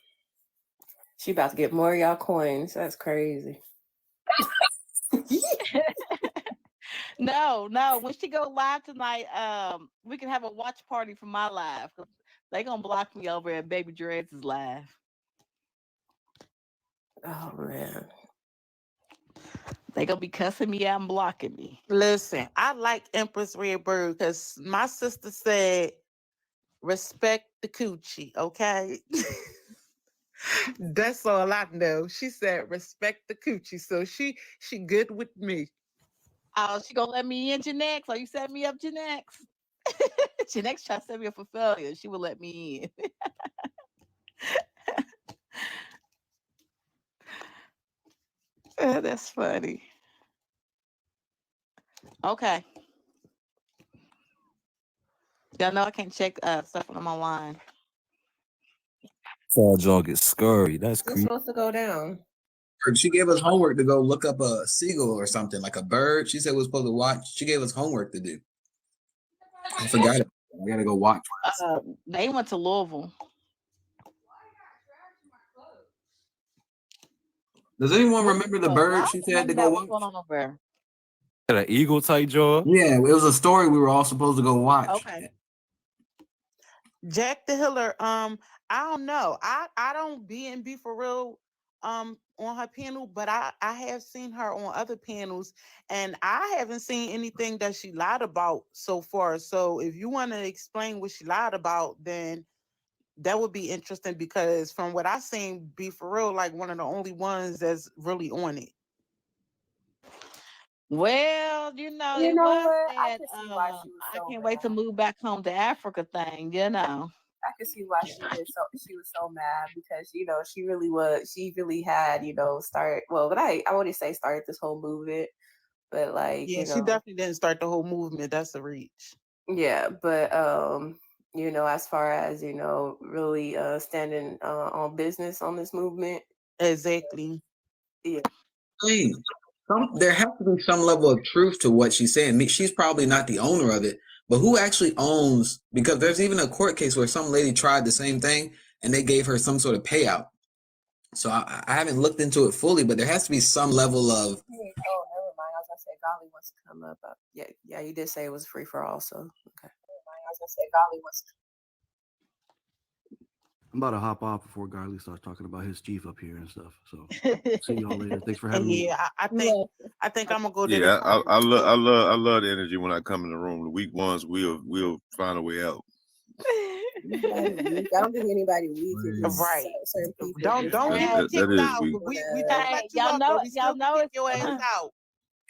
She about to get more of y'all coins. That's crazy. No. When she go live tonight, we can have a watch party for my live. They gonna block me over at Baby Dreads' live. Oh man. They gonna be cussing me out and blocking me. Listen, I like Empress Redbird because my sister said, respect the coochie, okay? That's all I know. She said, respect the coochie. So she good with me. Oh, she gonna let me in, Janex? So you set me up, Janex? Janex tried to set me up for failure. She would let me in. That's funny. Okay. Y'all know I can't check stuff when I'm online. So y'all get scurry. That's It's creepy. supposed to go down. She gave us homework to go look up a seagull or something, like a bird. She said we're supposed to watch. She gave us homework to do. I forgot it. We gotta go watch. They went to Louisville. Does anyone remember the bird she said to go watch? What's going on over there? An eagle type jaw? Yeah, it was a story we were all supposed to go watch. Okay. Jack the Hiller, I don't know. I don't be For Real on her panel, but I have seen her on other panels, and I haven't seen anything that she lied about so far. So if you want to explain what she lied about, then that would be interesting, because from what I've seen, Be For Real like one of the only ones that's really on it. Well, it You was know what? I that can see why she was I so can't mad. wait to move back home to Africa thing, I can see why she was so mad, because she really had start, well, but I wouldn't say started this whole movement, but like Yeah, she definitely didn't start the whole movement. That's a reach. yeah, but as far as really standing on business on this movement. Exactly. Yeah. There has to be some level of truth to what she's saying. I mean, she's probably not the owner of it, but who actually owns? Because there's even a court case where some lady tried the same thing and they gave her some sort of payout. So I haven't looked into it fully, but there has to be some level of. Oh, never mind. I was gonna say Golly wants to come up. Yeah, you did say it was free for all. So okay. Never mind. I was gonna say Golly wants. I'm about to hop off before Garley starts talking about his chief up here and stuff. So see y'all later. Thanks for having me. Yeah, I think I'm gonna go to Yeah, the I love the energy when I come in the room. The weak ones, we'll find a way out. I don't think anybody weak. It's just right. certain people. Don't Hey, get kicked is out. weak. We don't hey, let you y'all up, know, but we still can kick your ass out.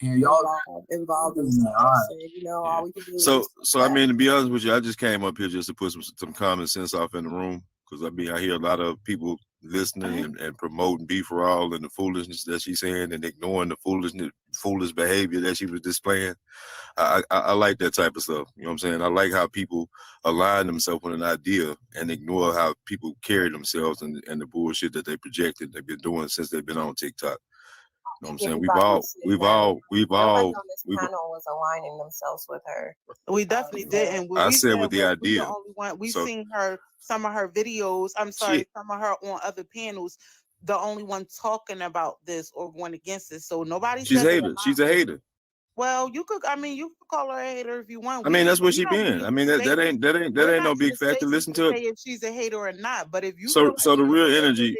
Yeah, y'all involved in all right. so, you know, all we can do So is I mean, to be honest with you, I just came up here just to put some common sense off in the room, because I mean, I hear a lot of people listening and promoting beef for all and the foolishness that she's saying and ignoring the foolish behavior that she was displaying. I like that type of stuff. You know what I'm saying? I like how people align themselves with an idea and ignore how people carry themselves and the bullshit that they projected they've been doing since they've been on TikTok. You know what I'm saying? We've all nobody on this panel was aligning themselves with her. We definitely did, and I said with the we idea. the only one. We've So- seen some of her videos. I'm sorry, some of her on other panels. The only one talking about this or going against it. So nobody. She's said hater. She's a hater. Well, you could call her a hater if you want. I mean, that's what she been. I mean, that ain't no big factor. Listen to say if she's a hater or not. But if you so the real energy,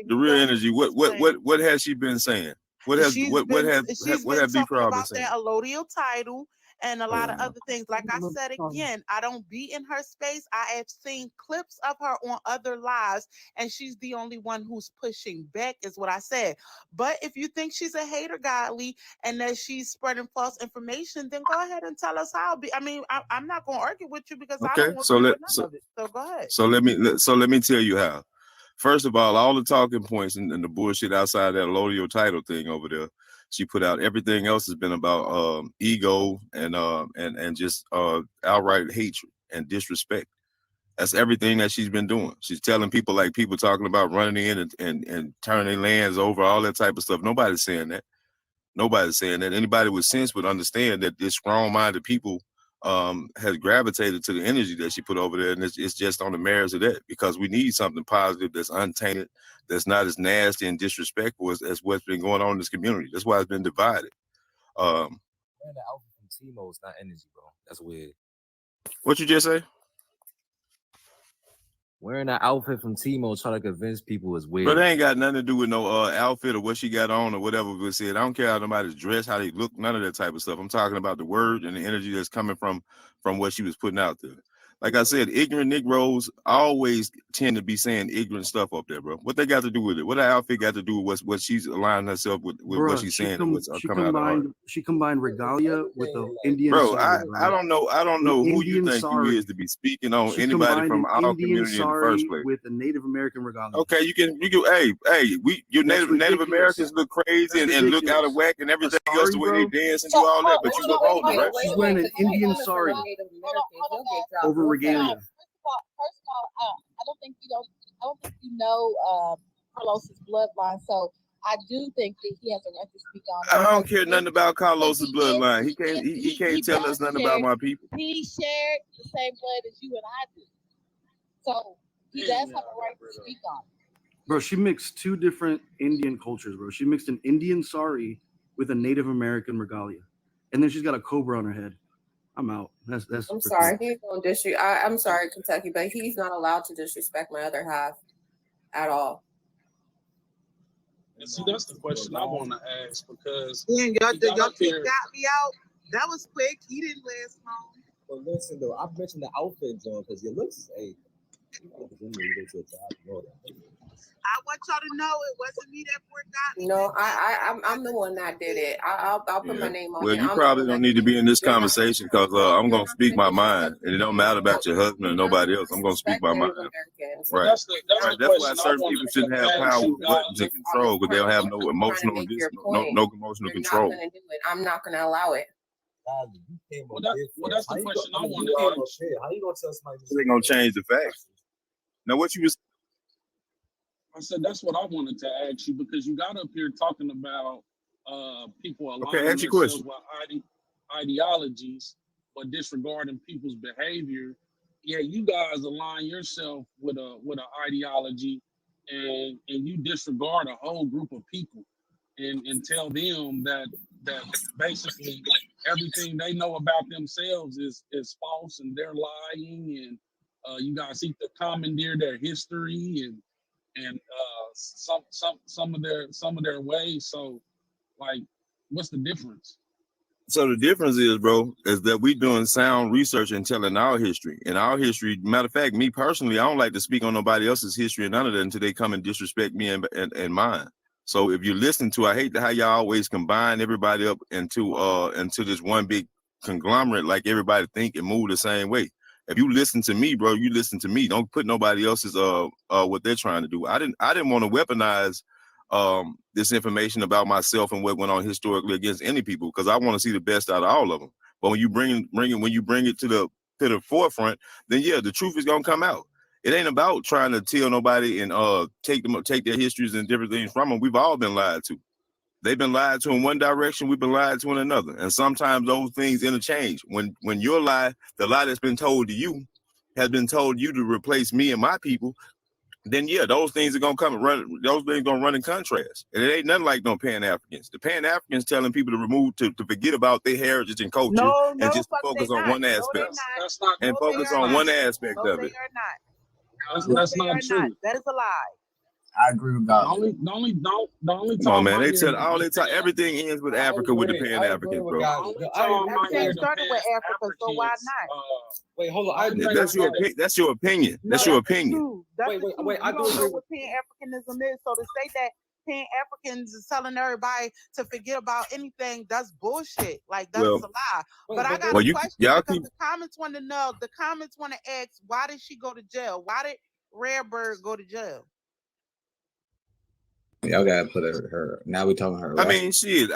what has she been saying? What have B. Robin saying? That allodial title and a lot of other things. Like I said again, I don't be in her space. I have seen clips of her on other lives, and she's the only one who's pushing back, is what I said. But if you think she's a hater, Godly, and that she's spreading false information, then go ahead and tell us how. I'm not going to argue with you because I don't want to do none of it. So go ahead. So let me tell you how. First of all the talking points and the bullshit outside that allodial title thing over there, she put out. Everything else has been about ego and just outright hatred and disrespect. That's everything that she's been doing. She's telling people talking about running in and turning lands over, all that type of stuff. Nobody's saying that. Nobody's saying that. Anybody with sense would understand that this strong-minded people has gravitated to the energy that she put over there, and it's just on the merits of that, because we need something positive that's untainted, that's not as nasty and disrespectful as what's been going on in this community. That's why it's been divided. The outfit from Timo is not energy, bro. That's weird. What you just say? Wearing that outfit from Timo trying to convince people is weird. But it ain't got nothing to do with no outfit or what she got on or whatever was said. I don't care how nobody's dressed, how they look, none of that type of stuff. I'm talking about the word and the energy that's coming from what she was putting out there. Like I said, ignorant Negroes always tend to be saying ignorant stuff up there, bro. What they got to do with it? What that outfit got to do with what she's aligning herself with Bruh, what she's saying and what's coming out of her heart? She combined regalia with the Indian bro, sari, I don't know who you think you is to be speaking on anybody from our community in the first place. With the Native American regalia. Okay, you can your Native Americans look crazy and look out of whack and everything else, the way they dance and do all that, but you look older, right? She's wearing an Indian sari over regalia. First of all, I don't think you know Carlos's bloodline, so I do think that he has a right to speak on it. I don't care nothing about Carlos's bloodline. He can't tell us nothing about my people. He shared the same blood as you and I do, so he does have a right to speak on it. Bro, she mixed two different Indian cultures, bro. She mixed an Indian sari with a Native American regalia, and then she's got a cobra on her head. I'm out. That's. I'm sorry. He ain't gonna disrespect. I'm sorry, Kentucky, but he's not allowed to disrespect my other half at all. And see, that's the question I want to ask, because y'all got me out. That was quick. He didn't last long. But listen, though, I mentioned the outfit, John, because your looks, hey, I want y'all to know it wasn't me that got me. No, I'm the one that did it. I'll put my name on it. Well, you probably don't need to be in this conversation, because I'm going to speak my mind, and it don't matter about your husband or nobody else. I'm going to speak my mind. Right. That's why certain people shouldn't have power, weapons, and control, because they don't have no emotional control. I'm not going to allow it. Well, that's the question I want to ask. How you going to tell somebody they're going to change the facts? Now, what you was... I said that's what I wanted to ask you, because you got up here talking about people aligning themselves with ideologies, but disregarding people's behavior. Yeah, you guys align yourself with an ideology, and you disregard a whole group of people, and tell them that basically everything they know about themselves is false and they're lying, and you guys seek to commandeer their history and some of their ways. So, like, what's the difference? So the difference is, bro, is that we doing sound research and telling our history. And our history, matter of fact, me personally, I don't like to speak on nobody else's history and none of that until they come and disrespect me and mine. So if you listen to, I hate how y'all always combine everybody up into this one big conglomerate, like everybody think and move the same way. If you listen to me, bro, you listen to me. Don't put nobody else's what they're trying to do. I didn't want to weaponize this information about myself and what went on historically against any people, because I want to see the best out of all of them. But when you bring it to the forefront, then yeah, the truth is gonna come out. It ain't about trying to tell nobody and take their histories and different things from them. We've all been lied to. They've been lied to in one direction, we've been lied to in another. And sometimes those things interchange. When your lie, the lie that's been told to you, has been told you to replace me and my people, then yeah, those things are gonna come and run. Those things gonna run in contrast, and it ain't nothing like no Pan Africans. The Pan Africans telling people to forget about their heritage and culture No, and no, just to fuck they focus on not. one No, aspect they not. That's not. and No, they focus are on not. one aspect No, of they it. are not. That's No, that's they not are true. not. That is a lie. I agree with The God. only Come on, time man. I They hear tell the everything ends with Africa with the Pan Africans, bro. the only time I hear Everything the started with Pan Africa, so why Africans, not? Wait, hold on. the I only agree. thing I hear that That's your opinion. No, That's your that's the opinion. truth. That's the truth. I You do don't know agree. what Pan Africanism is, so to say that Pan Africans is telling everybody to forget about anything, that's bullshit. Like that is Well, a lie. But I got well, a question y'all because keep. the comments want to know. The comments want to ask, why did she go to jail? Why did Redbird go to jail? Y'all gotta put her. Now we talking her I arrest. mean, shit.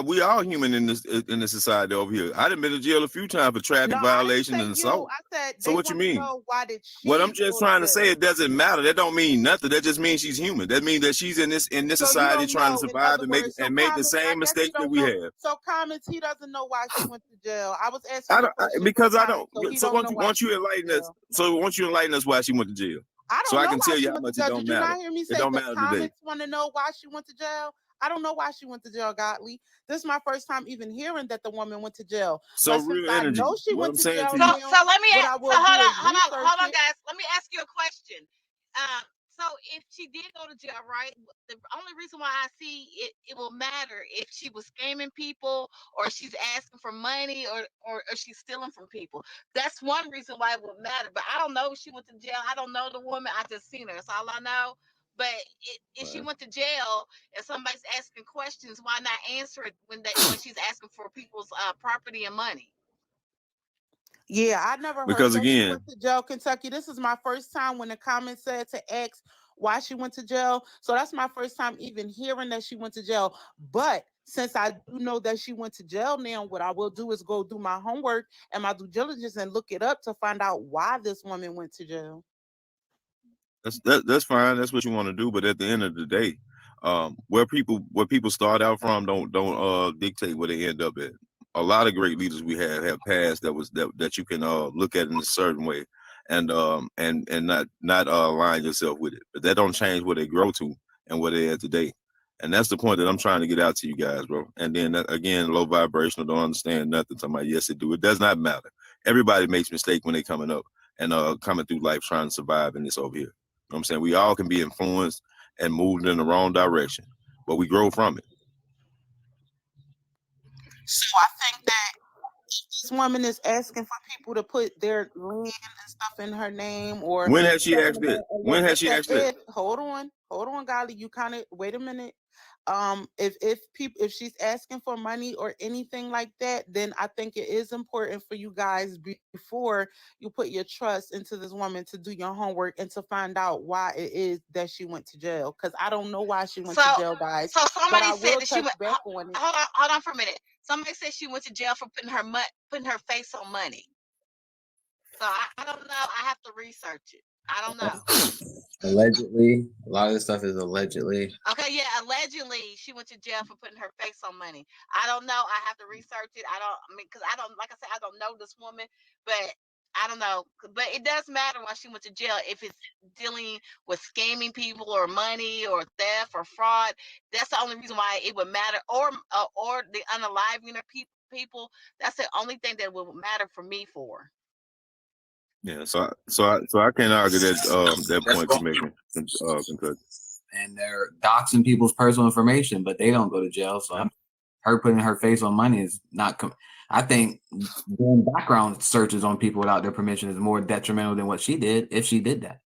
We all human in this society over here. I done been to jail a few times for traffic No, I didn't violation say and you. assault. I said So they what you want to mean? know, why did What I'm she just go to trying to say, jail? it doesn't matter. That don't mean nothing. That just means she's human. That means that she's in this So you society don't trying to know, in survive other and words. So make the comments, I same guess you mistakes that don't we know. have. So comments, he doesn't know why she went to jail. I was asking I the don't question for because I don't. comments, so he So don't know why once she you went to enlighten us, jail. why she went to jail, I so don't I know can why tell she you how went to much it jail. don't Did you matter. not hear me It say don't the matter today. comments want to know why she went to jail? I don't know why she went to jail, Godly. This is my first time even hearing that the woman went to jail. So But since real I energy. know she What went I'm to saying jail to So you. now, so let me what I so will do is research hold on, it. guys. Let me ask you a question. So if she did go to jail, right? The only reason why I see it will matter if she was scamming people or she's asking for money or she's stealing from people. That's one reason why it would matter. But I don't know if she went to jail. I don't know the woman. I just seen her. That's all I know. But if she went to jail and somebody's asking questions, why not answer it when she's asking for people's property and money? Yeah, I never Because heard that she again, went to jail, Kentucky. This is my first time when the comment said to ask why she went to jail. So that's my first time even hearing that she went to jail. But since I do know that she went to jail now, what I will do is go do my homework and my due diligence and look it up to find out why this woman went to jail. that's fine. That's what you want to do. But at the end of the day, where people start out from don't dictate where they end up at. A lot of great leaders we have passed that you can look at in a certain way, and not align yourself with it. But that don't change where they grow to and where they are today. And that's the point that I'm trying to get out to you guys, bro. And then again, low vibrational, don't understand nothing. Talking about yes, it do. It does not matter. Everybody makes mistakes when they coming up and coming through life trying to survive in this over here. You know what I'm saying? We all can be influenced and moved in the wrong direction, but we grow from it. So I think that this woman is asking for people to put their land and stuff in her name or When has she telling asked them that? that When has she asked that? hold on, Golly, you kind of wait a minute. If she's asking for money or anything like that, then I think it is important for you guys before you put your trust into this woman to do your homework and to find out why it is that she went to jail. Because I don't know why she went So to jail, guys, so but somebody I said will that she touch went. back on it. Hold on for a minute. Somebody said she went to jail for putting her face on money. So I don't know. I have to research it. I don't know. Allegedly, a lot of this stuff is allegedly. Okay, yeah, allegedly she went to jail for putting her face on money. I don't know. I have to research it. I mean, because I don't, like I said, I don't know this woman, but I don't know. But it does matter why she went to jail if it's dealing with scamming people or money or theft or fraud. That's the only reason why it would matter. Or the unaliving of people. That's the only thing that would matter for me for. Yeah, so I can't argue that That's point you're making, Kentucky. And they're doxing people's personal information, but they don't go to jail. So her putting her face on money is not. I think doing background searches on people without their permission is more detrimental than what she did if she did that.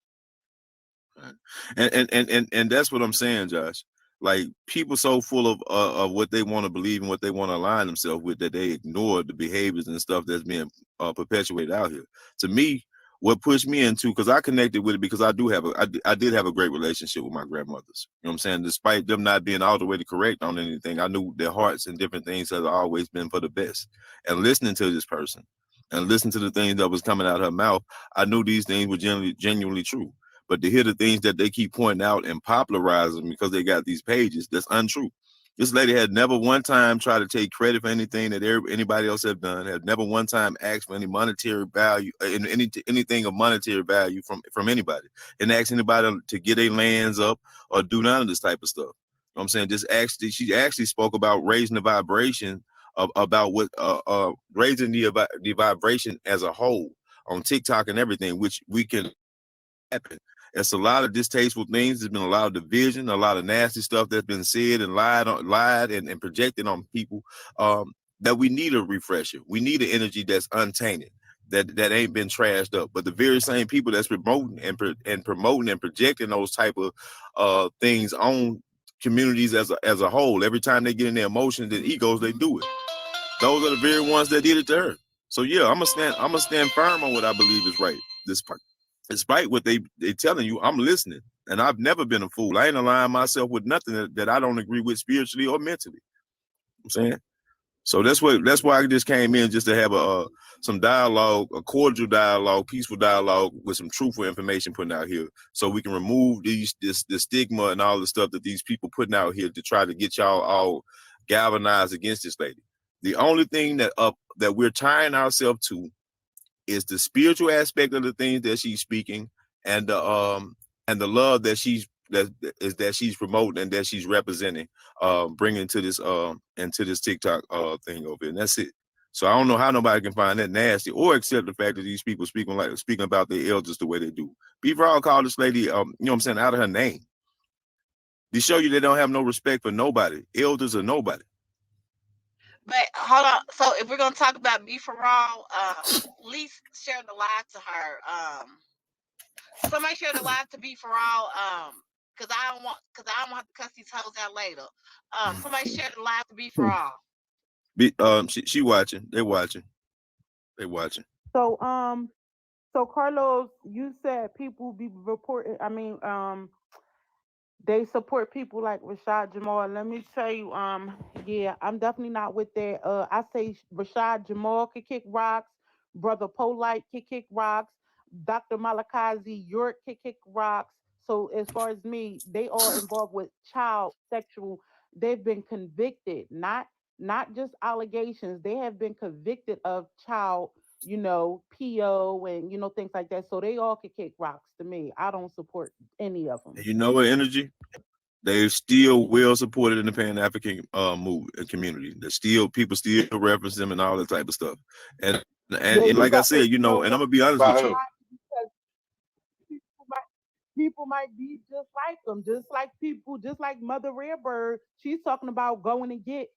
And that's what I'm saying, Josh. Like, people so full of what they want to believe and what they want to align themselves with that they ignore the behaviors and stuff that's being perpetuated out here. To me, what pushed me into, because I connected with it because I did have a great relationship with my grandmothers. You know what I'm saying? Despite them not being all the way correct on anything, I knew their hearts and different things has always been for the best. And listening to this person and listening to the things that was coming out of her mouth, I knew these things were genuinely true. But to hear the things that they keep pointing out and popularizing because they got these pages, that's untrue. This lady had never one time tried to take credit for anything that anybody else have done, had never one time asked for any monetary value, anything of monetary value from anybody, and asked anybody to get their lands up or do none of this type of stuff. You know what I'm saying? She actually spoke about raising the vibration about what raising the vibration as a whole on TikTok and everything, which we can happen. It's a lot of distasteful things. There's been a lot of division, a lot of nasty stuff that's been said and lied and projected on people. That we need a refresher. We need an energy that's untainted, that ain't been trashed up. But the very same people that's promoting and projecting those type of things on communities as a whole, every time they get in their emotions and egos, they do it. Those are the very ones that did it to her. So yeah, I'm gonna stand firm on what I believe is right. Despite what they telling you, I'm listening, and I've never been a fool. I ain't aligning myself with nothing that I don't agree with spiritually or mentally. I'm saying, so that's why I just came in, just to have some dialogue, a cordial dialogue, peaceful dialogue with some truthful information putting out here, so we can remove the stigma and all the stuff that these people putting out here to try to get y'all all galvanized against this lady. The only thing that we're tying ourselves to is the spiritual aspect of the things that she's speaking, and the love that she's promoting and that she's representing, bringing to this into this TikTok thing over here. And that's it. So I don't know how nobody can find that nasty or accept the fact that these people speaking about their elders the way they do. Beaver all called this lady, you know what I'm saying, out of her name. They show you they don't have no respect for nobody. Elders are nobody. But hold on. So if we're gonna talk about beef for raw, Lise shared the live to her. Somebody shared the live to beef for raw. Because I don't want to have to cuss these hoes out later. Somebody shared the live to beef for raw. She watching. They watching. So so Carlos, you said people be reporting. I mean, they support people like Rashad Jamal. Let me tell you, yeah, I'm definitely not with that. I say Rashad Jamal could kick rocks, Brother Polite could kick rocks, Dr. Malakazi York could kick rocks. So as far as me, they all involved with child sexual. They've been convicted, not just allegations. They have been convicted of child, PO and things like that. So they all could kick rocks to me. I don't support any of them. And you know what, energy? They're still well supported in the Pan-African community. People still reference them and all that type of stuff. And like I said, and I'm gonna be honest with you. People might be just like them, just like Mother Redbird. She's talking about going and get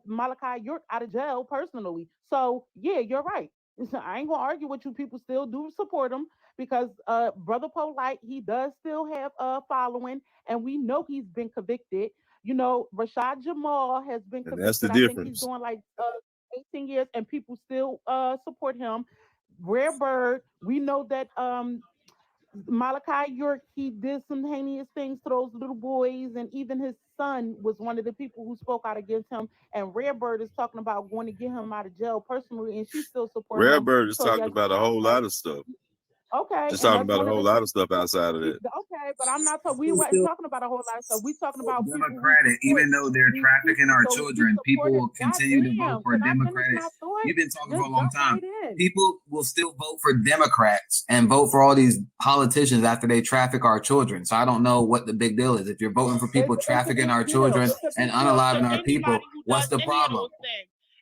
Malachi York out of jail personally. So yeah, you're right. I ain't gonna argue with you. People still do support him because Brother Polite, he does still have a following, and we know he's been convicted. Rashad Jamal has been convicted. That's the I difference. think he's doing like 18 years, and people still support him. Redbird, we know that Malachi York, he did some heinous things to those little boys, and even his son was one of the people who spoke out against him. And Redbird is talking about going to get him out of jail personally, and she still supports him. Redbird is talking about a whole lot of stuff. Okay, just talking about a whole lot of stuff outside of that. Okay, but I'm not talking. We weren't talking about a whole lot of stuff. We talking about Democratic, even though they're trafficking our children, people will continue to vote for Democrats. You've been talking for a long time. People will still vote for Democrats and vote for all these politicians after they traffic our children. So I don't know what the big deal is. If you're voting for people trafficking our children and unaliving our people, what's the problem?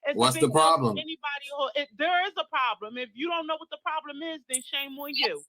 It's What's the problem? Anybody there is a problem. If you don't know what the problem is, then shame on you.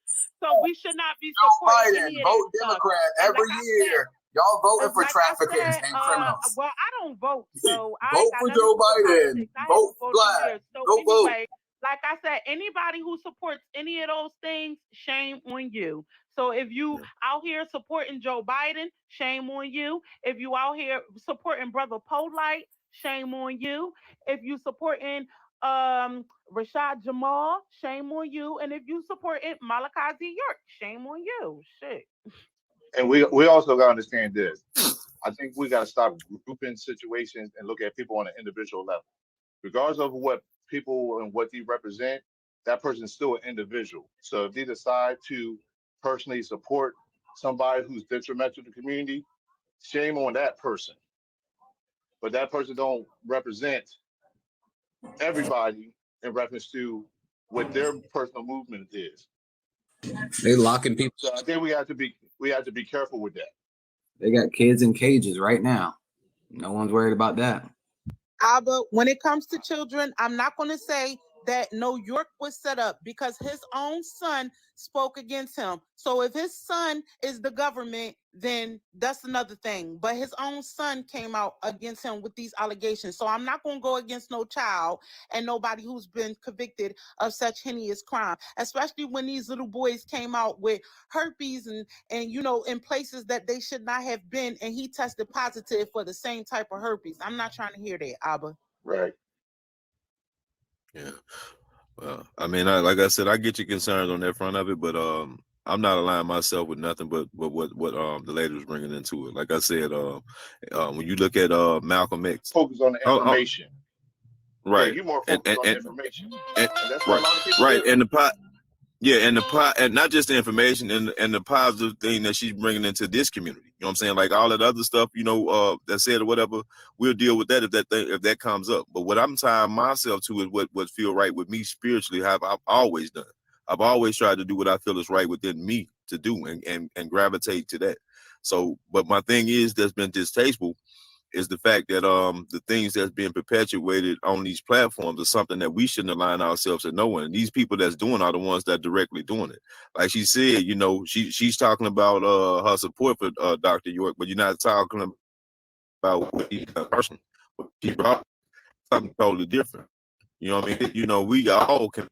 So we should not be supporting Biden, any of vote that Democrat stuff. every year. Y'all voting for traffickers and criminals. Well, I don't vote, so I vote ain't got for nothing Joe to do with Biden. politics. I Vote haven't voted black. in years. So Go anyway, vote. like I said, anybody who supports any of those things, shame on you. So if you out here supporting Joe Biden, shame on you. If you out here supporting Brother Polite, shame on you. If you supporting Rashad Jamal, shame on you. And if you supporting Malachi Z. York, shame on you. Shit. And we also got to understand this. I think we got to stop grouping situations and look at people on an individual level. Regardless of what people and what they represent, that person's still an individual. So if they decide to personally support somebody who's detrimental to the community, shame on that person. But that person don't represent everybody in reference to what their personal movement is. They locking people. So I think we have to be careful with that. They got kids in cages right now. No one's worried about that. But when it comes to children, I'm not going to say that no York was set up because his own son spoke against him. So if his son is the government, then that's another thing. But his own son came out against him with these allegations. So I'm not going to go against no child and nobody who's been convicted of such heinous crime, especially when these little boys came out with herpes and in places that they should not have been, and he tested positive for the same type of herpes. I'm not trying to hear that, Abba. Right. Yeah. Well, I mean, like I said, I get your concerns on that front of it, but I'm not aligning myself with nothing but what the lady was bringing into it. Like I said, when you look at Malcolm X, focus on the information. Right. Yeah, you more focused on the information. And that's what a lot of people right, do. and the pot. Yeah, and and not just the information and the positive thing that she's bringing into this community. You know what I'm saying? Like all that other stuff, that said or whatever, we'll deal with that if that comes up. But what I'm tying myself to is what feel right with me spiritually. I've always done. I've always tried to do what I feel is right within me to do and gravitate to that. So, but my thing is that's been distasteful is the fact that the things that's being perpetuated on these platforms are something that we shouldn't align ourselves to no one. And these people that's doing are the ones that directly doing it. Like she said, she's talking about her support for Dr. York, but you're not talking about what he's a person. She brought something totally different. You know what I mean? We all can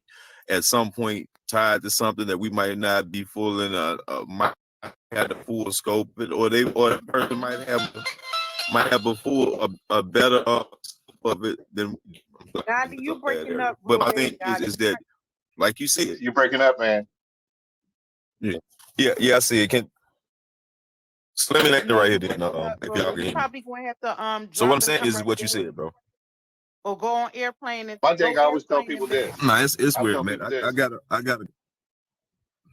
at some point tied to something that we might not be full in might have the full scope, or the person might have a better of it than. God, you breaking up? But my thing is that, like you said, you're breaking up, man. Yeah. I see it. Can eliminate right here, then. If y'all can hear me. Probably going to have to. So what I'm saying is what you said, bro. Or go on airplane and. One thing I always tell people this. Nah, it's weird, man. I gotta.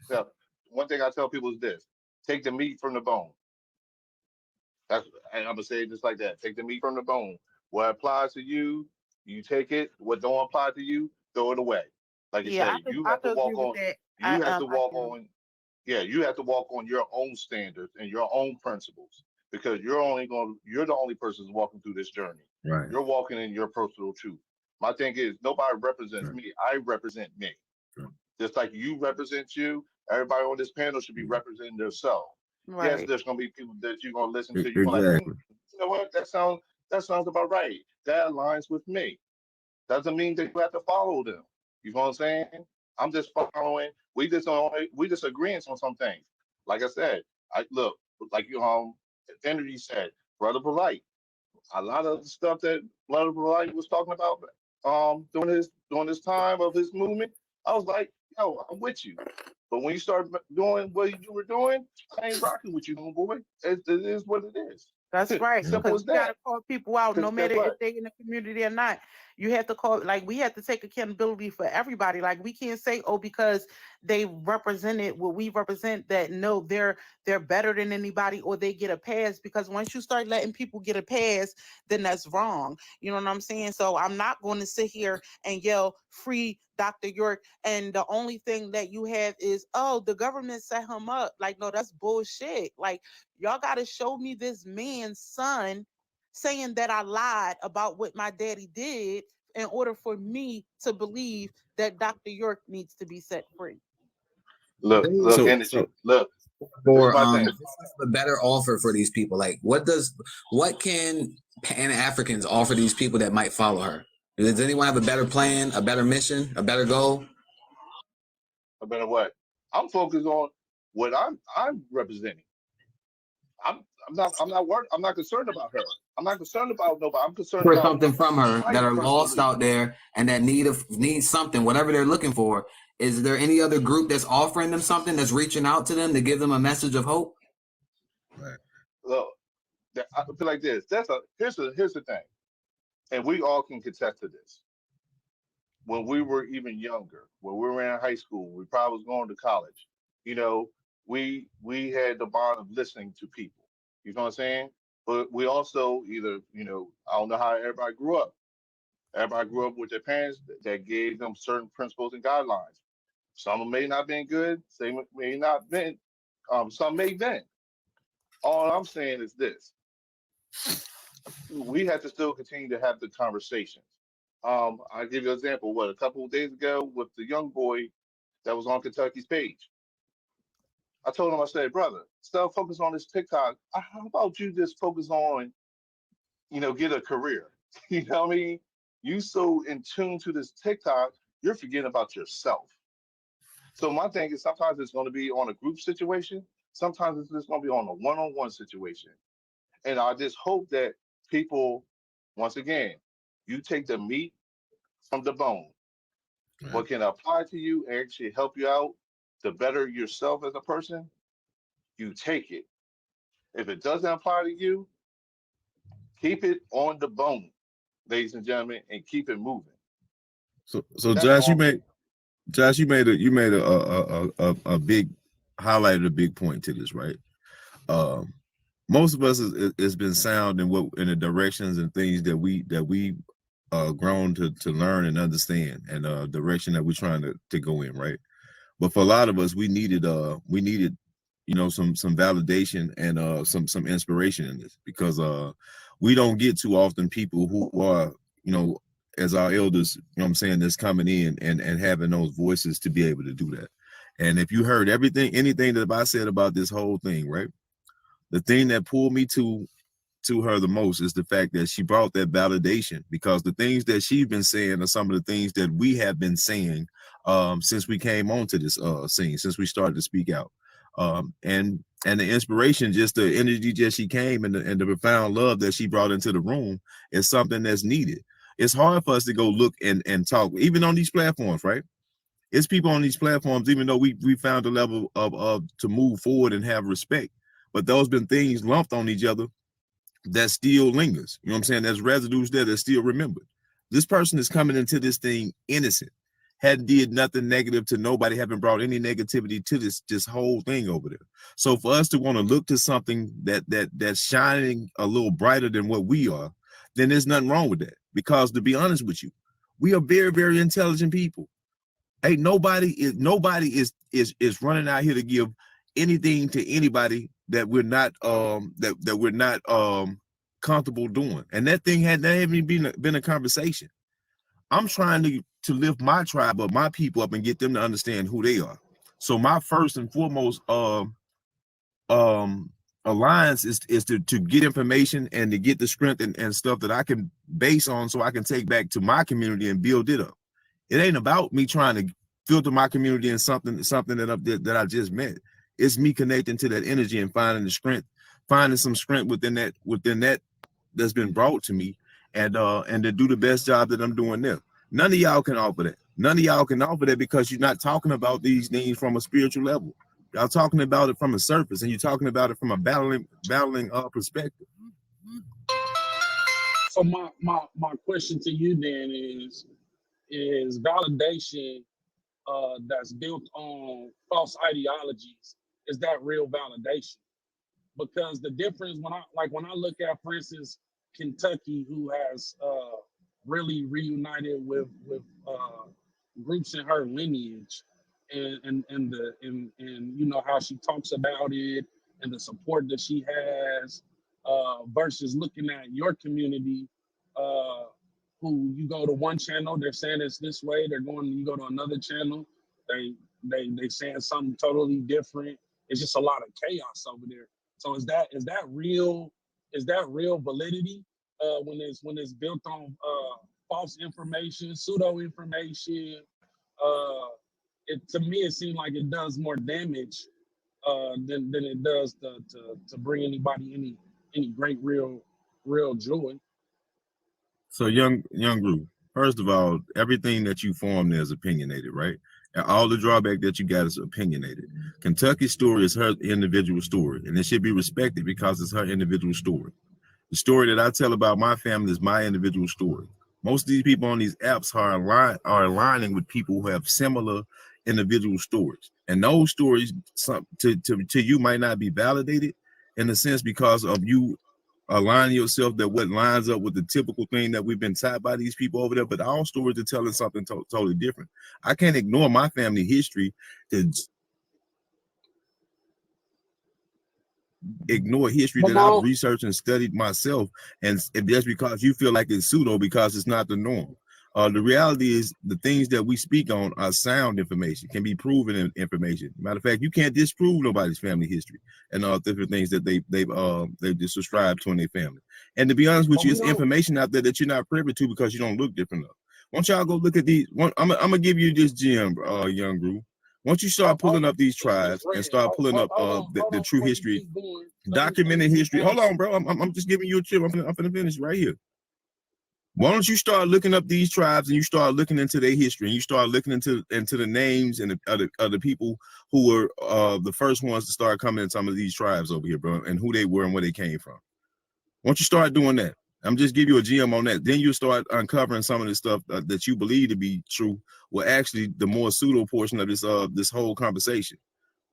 Yeah. One thing I tell people is this: take the meat from the bone. And I'm gonna say it just like that. Take the meat from the bone. What applies to you, you take it. What don't apply to you, throw it away. Like you say, you have to walk on. You have to walk on. Yeah, you have to walk on your own standards and your own principles because you're the only person who's walking through this journey. Right. You're walking in your personal truth. My thing is nobody represents me. I represent me. Right. Just like you represent you, everybody on this panel should be representing themselves. Right. Yes, there's gonna be people that you're gonna listen to. You're like, you know what? That sounds about right. That aligns with me. Doesn't mean that you have to follow them. You know what I'm saying? I'm just following. We just agreeing on some things. Like I said, like Energy said, Brother Polite. A lot of the stuff that Brother Polite was talking about during his time of his movement, I was like, yo, I'm with you. But when you start doing what you were doing, I ain't rocking with you, homeboy. It is what it is. That's right. Simple as that. You gotta call people out, no matter if they're in the community or not. You have to call, like, we have to take accountability for everybody. Like, we can't say, oh, because they represented what we represent, that no, they're better than anybody or they get a pass. Because once you start letting people get a pass, then that's wrong. You know what I'm saying? So I'm not going to sit here and yell free Dr. York, and the only thing that you have is, oh, the government set him up. Like, no, that's bullshit. Like, y'all got to show me this man's son saying that I lied about what my daddy did in order for me to believe that Dr. York needs to be set free. Look, energy. Look, for thing. This is a better offer for these people. Like, what can Pan-Africans offer these people that might follow her? Does anyone have a better plan, a better mission, a better goal? A better what? I'm focused on what I'm representing. I'm not worried. I'm not concerned about her. I'm not concerned about nobody. I'm concerned For about something from her my that are personal lost out there and that need something, whatever they're looking for. Is there any other group that's offering them something, that's reaching out to them to give them a message of hope? Look, I feel like this. Here's the thing, and we all can contest to this. When we were even younger, when we were in high school, we probably was going to college. You know, we had the bond of listening to people. You know what I'm saying? But we also either, I don't know how everybody grew up. Everybody grew up with their parents that gave them certain principles and guidelines. Some may not been good, some may not been, some may been. All I'm saying is this: we have to still continue to have the conversations. I'll give you an example. A couple of days ago with the young boy that was on Kentucky's page. I told him, I said, brother, stop focus on this TikTok. How about you just focus on, get a career? You know what I mean? You so in tune to this TikTok, you're forgetting about yourself. So my thing is sometimes it's going to be on a group situation. Sometimes it's just going to be on a one-on-one situation. And I just hope that people, once again, you take the meat from the bone. What can apply to you and actually help you out to better yourself as a person, you take it. If it doesn't apply to you, keep it on the bone, ladies and gentlemen, and keep it moving. So Josh, you made a big highlighted a big point to this, right? Most of us it's been sound in the directions and things that we grown to learn and understand, and direction that we're trying to go in, right? But for a lot of us, we needed some validation and some inspiration in this, because we don't get too often people who are, as our elders, what I'm saying, that's coming in and having those voices to be able to do that. And if you heard anything that I said about this whole thing, right? The thing that pulled me to her the most is the fact that she brought that validation, because the things that she's been saying are some of the things that we have been saying since we came onto this scene, since we started to speak out. And the inspiration, just the energy that she came, and the profound love that she brought into the room is something that's needed. It's hard for us to go look and talk, even on these platforms, right? It's people on these platforms, even though we found a level of to move forward and have respect, but those been things lumped on each other that still lingers. You know what I'm saying? There's residues there that still remembered. This person is coming into this thing innocent, hadn't did nothing negative to nobody, haven't brought any negativity to this whole thing over there. So for us to want to look to something that's shining a little brighter than what we are, then there's nothing wrong with that. Because to be honest with you, we are very, very intelligent people. Hey, nobody is running out here to give anything to anybody that we're not that we're not comfortable doing. And that haven't even been a conversation. I'm trying to lift my tribe up, my people up, and get them to understand who they are. So my first and foremost alliance is to get information and to get the strength and stuff that I can base on, so I can take back to my community and build it up. It ain't about me trying to filter my community in something that I just met. It's me connecting to that energy and finding the strength, finding some strength within that that's been brought to me, and to do the best job that I'm doing there. None of y'all can offer that. None of y'all can offer that, because you're not talking about these things from a spiritual level. Y'all talking about it from a surface, and you're talking about it from a battling perspective. So my question to you then is validation that's built on false ideologies, is that real validation? Because the difference when I look at, for instance, Kentucky, who has really reunited with groups in her lineage, and you know how she talks about it and the support that she has, versus looking at your community, who you go to one channel, they're saying it's this way. You go to another channel, they saying something totally different. It's just a lot of chaos over there. So is that real? Is that real validity when it's built on false information, pseudo information? To me, it seems like it does more damage than it does to bring anybody any great real joy. So young group, first of all, everything that you form there is opinionated, right? And all the drawback that you got is opinionated. Kentucky's story is her individual story, and it should be respected because it's her individual story. The story that I tell about my family is my individual story. Most of these people on these apps are aligning with people who have similar individual stories, and those stories to you might not be validated in a sense because of you aligning yourself that what lines up with the typical thing that we've been taught by these people over there. But our stories are telling something totally different. I can't ignore my family history to ignore history that I've researched and studied myself, and that's because you feel like it's pseudo because it's not the norm. The reality is the things that we speak on are sound information, can be proven information. Matter of fact, you can't disprove nobody's family history and all different things that they just subscribe to in their family. And to be honest with you, it's information out there that you're not privy to because you don't look different enough. Once y'all go look at these, I'm gonna give you this gem, young group. Once you start pulling up these tribes and start pulling up the true history, documented history. Hold on, bro. I'm just giving you a chip. I'm gonna finish right here. Why don't you start looking up these tribes and you start looking into their history and you start looking into the names and the other people who were the first ones to start coming in some of these tribes over here, bro, and who they were and where they came from. Once you start doing that, I'm just give you a GM on that. Then you start uncovering some of the stuff that you believe to be true. Well, actually, the more pseudo portion of this whole conversation.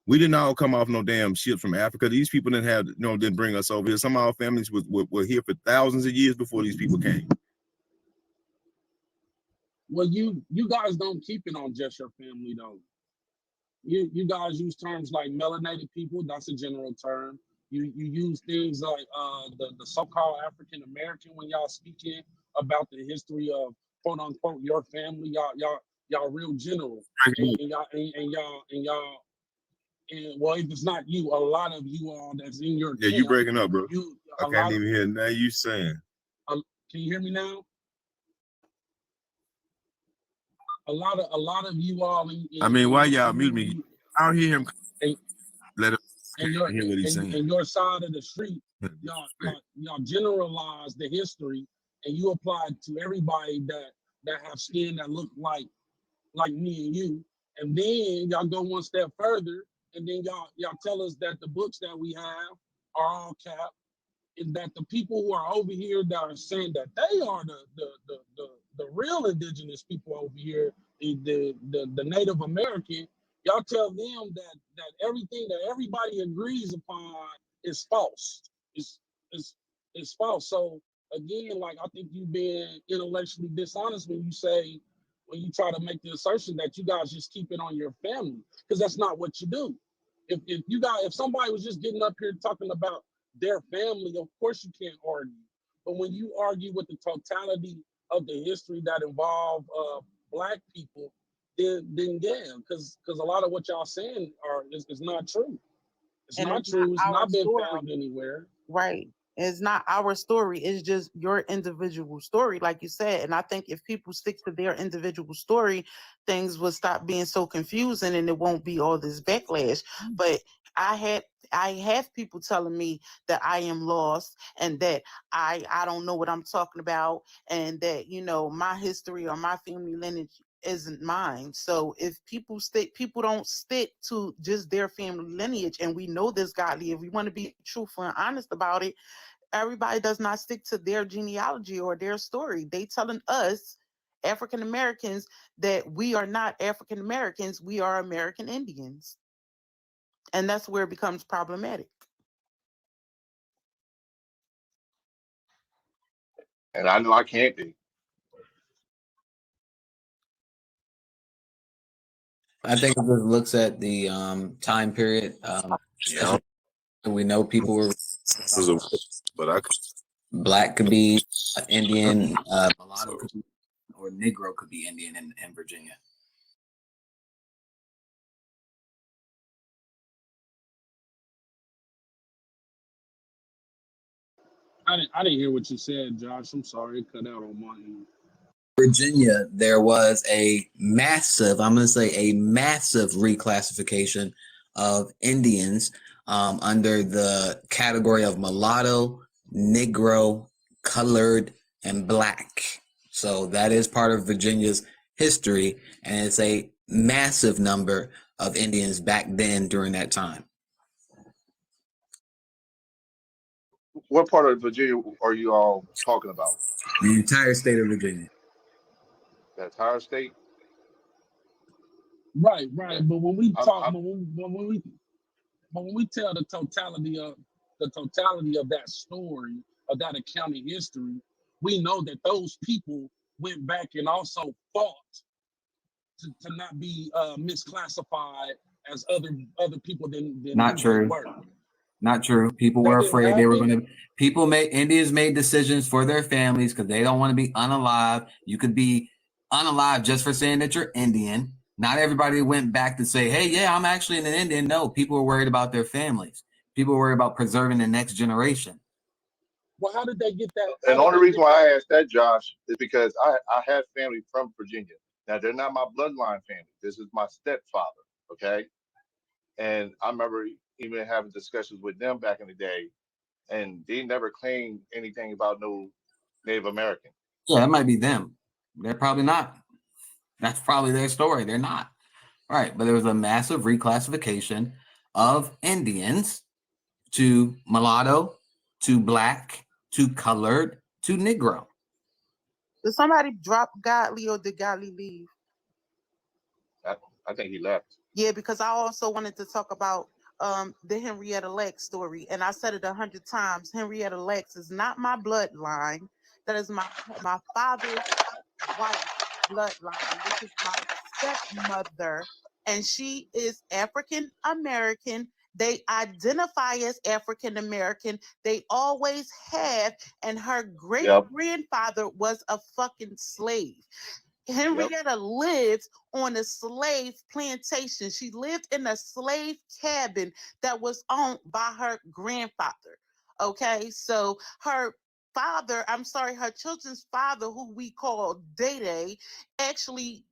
We didn't all come off no damn shit from Africa. These people didn't bring us over here. Some of our families were here for thousands of years before these people came. Well, you guys don't keep it on just your family though. You guys use terms like melanated people. That's a general term. You use things like the so-called African American when y'all speaking about the history of quote unquote your family. Y'all real general. And well, if it's not you, a lot of you all that's in your camp, you breaking up, bro. I can't even hear now you saying. Can you hear me now? A lot of you all. Why y'all mute me? I don't hear him. Let him hear what he's saying. And your side of the street, y'all generalize the history and you apply it to everybody that have skin that look like me and you. And then y'all go one step further, and then y'all tell us that the books that we have are all capped, and that the people who are over here that are saying that they are the real indigenous people over here, the Native American, y'all tell them that everything that everybody agrees upon is false. It's false. So again, like I think you've been intellectually dishonest when you try to make the assertion that you guys just keep it on your family, because that's not what you do. If somebody was just getting up here talking about their family, of course you can't argue. But when you argue with the totality of the history that involve Black people, then yeah, because a lot of what y'all saying is not true. It's not true. It's not been found anywhere. Right. It's not our story. It's just your individual story, like you said. And I think if people stick to their individual story, things will stop being so confusing and it won't be all this backlash. But I have people telling me that I am lost and that I don't know what I'm talking about, and that, my history or my family lineage isn't mine. So if people don't stick to just their family lineage, and we know this, godly, if we want to be truthful and honest about it, everybody does not stick to their genealogy or their story. They telling us African Americans that we are not African Americans, we are American Indians. And that's where it becomes problematic. And I know I can't be. I think it just looks at the time period. We know people were. But Black could be Indian, mulatto could be, or Negro could be Indian in Virginia. I didn't hear what you said, Josh. I'm sorry, it cut out on my end. Virginia, there was a massive, I'm going to say a massive reclassification of Indians under the category of mulatto, Negro, colored, and black. So that is part of Virginia's history, and it's a massive number of Indians back then during that time. What part of Virginia are you all talking about? The entire state of Virginia. The entire state? Right. But when we talk, when we tell the totality of that story, of that accounting history, we know that those people went back and also fought to not be misclassified as other people than Not true. were. Not true. People were afraid they were going to. Indians made decisions for their families because they don't want to be unalive. You could be unalive just for saying that you're Indian. Not everybody went back to say, hey, yeah, I'm actually an Indian. No, people were worried about their families. People were worried about preserving the next generation. Well, how did they get that? And the only reason why I asked that, Josh, is because I have family from Virginia. Now, they're not my bloodline family. This is my stepfather, okay? And I remember even having discussions with them back in the day, and they never claimed anything about no Native American. Yeah, that might be them. They're probably not. That's probably their story. They're not. Right. But there was a massive reclassification of Indians to mulatto, to black, to colored, to Negro. Did somebody drop Godly or did Godly leave? I think he left. Yeah, because I also wanted to talk about the Henrietta Lacks story. And I said it 100 times. Henrietta Lacks is not my bloodline. That is my father's white bloodline. This is my stepmother. And she is African American. They identify as African American. They always have. And her great grandfather was a fucking slave. Henrietta lived on a slave plantation. She lived in a slave cabin that was owned by her grandfather. Okay, so her children's father, who we call Day, actually,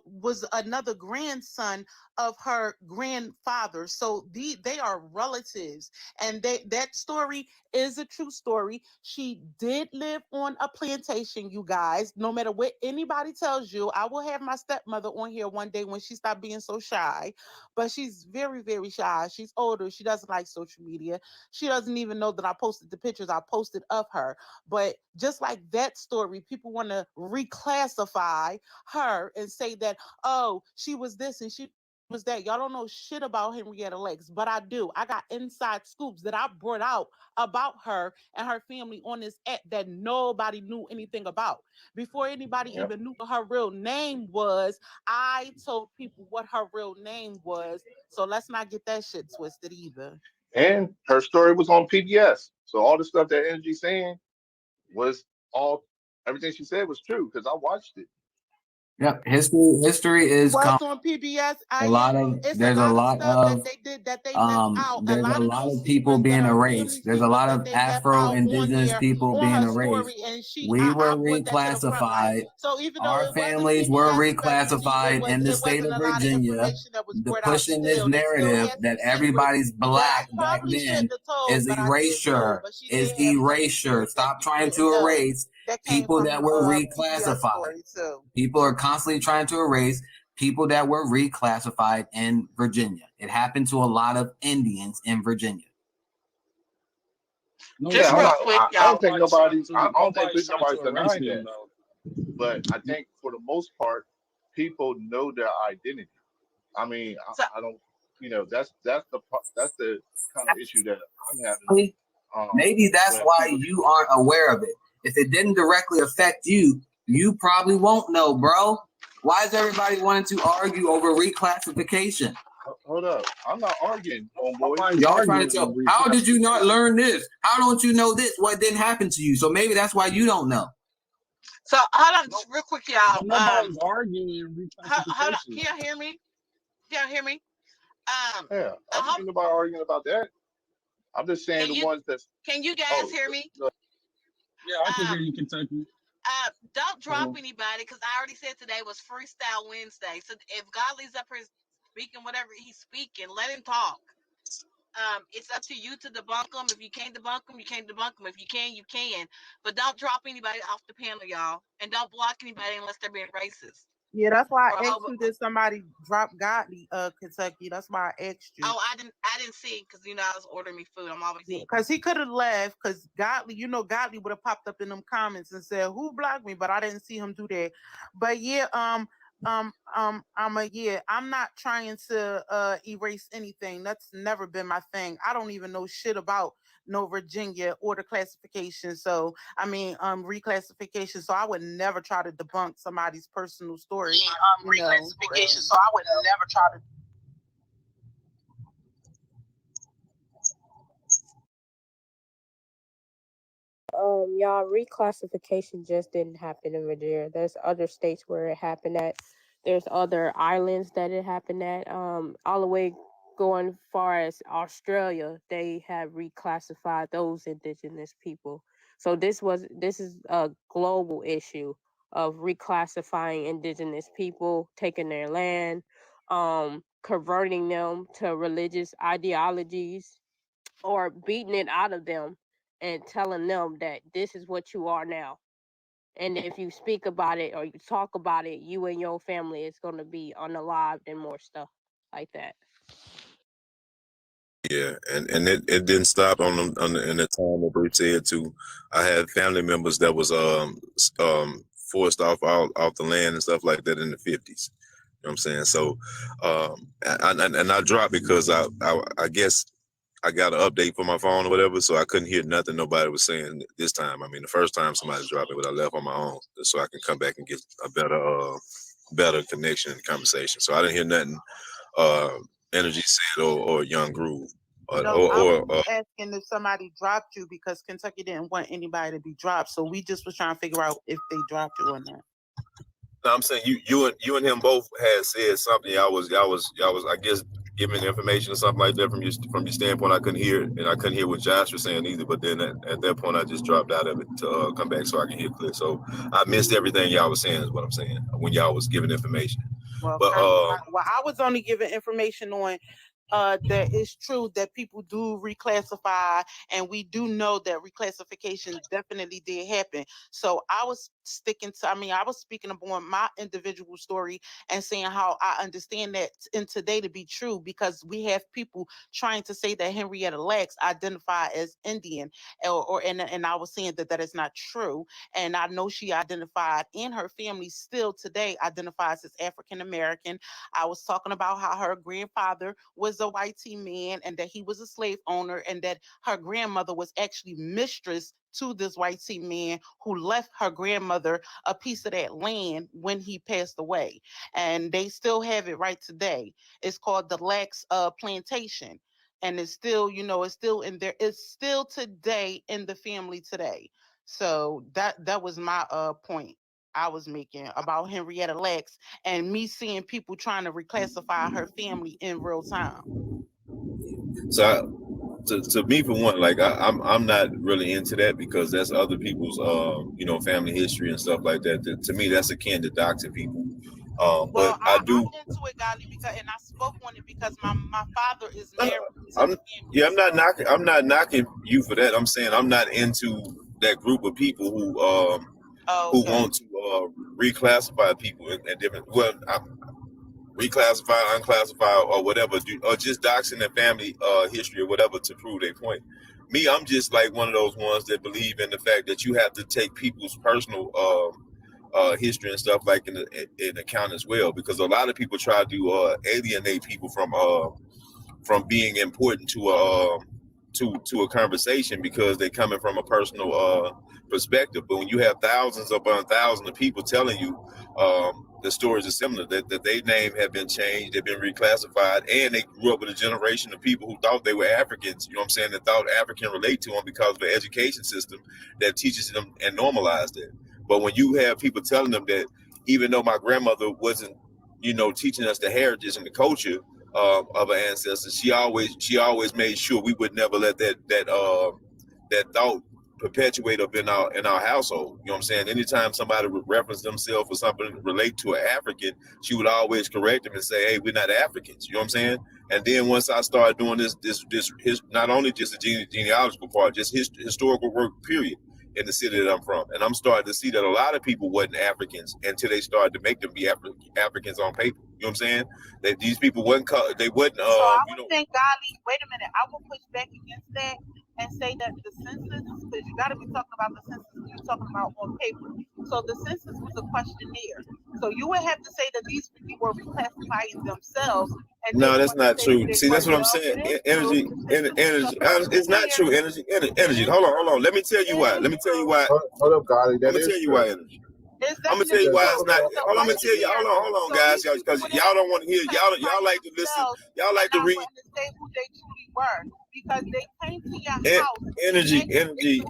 was another grandson of her grandfather. So they are relatives, and that story is a true story. She did live on a plantation, you guys. No matter what anybody tells you, I will have my stepmother on here one day when she stopped being so shy. But she's very, very shy. She's older. She doesn't like social media. She doesn't even know that I posted the pictures I posted of her. But just like that story, people want to reclassify her and say that, oh, she was this and she was that. Y'all don't know shit about Henrietta Lacks, but I do. I got inside scoops that I brought out about her and her family on this app that nobody knew anything about. Before anybody even knew what her real name was, I told people what her real name was. So let's not get that shit twisted either. And her story was on PBS. So all the stuff that Energy's saying was everything she said was true because I watched it. Yep, history is what's on PBS. There's a lot of that they left out. There's a lot of people being erased. There's a lot of Afro-Indigenous people being erased. We were reclassified. So even our families were reclassified in the state of Virginia. Pushing this narrative that everybody's black back then is erasure. Stop trying to erase people that were reclassified. People are constantly trying to erase people that were reclassified in Virginia. It happened to a lot of Indians in Virginia. Just real quick, y'all. I don't think nobody's denying that. But I think for the most part, people know their identity. I mean, I don't. That's the kind of issue that I'm having. Maybe that's why you aren't aware of it. If it didn't directly affect you, you probably won't know, bro. Why is everybody wanting to argue over reclassification? Hold up. I'm not arguing, homeboy. Nobody's Y'all trying to arguing tell. How did you not reclassification. learn this? How don't you know this? What didn't happen to you? So maybe that's why you don't know. So hold on, just real quick, y'all. Nobody's arguing Hold on. reclassification. Can y'all hear me? Can y'all hear me? Yeah, I I don't hope. think nobody arguing about that. I'm just saying the ones that's. Can you guys Oh, hear me? Yeah, I can hear you, Kentucky. Don't drop anybody because I already said today was Freestyle Wednesday. So if Godly's up here speaking whatever he's speaking, let him talk. It's up to you to debunk them. If you can't debunk them, you can't debunk them. If you can, you can. But don't drop anybody off the panel, y'all, and don't block anybody unless they're being racist. Yeah, that's why Or I asked you, did somebody drop Godly, Kentucky? That's why I asked you. Oh, I didn't see because I was ordering me food. I'm always eating. Because he could have left, because Godly, Godly would have popped up in them comments and said, "Who blocked me?" But I didn't see him do that. But yeah, I'm not trying to erase anything. That's never been my thing. I don't even know shit about no Virginia or the classification. So reclassification. So I would never try to debunk somebody's personal story. Reclassification. So I would never try to. Y'all, reclassification just didn't happen in Virginia. There's other states where it happened at. There's other islands that it happened at. All the way going far as Australia, they have reclassified those indigenous people. So this is a global issue of reclassifying indigenous people, taking their land, converting them to religious ideologies, or beating it out of them and telling them that this is what you are now. And if you speak about it or you talk about it, you and your family is going to be unalived and more stuff like that. Yeah, and it didn't stop on them in the time that they said to. I had family members that was forced off the land and stuff like that in the 50s. You know what I'm saying? So I dropped because I guess I got an update for my phone or whatever, so I couldn't hear nothing nobody was saying this time. I mean, the first time somebody dropped it, but I left on my own so I can come back and get a better connection and conversation. So I didn't hear nothing Energy said or Young Groove. I was asking if somebody dropped you because Kentucky didn't want anybody to be dropped. So we just was trying to figure out if they dropped you or not. No, I'm saying you and him both had said something. Y'all was I guess giving information or something like that from your standpoint. I couldn't hear it, and I couldn't hear what Josh was saying either. But then at that point, I just dropped out of it to come back so I can hear clear. So I missed everything y'all was saying. Is what I'm saying when y'all was giving information. Well, but I was only giving information on that it's true that people do reclassify, and we do know that reclassification definitely did happen. So I was speaking upon my individual story and saying how I understand that in today to be true, because we have people trying to say that Henrietta Lacks identify as Indian, and I was saying that is not true. And I know she identified, and her family still today identifies as African American. I was talking about how her grandfather was a white man and that he was a slave owner, and that her grandmother was actually mistress to this white man who left her grandmother a piece of that land when he passed away. And they still have it right today. It's called the Lacks Plantation. And it's still, it's still in there. It's still today in the family today. So that was my point I was making about Henrietta Lacks and me seeing people trying to reclassify her family in real time. So to me, for one, like I'm not really into that because that's other people's family history and stuff like that. To me, that's akin to doxing people. But I'm into it, Golly, and I spoke on it because my father is married. I'm not knocking you for that. I'm saying I'm not into that group of people who want to reclassify people in different. Well, reclassify, unclassified, or whatever, or just doxing their family history or whatever to prove their point. Me, I'm just like one of those ones that believe in the fact that you have to take people's personal history and stuff like in account as well, because a lot of people try to alienate people from being important to a conversation because they're coming from a personal perspective. But when you have thousands upon thousands of people telling you the stories are similar. That their name had been changed, they've been reclassified, and they grew up with a generation of people who thought they were Africans. You know what I'm saying? That thought African relate to them because of the education system that teaches them and normalized it. But when you have people telling them that, even though my grandmother wasn't, teaching us the heritage and the culture of our ancestors, she always made sure we would never let that thought perpetuate up in our household. You know what I'm saying? Anytime somebody would reference themselves or something relate to an African, she would always correct them and say, "Hey, we're not Africans." You know what I'm saying? And then once I started doing this not only just the genealogical part, just historical work, period, in the city that I'm from, and I'm starting to see that a lot of people wasn't Africans until they started to make them be Africans on paper. You know what I'm saying? That these people wasn't. They wasn't. So I would think, golly, wait a minute. I will push back against that and say that the census, because you got to be talking about the census when you're talking about on paper. So the census was a questionnaire. So you would have to say that these people were reclassifying themselves. And no, that's not true. See, that's what I'm saying. Energy. It's not true. Energy. Hold on. Let me tell you why. Hold up, golly. I'm gonna tell you why. Energy. I'm gonna tell you why it's not. Hold on, I'm gonna tell you. Hold on, guys, because y'all don't want to hear. Y'all like to listen. Y'all like to read. Say who they truly were, because they came to your house. Energy.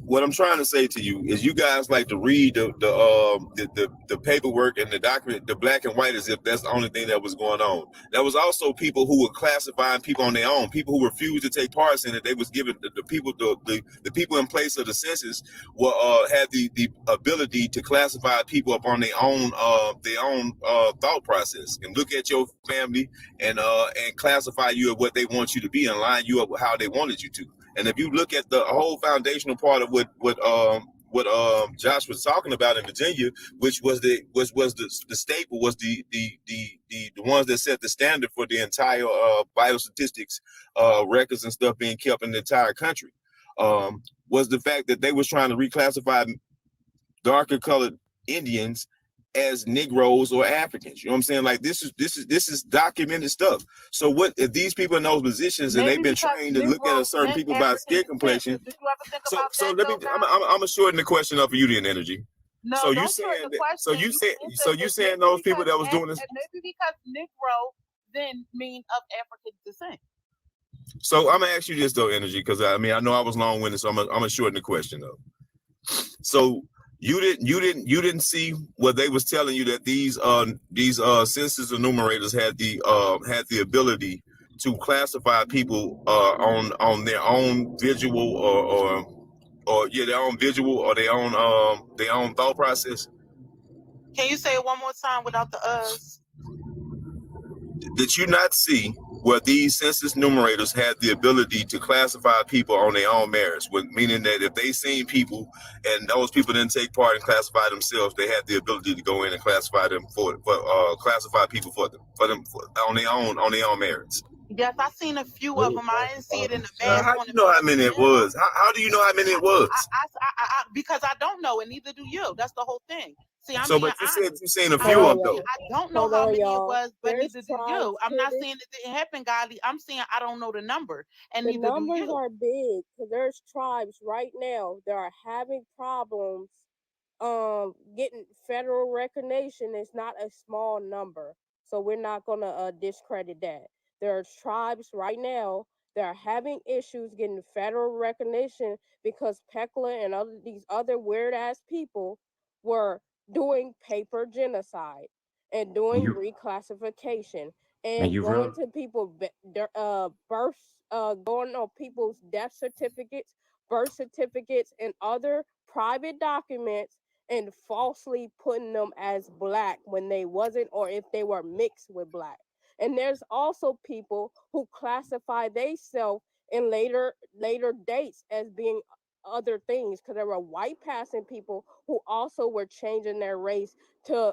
What I'm trying to say to you is, you guys like to read the paperwork and the document, the black and white, as if that's the only thing that was going on. There was also people who were classifying people on their own. People who refused to take part in it. They was given the people in place of the census were had the ability to classify people up on their own thought process, and look at your family and classify you at what they want you to be and line you up with how they wanted you to. And if you look at the whole foundational part of what Josh was talking about in Virginia, which was the staple, was the ones that set the standard for the entire vital statistics records and stuff being kept in the entire country, was the fact that they was trying to reclassify darker colored Indians as Negroes or Africans. You know what I'm saying? Like, this is documented stuff. So what if these people in those positions and they've been trained to look at a certain people by skin complexion? So let me. I'm gonna shorten the question up for you, then, Energy. No, so don't you shorten saying the question. you saying those people that was doing this? Maybe because Negro then mean of African descent. So I'm gonna ask you this though, Energy, because I know I was long-winded, so I'm gonna shorten the question up. So you didn't see what they was telling you, that these census enumerators had the ability to classify people on their own visual or their own visual or their own thought process. Can you say it one more time without the us? Did you not see where these census enumerators had the ability to classify people on their own merits? Meaning that if they seen people and those people didn't take part and classify themselves, they had the ability to go in and classify them classify people for them on their own merits. Yes, I seen a few of them. I didn't see it in the mass. How do you know how many it was? How do you know how many it was? Because I don't know, and neither do you. That's the whole thing. See, I'm but you said you seen a few of them though. I don't know how many it was, but neither do you. I'm not saying it didn't happen, Godly. I'm saying I don't know the number, and the neither do numbers you. are big, because there's tribes right now that are having problems getting federal recognition. Is not a small number, so we're not gonna discredit that. There's tribes right now that are having issues getting federal recognition because Pekla and these other weird ass people were doing paper genocide and doing reclassification and going to people births, going on people's death certificates, birth certificates, and other private documents, and falsely putting them as black when they wasn't, or if they were mixed with black. And there's also people who classify themselves in later dates as being other things, because there were white passing people who also were changing their race to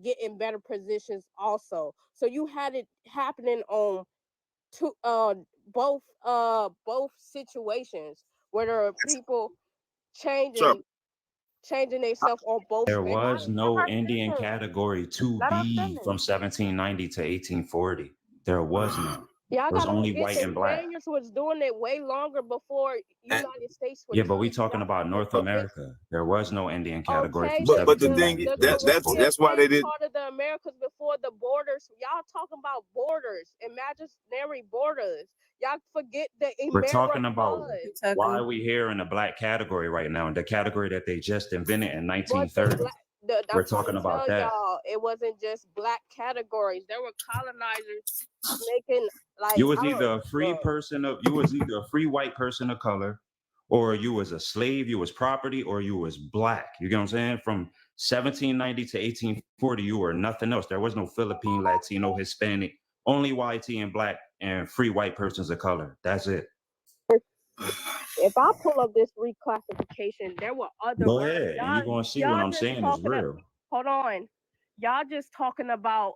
get in better positions also. So you had it happening on both situations, where there are people changing themselves on both. There was no Indian category 2B from 1790 to 1840. There was none. Y'all It was gotta only forget white the and black. Spaniards was doing it way longer before United States was Yeah, but we coming. talking Y'all about gotta North put this. America. There was no Indian category Okay, from But the thing 1790 the to Caribbean 1840. that's why they is did. part of the Americas before the borders. Y'all talking about borders, imaginary borders. Y'all forget the We're talking about Americas. why we here in the black category right now, the category that they just invented in But the 1930. black, We're I'm trying talking to about tell that. y'all, it wasn't just black categories. There were colonizers making like You was I either don't, a free bro. person of, you was either a free white person of color, or you was a slave, you was property, or you was black. You get what I'm saying? From 1790 to 1840, you were nothing else. There was no Philippine, Latino, Hispanic, only white and black and free white persons of color. That's it. If I pull up this reclassification, there were other Go words. ahead, and you're gonna see what I'm Just saying is talking. real. Hold on, y'all just talking about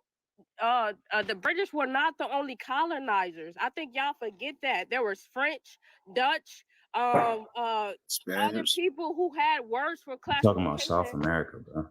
the British were not the only colonizers. I think y'all forget that there was French, Dutch, other Spaniards. people who had words for Talking about South classification. America, bro.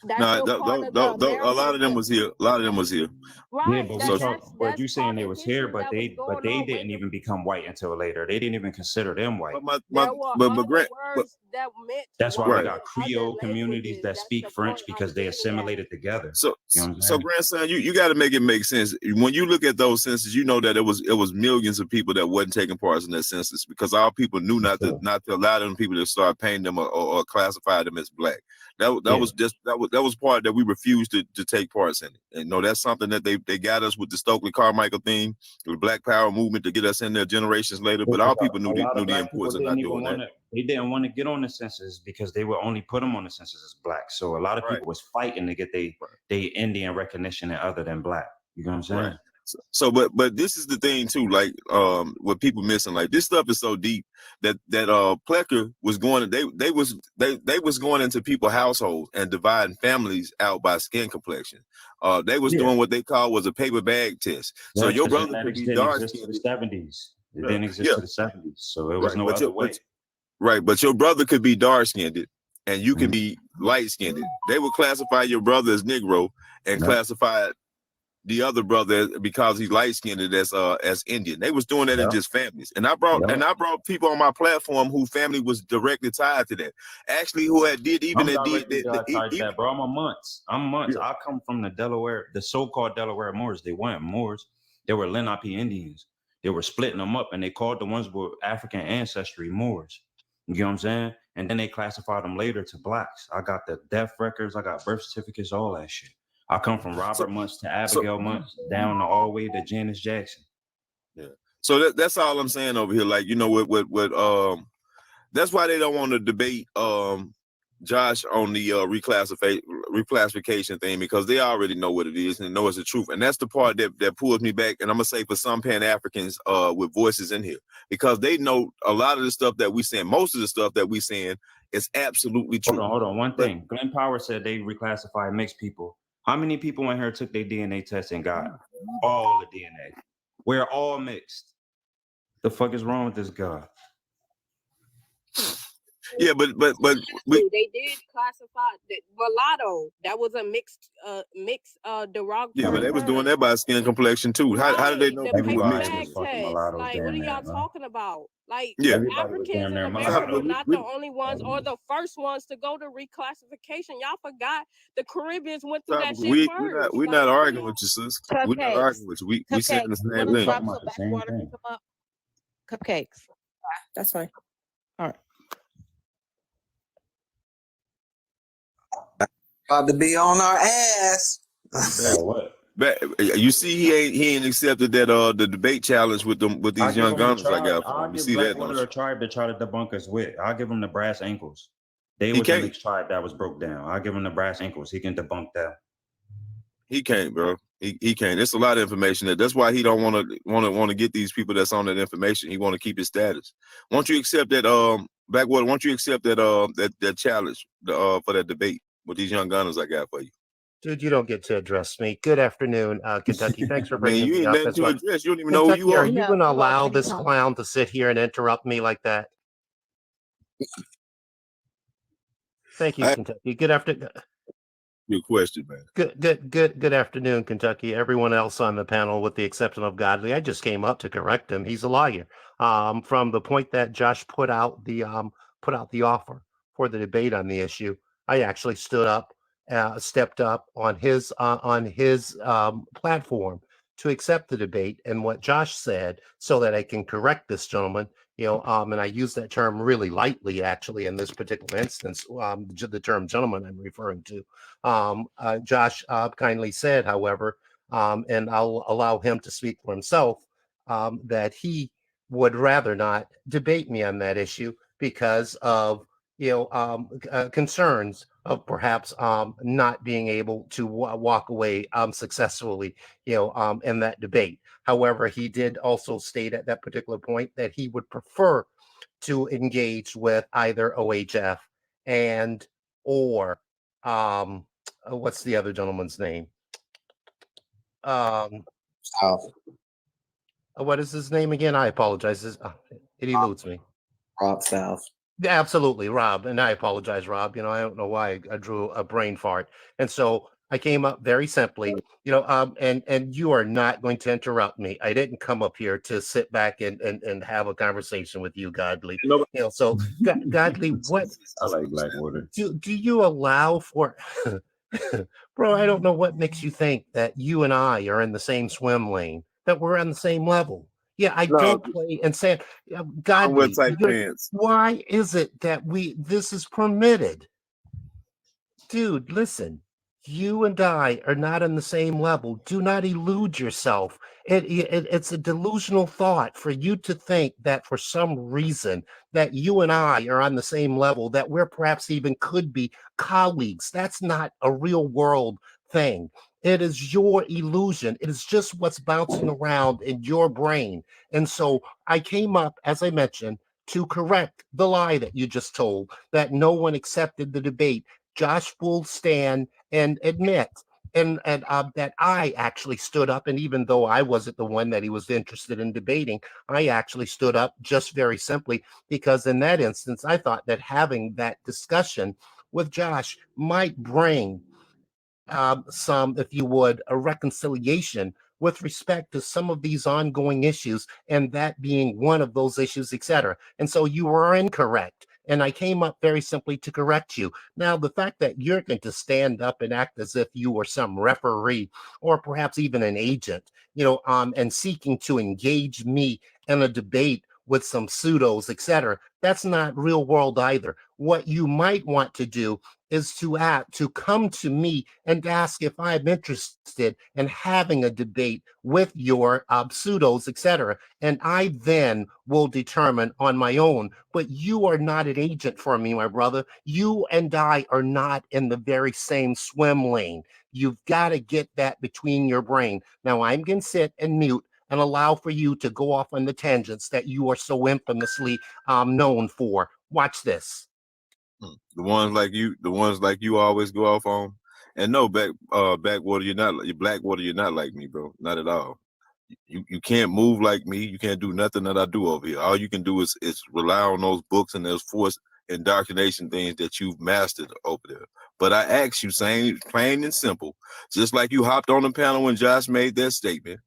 That's No, still part of the a lot of them Americas. was here. A lot of them was here. Yeah, Right. but So but you saying Part they of was here, history but that was they going they on with didn't the. even become white until later. They didn't even consider them white. There were but other Grant, words that meant That's why we white right. in got other Creole communities languages. that That's speak the French point I'm because they getting at. assimilated together. So You know what I'm so saying? grandson, you got to make it make sense. When you look at those censuses, you know that it was millions of people that wasn't taking part in that census because our people knew not to allow them people to start paying them or classify them as black. That Yeah. was just that was part that we refused to take parts in it. And no, that's something that they got us with the Stokely Carmichael thing, the Black Power movement to get us in there generations later. But our people A knew lot the of black people importance of didn't not even doing want that. to. They didn't want to get on the census because they would only put them on the census as black. So a lot of Right. people was fighting to get they Indian recognition and other than black. You know what I'm saying? Right. So, but this is the thing too, like what people missing, like this stuff is so deep that Plecker was going, they was going into people's households and dividing families out by skin complexion. They was doing what they call was a paper bag test. So your because brother could genetics be didn't dark exist to the skinned. 70s. It didn't exist Yeah. to the 70s. So there was Right. no other way. But your brother could be dark skinned and you can be light skinned. They would classify your brother as Negro and classify the other brother because he's light skinned as Indian. They was doing that in just families. And I brought people on my platform whose family was directly tied to that. Actually, who had did even I'm that directly did tied to that, bro. I'm a Muntz. I come from the Delaware, the so-called Delaware Moors. They weren't Moors. They were Lenape Indians. They were splitting them up, and they called the ones with African ancestry Moors. You get what I'm saying? And then they classified them later to blacks. I got the death records. I got birth certificates, all that shit. I come from Robert Muntz to Abigail Muntz, down all the way to Janice Jackson. Yeah. So that's all I'm saying over here. Like, you know, that's why they don't want to debate Josh on the reclassification thing, because they already know what it is and know it's the truth. And that's the part that pulls me back. And I'm gonna say for some Pan-Africans with voices in here, because they know a lot of the stuff that we saying, most of the stuff that we saying is absolutely true. Hold on. One thing. Glenn Power said they reclassify mixed people. How many people in here took their DNA test and got all the DNA? We're all mixed. The fuck is wrong with this guy? Yeah, but they did classify the mulatto. That was a mixed derogatory. Yeah, but they was doing that by skin complexion too. How did they know people were mixed? Like, what are y'all talking about? Like, Yeah. Africans in America were not the only ones or the first ones to go to reclassification. Y'all forgot the Caribbeans went through that shit first. We're not arguing with you, sis. We're not arguing with you. We saying the same thing. Drop some backwater to come up. Cupcakes. That's fine. All right. About to be on our ass. What? You see, he ain't accepted that the debate challenge with these young gunners I got for I'll him. You give see that? Blackwater a tribe to try to debunk us with. I'll give him the brass ankles. They He was a can't. mixed tribe that was broke down. I'll give him the brass ankles. He can debunk that. He can't, bro. He can't. It's a lot of information that's why he don't want to get these people that's on that information. He want to keep his status. Won't you accept that Blackwater? Won't you accept that that challenge for that debate with these young gunners I got for you? Dude, you don't get to address me. Good afternoon, Kentucky. Thanks for bringing you me ain't up. letting to address. You don't even know who Kentucky, you are. are you going to allow this clown to sit here and interrupt me like that? Thank you, Kentucky. Good afternoon. Your question, man. Good afternoon, Kentucky. Everyone else on the panel, with the exception of Godly, I just came up to correct him. He's a liar. From the point that Josh put out the offer for the debate on the issue, I actually stood up, stepped up on his platform to accept the debate and what Josh said, so that I can correct this gentleman. And I use that term really lightly, actually, in this particular instance. The term gentleman I'm referring to. Josh kindly said, however, and I'll allow him to speak for himself, that he would rather not debate me on that issue because of concerns of perhaps not being able to walk away successfully in that debate. However, he did also state at that particular point that he would prefer to engage with either OHF and or what's the other gentleman's name? South. What is his name again? I apologize. It eludes me. Rob South. Absolutely, Rob. And I apologize, Rob. I don't know why I drew a brain fart. And so I came up very simply, and you are not going to interrupt me. I didn't come up here to sit back and have a conversation with you, Godly. So Godly, what I like Blackwater. do you allow for bro, I don't know what makes you think that you and I are in the same swim lane, that we're on the same level. Yeah, I don't play and say, Godly, why is it that this is permitted? Dude, listen, you and I are not on the same level. Do not elude yourself. It's a delusional thought for you to think that for some reason that you and I are on the same level, that we're perhaps even could be colleagues. That's not a real world thing. It is your illusion. It is just what's bouncing around in your brain. And so I came up, as I mentioned, to correct the lie that you just told, that no one accepted the debate. Josh will stand and admit and that I actually stood up, and even though I wasn't the one that he was interested in debating, I actually stood up just very simply because in that instance, I thought that having that discussion with Josh might bring some, if you would, a reconciliation with respect to some of these ongoing issues, and that being one of those issues, etc. And so you were incorrect. And I came up very simply to correct you. Now, the fact that you're going to stand up and act as if you were some referee or perhaps even an agent, and seeking to engage me in a debate with some pseudos, etc., that's not real world either. What you might want to do is to come to me and ask if I'm interested in having a debate with your pseudos, etc. And I then will determine on my own. But you are not an agent for me, my brother. You and I are not in the very same swim lane. You've got to get that between your brain. Now I'm going to sit and mute and allow for you to go off on the tangents that you are so infamously known for. Watch this. The ones like you always go off on. And no, Backwater, you're not Blackwater, you're not like me, bro. Not at all. You can't move like me. You can't do nothing that I do over here. All you can do is rely on those books and those forced indoctrination things that you've mastered over there. But I ask you, saying plain and simple, just like you hopped on the panel when Josh made that statement,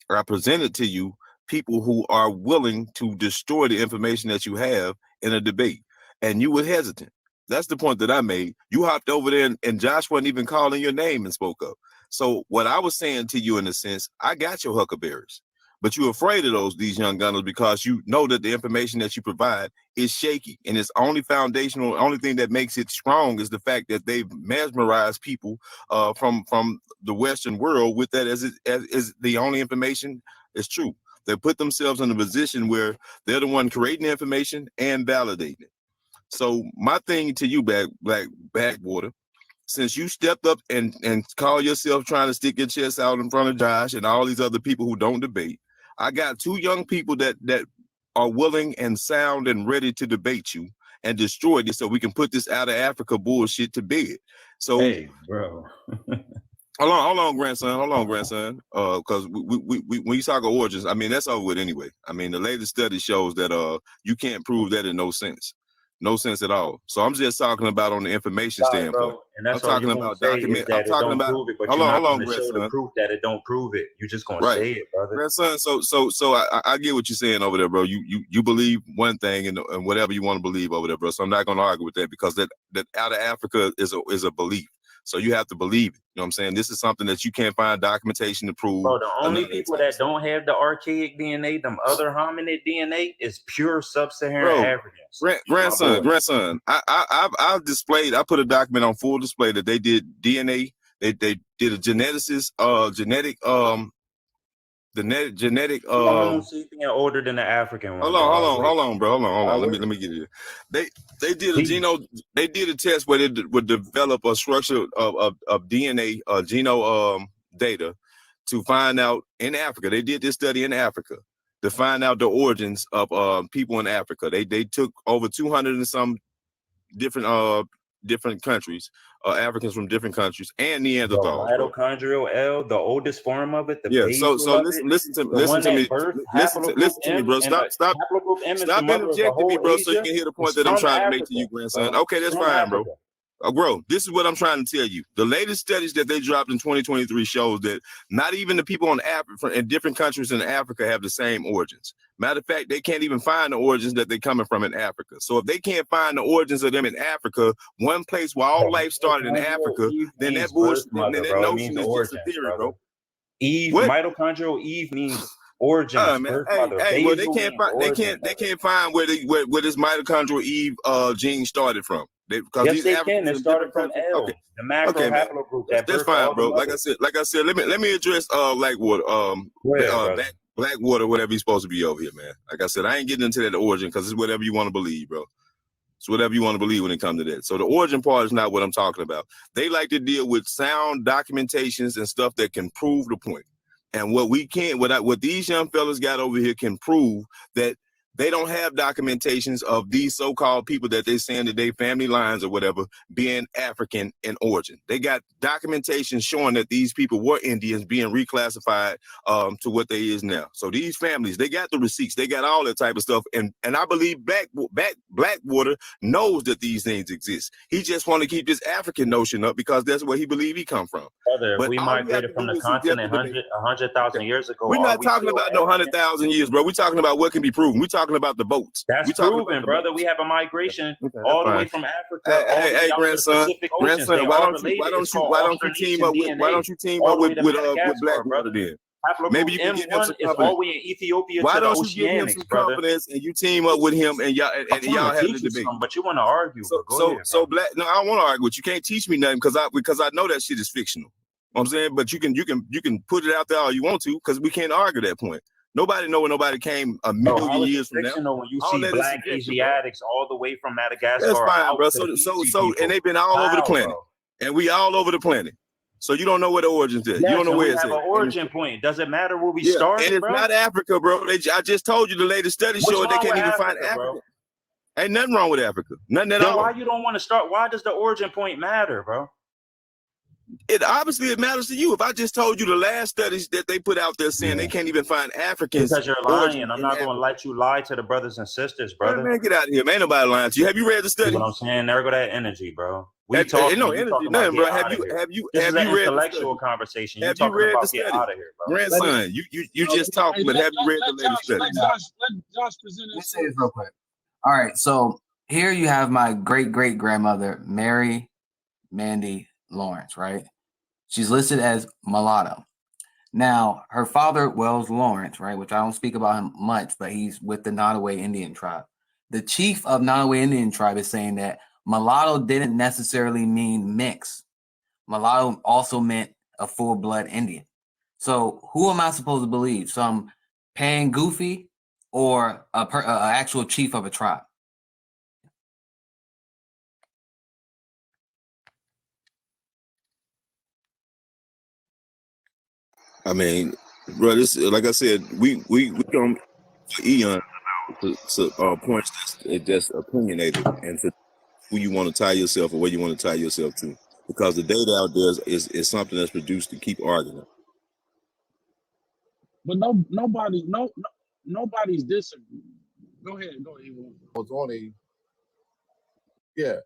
I presented to you people who are willing to destroy the information that you have in a debate, and you were hesitant. That's the point that I made. You hopped over there and Josh wasn't even calling your name and spoke up. So what I was saying to you in a sense, I got your huckleberries, but you're afraid of these young gunners because you know that the information that you provide is shaky, and it's only foundational. The only thing that makes it strong is the fact that they've mesmerized people from the Western world with that as the only information is true. They put themselves in a position where they're the one creating the information and validating it. So my thing to you, Backwater, since you stepped up and call yourself trying to stick your chest out in front of Josh and all these other people who don't debate, I got two young people that are willing and sound and ready to debate you and destroy this so we can put this out of Africa bullshit to bed. So, hey, bro. Hold on, grandson. Because we when you talk of origins, I mean that's over with anyway. I mean the latest study shows that you can't prove that in no sense. No sense at all. So I'm just talking about on the information Sorry, standpoint. bro. And that's I'm all talking you're gonna about say is document. I'm that it talking don't about. prove it, but Hold you're on, not hold on, gonna show the grandson. proof that it don't prove it. You're just gonna Right, say it, brother. grandson. So I get what you're saying over there, bro. You believe one thing and whatever you want to believe over there, bro. So I'm not gonna argue with that because that out of Africa is a belief. So you have to believe it. You know what I'm saying? This is something that you can't find documentation to prove. Bro, the only people that don't have the archaic DNA, them other hominid DNA, is pure sub-Saharan Africans. Grandson. I've displayed. I put a document on full display that they did DNA. They did a genetic The Homo sapien older than the African one. Hold on, bro. Hold on. Let me get it. They did a genome. They did a test where they would develop a structure of DNA genome data to find out in Africa. They did this study in Africa to find out the origins of people in Africa. They took over 200 and some different countries, Africans from different countries, and Neanderthals. The mitochondrial L, the oldest form of it, the Yeah. basal So of it, listen to me, bro. Stop interjecting me, bro, so you can hear the point that I'm trying to make to you, grandson. Okay, that's fine, bro. Bro, this is what I'm trying to tell you. The latest studies that they dropped in 2023 shows that not even the people in different countries in Africa have the same origins. Matter of fact, they can't even find the origins that they're coming from in Africa. So if they can't find the origins of them in Africa, one place where all life started in Africa, then that bullshit, then that notion is just a theory, bro. Mitochondrial Eve means origins, birth mother. Well, they can't find where this mitochondrial Eve gene started from. Yes, they can. It started from L, the macro haplogroup. That's fine, bro. Like I said, let me address Blackwater, Blackwater, whatever he's supposed to be over here, man. Like I said, I ain't getting into that origin because it's whatever you want to believe, bro. It's whatever you want to believe when it comes to that. So the origin part is not what I'm talking about. They like to deal with sound documentations and stuff that can prove the point. And what these young fellas got over here can prove that they don't have documentations of these so-called people that they saying that they family lines or whatever being African in origin. They got documentation showing that these people were Indians being reclassified to what they is now. So these families, they got the receipts, they got all that type of stuff. And I believe Blackwater knows that these things exist. He just want to keep this African notion up because that's where he believe he come from. Brother, if we migrated from the continent 100,000 years ago, we're not talking about no 100,000 years, bro. We're talking about what can be proven. We're talking about the boats. That's proven, brother. We have a migration all the way from Africa. Hey, grandson. Why don't you team up with Blackwater then? Maybe you can give him some confidence. In Ethiopia. Why don't you give him some confidence and you team up with him and y'all have the debate? But you want to argue. So Black. No, I don't want to argue with you. Can't teach me nothing because I know that shit is fictional. You know what I'm saying, but you can put it out there all you want to because we can't argue that point. Nobody know when nobody came a million years from now. When you see black Asiatics all the way from Madagascar. That's fine, bro. So and they've been all over the planet, and we all over the planet. So you don't know where the origins is. Yes, you don't know where it's at. We have an origin point. Doesn't matter where we started, and it's bro. not Africa, bro. I just told you the latest study showed they can't even find Africa. Ain't nothing wrong with Africa. Nothing at all. Why you don't want to start? Why does the origin point matter, bro? It matters to you. If I just told you the last studies that they put out there saying they can't even find Africans. Because you're lying. I'm not going to let you lie to the brothers and sisters, brother. Man, get out of here, man. Ain't nobody lying to you. Have you read the study? You know what I'm saying? There go that energy, bro. We ain't no energy, nothing, bro. Have you read intellectual conversation? Have you read the study? Out of here, bro. Grandson, you just talking, but have you read the latest study? Let Josh present Let's say this real quick. All right, so here you have my great-great-grandmother, Mary Mandy Lawrence, right? She's listed as mulatto. Now, her father, Wells Lawrence, right, which I don't speak about him much, but he's with the Nottoway Indian tribe. The chief of Nottoway Indian tribe is saying that mulatto didn't necessarily mean mix. Mulatto also meant a full-blood Indian. So who am I supposed to believe? Some pan goofy or a actual chief of a tribe? I mean, bro, this like I said, we come for eons to points that's opinionated and to who you want to tie yourself or where you want to tie yourself to, because the data out there is something that's produced to keep arguing. But nobody's disagreeing. Go ahead, Evo. Was on a Yeah.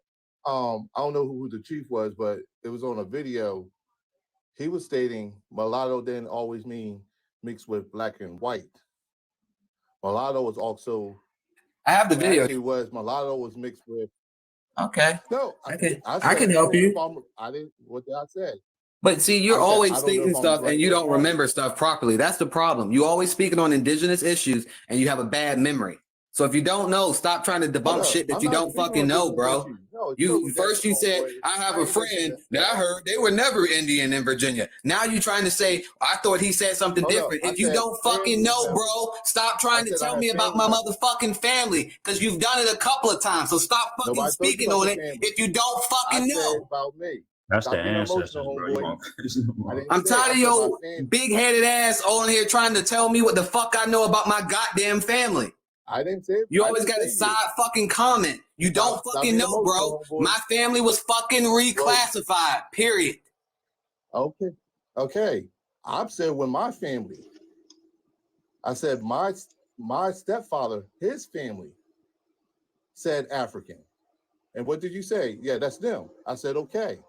I don't know who the chief was, but it was on a video. He was stating mulatto didn't always mean mixed with black and white. Mulatto was also. I have the video. Actually, was mulatto was mixed with. Okay. No, I I can help you. I didn't. What did I say? But see, you're I said, always I don't know stating if I'm stuff right and you or don't wrong. remember stuff properly. That's the problem. You always speaking on indigenous issues and you have a bad memory. So if you don't know, stop trying to debunk shit that I'm you not don't speaking fucking on know, indigenous bro. issues. No, it's You totally first you said I have a friend that I heard they were never Indian in Virginia. Now you trying to say I thought he said something different. I If you said don't friends fucking is know, members. bro, stop trying to I tell have me about family my members. motherfucking family because you've done it a couple of times. So stop fucking Nobody told you speaking about on your it family. if you don't I fucking said know. about me. That's Stop the being ancestors, emotional, bro. homeboy. I'm tired of your big-headed ass on here trying to tell me what the fuck I know about my goddamn family. I didn't say. You always got a side fucking comment. You don't fucking know, bro. My family was fucking reclassified. Period. Okay. Okay. I've said with my family. I said my stepfather, his family said African. And what did you say? Yeah, that's them. I said, okay.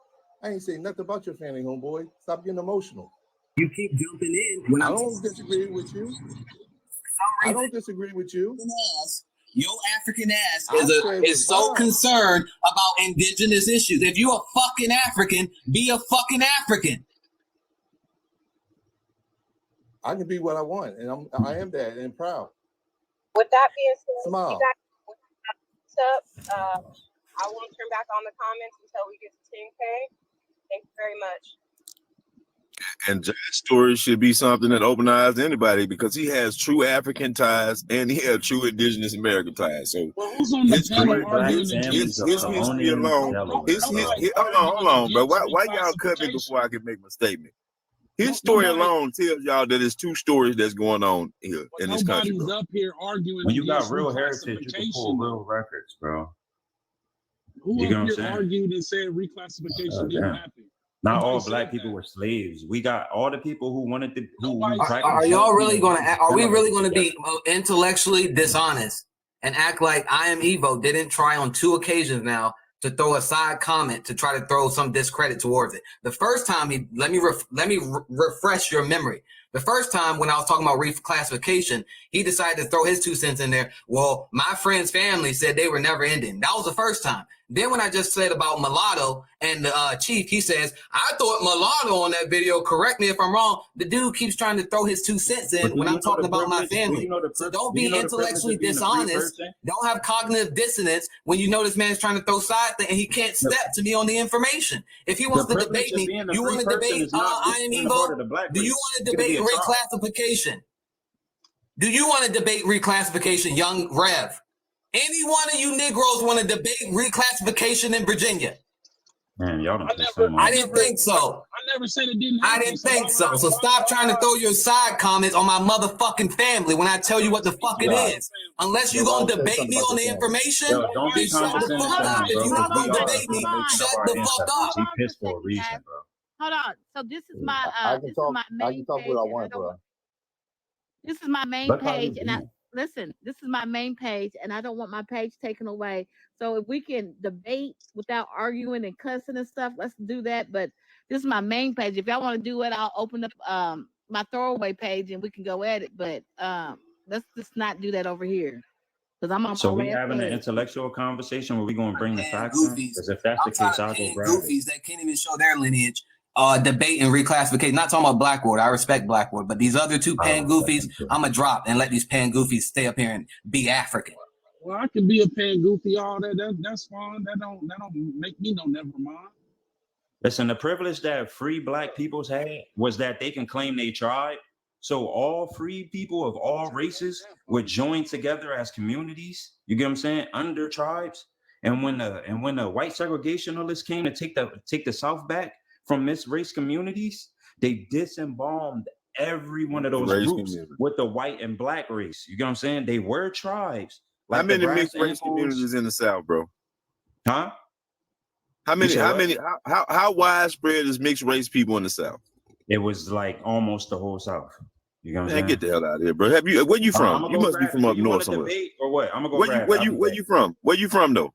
I ain't saying nothing about your family, homeboy. Stop getting emotional. You keep jumping in when I don't disagree with you. I don't disagree with you. Your African ass is so concerned about indigenous issues. If you a fucking African, be a fucking African. I can be what I want, and I am that and proud. With that being said, Smile. you guys up. I won't turn back on the comments until we get to 10K. Thank you very much. And John's story should be something that open eyes to anybody because he has true African ties and he has true indigenous American ties. So who's on the panel arguing his history alone, hold on, but why y'all cut me before I can make my statement? His story alone tells y'all that there's two stories that's going on here in this country. Nobody's up here arguing When you got against real heritage, you can pull reclassification. real records, bro. Who You up know what I'm here saying? argued and said reclassification didn't Damn. happen? Not Nobody all said black people that. were slaves. We got all the people who wanted to. Are y'all really going to? Are we really going to be intellectually dishonest and act like I Am Evo didn't try on 2 occasions now to throw a side comment to try to throw some discredit towards it? The first time let me refresh your memory. The first time when I was talking about reclassification, he decided to throw his 2 cents in there. Well, my friend's family said they were never ending. That was the first time. Then when I just said about mulatto and the chief, he says, I thought mulatto on that video, correct me if I'm wrong. The dude keeps trying to throw his 2 cents in when I'm talking about my family. So don't be intellectually dishonest. Don't have cognitive dissonance when you know this man's trying to throw side thing and he can't step to me on the information. If he wants to debate me, you want to debate I Am Evo? Do you want to debate reclassification? Do you want to debate reclassification, young Rev? Any one of you Negroes want to debate reclassification in Virginia? Man, y'all don't I didn't think so. I never said it didn't happen. I didn't think so. So stop trying to throw your side comments on my motherfucking family when I tell you what the fuck it is. Unless you're going to debate me on the information, don't be then shut the condescending fuck to up. me, If bro. you don't We want to are debate me, relation shut of our the fuck ancestors. up. We pissed for a reason, bro. Hold on. So this is my I this can is talk. my I main can talk page. what I And I want, don't bro. This is my main Look how page, you and I do. listen. This is my main page, and I don't want my page taken away. So if we can debate without arguing and cussing and stuff, let's do that. But this is my main page. If y'all want to do it, I'll open up my throwaway page and we can go at it. But let's just not do that over here because I'm on So my we last having an page. intellectual conversation where we gonna bring the And facts in? goofies. Because if that's the I'm tired case, of I'll go paying grab it. goofies that can't even show their lineage. Debate and reclassification. Not talking about Blackboard. I respect Blackboard, but these other 2 pan goofies, I'm gonna drop and let these pan goofies stay up here and be African. Well, I can be a pan goofy, all that. That's fine. That don't make me no never mind. Listen, the privilege that free black peoples had was that they can claim their tribe. So all free people of all races would join together as communities. You get what I'm saying? Under tribes. And when the white segregationists came to take the South back from mixed race communities, they disembalmed every one of those groups with the white and black race. You get what I'm saying? They were tribes. How Like the many brass mixed race ankles. communities in the South, bro? Huh? How You many? said How what? many? How widespread is mixed race people in the South? It was like almost the whole South. You know what I'm Man, saying? get the hell out of here, bro. Where you from? I'ma You go must be grab from it. up You want north to somewhere. debate or what? I'm gonna go grab it. I'll be Where back. you from? Where you from though?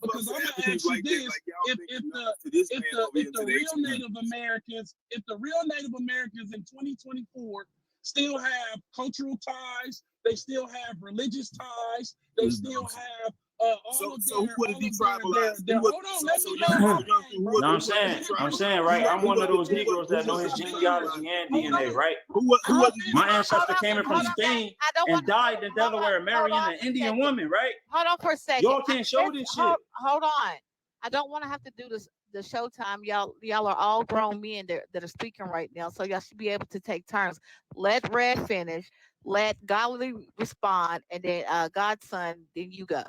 because I'm gonna ask you this: if the real Native Americans in 2024 still have cultural ties. They still have religious ties. They still have all of their. Hold on, let me know. No, I'm saying, right? I'm one of those Negroes that know his genealogy and DNA, right? My ancestor came in from Spain and died in Delaware, marrying an Indian woman, right? Hold on for a second. Y'all can't show this shit. Hold on. I don't want to have to do this. The showtime, y'all are all grown men that are speaking right now, so y'all should be able to take turns. Let Red finish, let Godly respond, and then Godson, then you go.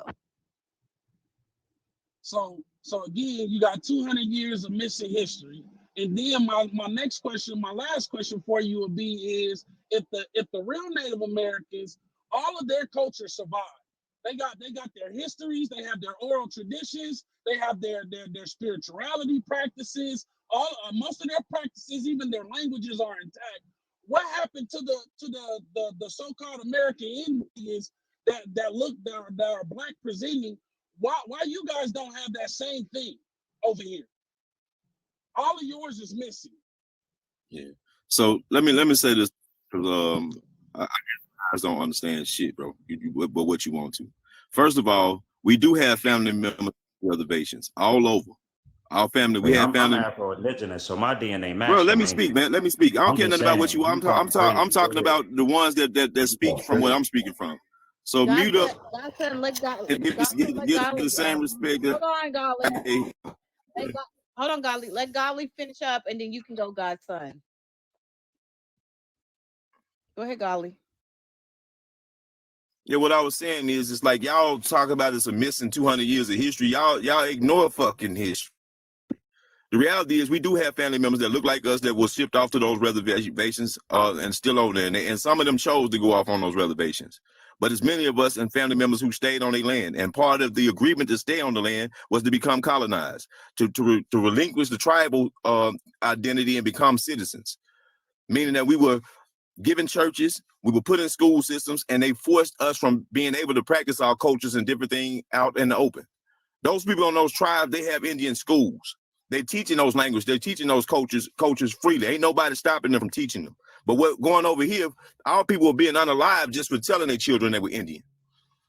So again, you got 200 years of missing history, and then my next question, my last question for you would be is if the real Native Americans, all of their culture survived. They got their histories, they have their oral traditions, they have their spirituality practices. Most of their practices, even their languages, are intact. What happened to the so-called American Indians that are black presenting? Why you guys don't have that same thing over here? All of yours is missing. Yeah. So let me say this, because I guys don't understand shit, bro. But what you want to. First of all, we do have family members reservations all over. Our family, we have family. I'm Afro-Indigenous, so my DNA matches. Bro, let me speak, man. Let me speak. I don't care nothing about what you. I'm talking about the ones that speak from what I'm speaking from. So mute up. Godson, let Give the same respect. Hold on, Godly. Hold on, Godly. Let Godly finish up, and then you can go, Godson. Go ahead, Godly. Yeah, what I was saying is, it's like y'all talk about it's a missing 200 years of history. Y'all ignore fucking history. The reality is we do have family members that look like us that were shipped off to those reservations and still over there. And some of them chose to go off on those reservations. But there's many of us and family members who stayed on their land. And part of the agreement to stay on the land was to become colonized, to relinquish the tribal identity and become citizens. Meaning that we were given churches, we were put in school systems, and they forced us from being able to practice our cultures and different things out in the open. Those people on those tribes, they have Indian schools. They're teaching those languages. They're teaching those cultures freely. Ain't nobody stopping them from teaching them. But what going over here, our people are being unalive just for telling their children they were Indian,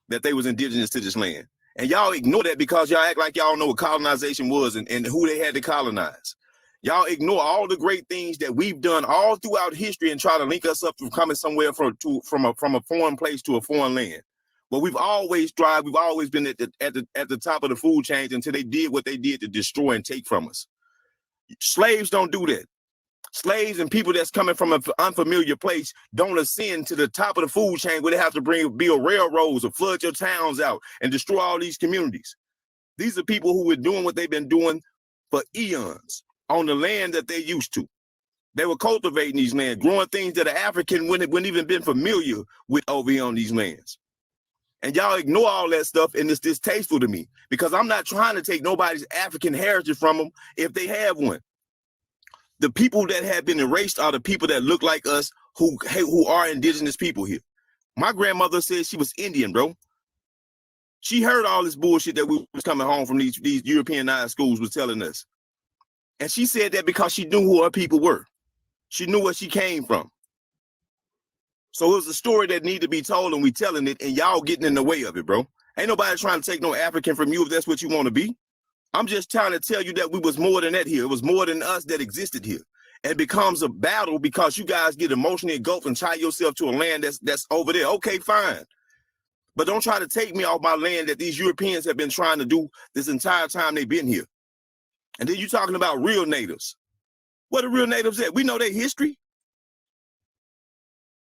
that they was indigenous to this land. And y'all ignore that because y'all act like y'all know what colonization was and who they had to colonize. Y'all ignore all the great things that we've done all throughout history and try to link us up from coming somewhere from a foreign place to a foreign land. But we've always strived. We've always been at the top of the food chain until they did what they did to destroy and take from us. Slaves don't do that. Slaves and people that's coming from an unfamiliar place don't ascend to the top of the food chain where they have to build railroads or flood your towns out and destroy all these communities. These are people who were doing what they've been doing for eons on the land that they used to. They were cultivating these lands, growing things that an African wouldn't even been familiar with over here on these lands. And y'all ignore all that stuff, and it's distasteful to me because I'm not trying to take nobody's African heritage from them if they have one. The people that have been erased are the people that look like us who are indigenous people here. My grandmother said she was Indian, bro. She heard all this bullshit that we was coming home from these Europeanized schools was telling us. And she said that because she knew who her people were. She knew where she came from. So it was a story that needed to be told, and we telling it, and y'all getting in the way of it, bro. Ain't nobody trying to take no African from you if that's what you want to be. I'm just trying to tell you that we was more than that here. It was more than us that existed here. And it becomes a battle because you guys get emotionally engulfed and tie yourself to a land that's over there. Okay, fine. But don't try to take me off my land that these Europeans have been trying to do this entire time they've been here. And then you're talking about real natives. What are real natives at? We know their history.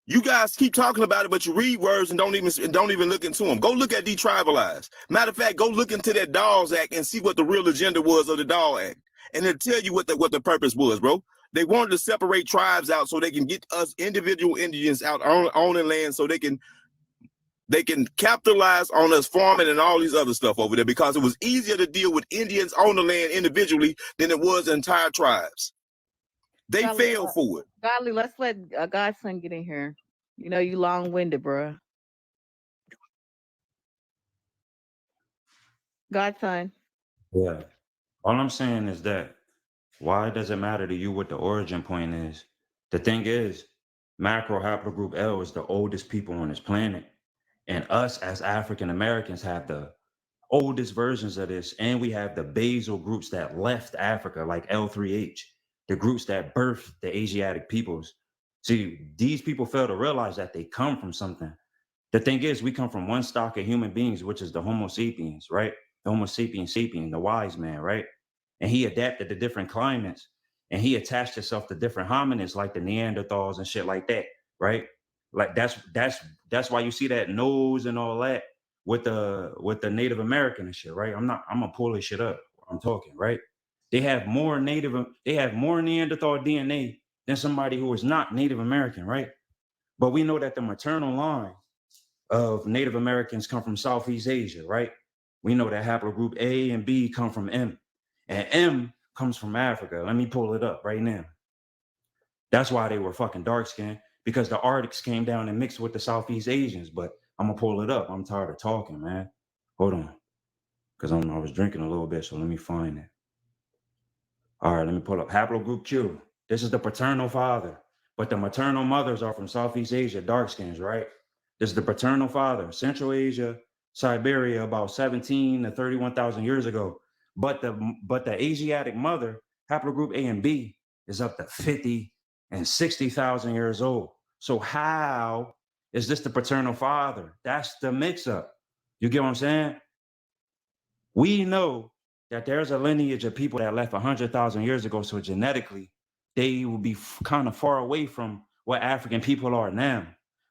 You guys keep talking about it, but you read words and don't even look into them. Go look at detribalized. Matter of fact, go look into that Dawes Act and see what the real agenda was of the Dawes Act, and it'll tell you what the purpose was, bro. They wanted to separate tribes out so they can get us individual Indians out owning land, so they can capitalize on us farming and all these other stuff over there because it was easier to deal with Indians on the land individually than it was entire tribes. They failed for it. Godly, let's let Godson get in here. You know you long-winded, bro. Godson. Yeah. All I'm saying is that why does it matter to you what the origin point is? The thing is, Macro haplogroup L is the oldest people on this planet. And us as African Americans have the oldest versions of this. And we have the basal groups that left Africa, like L3H, the groups that birthed the Asiatic peoples. See, these people fail to realize that they come from something. The thing is, we come from one stock of human beings, which is the Homo sapiens, right? The Homo sapiens sapien, the wise man, right? And he adapted to different climates, and he attached himself to different hominids like the Neanderthals and shit like that, right? Like that's why you see that nose and all that with the Native American and shit, right? I'm gonna pull this shit up. I'm talking, right? They have more Neanderthal DNA than somebody who is not Native American, right? But we know that the maternal line of Native Americans come from Southeast Asia, right? We know that haplogroup A and B come from M, and M comes from Africa. Let me pull it up right now. That's why they were fucking dark skinned, because the Arctics came down and mixed with the Southeast Asians. But I'm gonna pull it up. I'm tired of talking, man. Hold on, because I was drinking a little bit, so let me find it. All right, let me pull up haplogroup Q. This is the paternal father, but the maternal mothers are from Southeast Asia, dark skins, right? This is the paternal father, Central Asia, Siberia, about 17 to 31,000 years ago. But the Asiatic mother, haplogroup A and B, is up to 50 and 60,000 years old. So how is this the paternal father? That's the mix-up. You get what I'm saying? We know that there's a lineage of people that left 100,000 years ago. So genetically, they will be kind of far away from what African people are now.